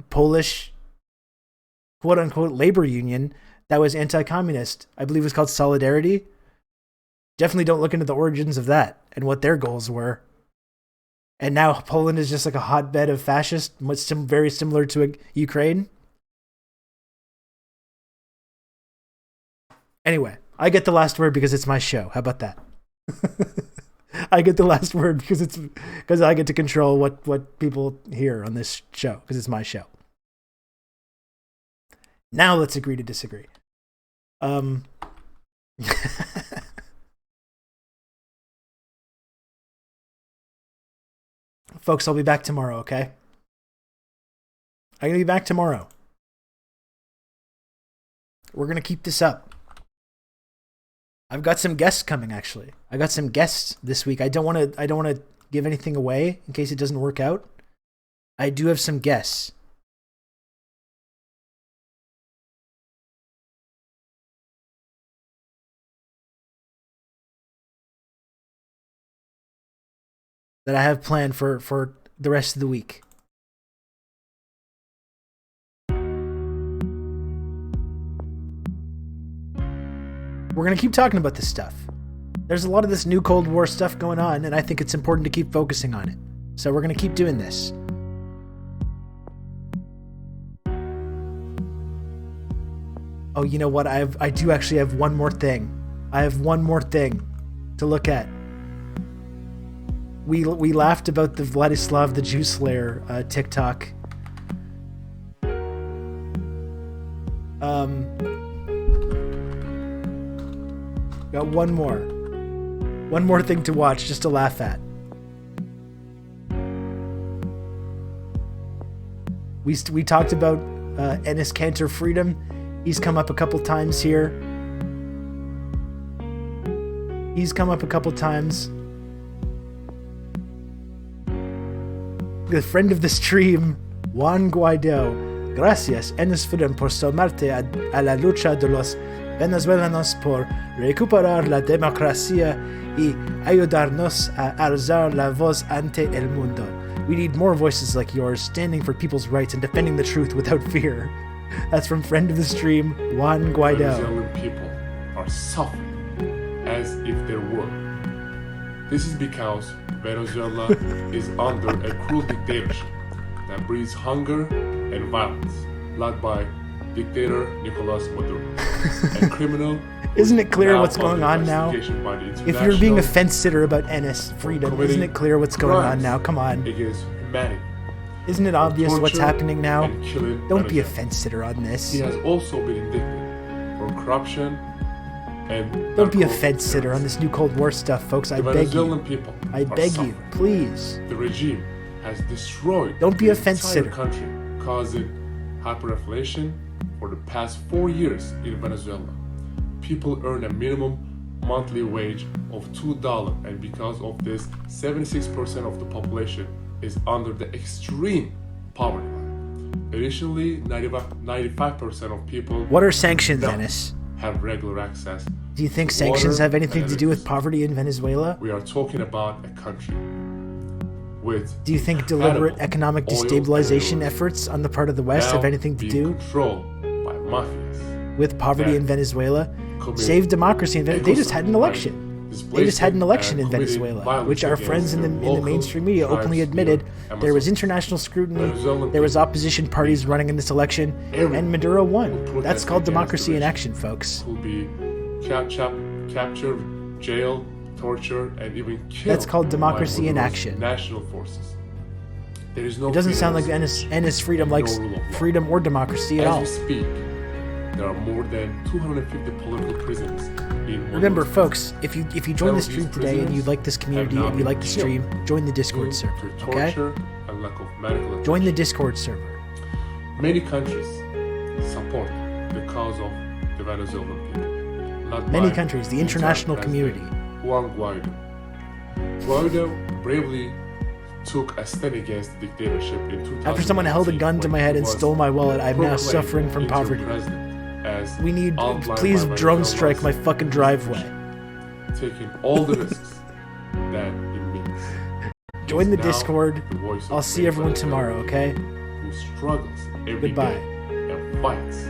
Polish quote-unquote labor union that was anti-communist. I believe it was called Solidarity. Definitely don't look into the origins of that and what their goals were. And now Poland is just like a hotbed of fascist, very similar to Ukraine. Anyway, I get the last word because it's my show. How about that? I get the last word because I get to control what people hear on this show because it's my show. Now let's agree to disagree. Folks, I'll be back tomorrow, okay? I'm going to be back tomorrow. We're going to keep this up. I've got some guests coming, actually. I got some guests this week. I don't want to give anything away in case it doesn't work out. I do have some guests. That I have planned for the rest of the week. We're going to keep talking about this stuff. There's a lot of this new Cold War stuff going on, and I think it's important to keep focusing on it. So we're going to keep doing this. Oh, you know what? I do actually have one more thing. I have one more thing to look at. We laughed about the Vladislav the Jew Slayer TikTok. Got one more thing to watch just to laugh at. We talked about Enes Kanter freedom. He's come up a couple times here. He's come up a couple times. The friend of the stream, Juan Guaidó. Gracias, Enes Freedom, por sumarte a la lucha de los venezolanos por recuperar la democracia y ayudarnos a alzar la voz ante el mundo. We need more voices like yours, standing for people's rights and defending the truth without fear. That's from friend of the stream, Juan Guaidó. Venezuelan people are suffering as if there were. This is because Venezuela is under a cruel dictatorship that breeds hunger and violence, led by dictator Nicolás Maduro, a criminal. Isn't it clear what's going on now? If you're being a fence sitter about Enes freedom, isn't it clear what's going on now? Come on. Against humanity. Isn't it obvious what's happening now? Don't be a fence sitter on this. He has also been indicted for corruption and don't be a fence sitter on this new Cold War stuff, folks. I beg you. People I beg you, please. The regime has destroyed don't be a fence sitter. Country, causing hyperinflation for the past 4 years in Venezuela. People earn a minimum monthly wage of $2, and because of this, 76% of the population is under the extreme poverty line. Additionally, 95% of people. What are sanctions, Enes? Have regular access. Do you think sanctions have anything to do with poverty in Venezuela? We are talking about a country with. Do you think deliberate economic destabilization efforts on the part of the West have anything to do by mafias with poverty in Venezuela? Save democracy in Venezuela. They just had an election. They just had an election in Venezuela, which our friends in the mainstream media openly admitted there was international scrutiny, there was opposition parties running in this election, and Maduro won. That's called democracy in action, folks. Will be captured, jailed, tortured, and even killed. That's called democracy in action. National forces. There is no. It doesn't sound like Enes freedom likes freedom or democracy at all. As we speak, there are more than 250 political prisoners. Remember, folks, if you join the stream today and you like this community and you like the stream, join the Discord server, okay? Join the Discord server. Many countries support the cause of the Venezuelan people. Many countries, the international community. Juan Guaidó. Guaidó bravely took a stand against the dictatorship in 2000. After someone held a gun to my head and stole my wallet, I'm now suffering from poverty. We need, please drone strike my fucking driveway. Taking all the risks that it means. Join the Discord. I'll see everyone tomorrow, okay? Who struggles every Goodbye. day and fights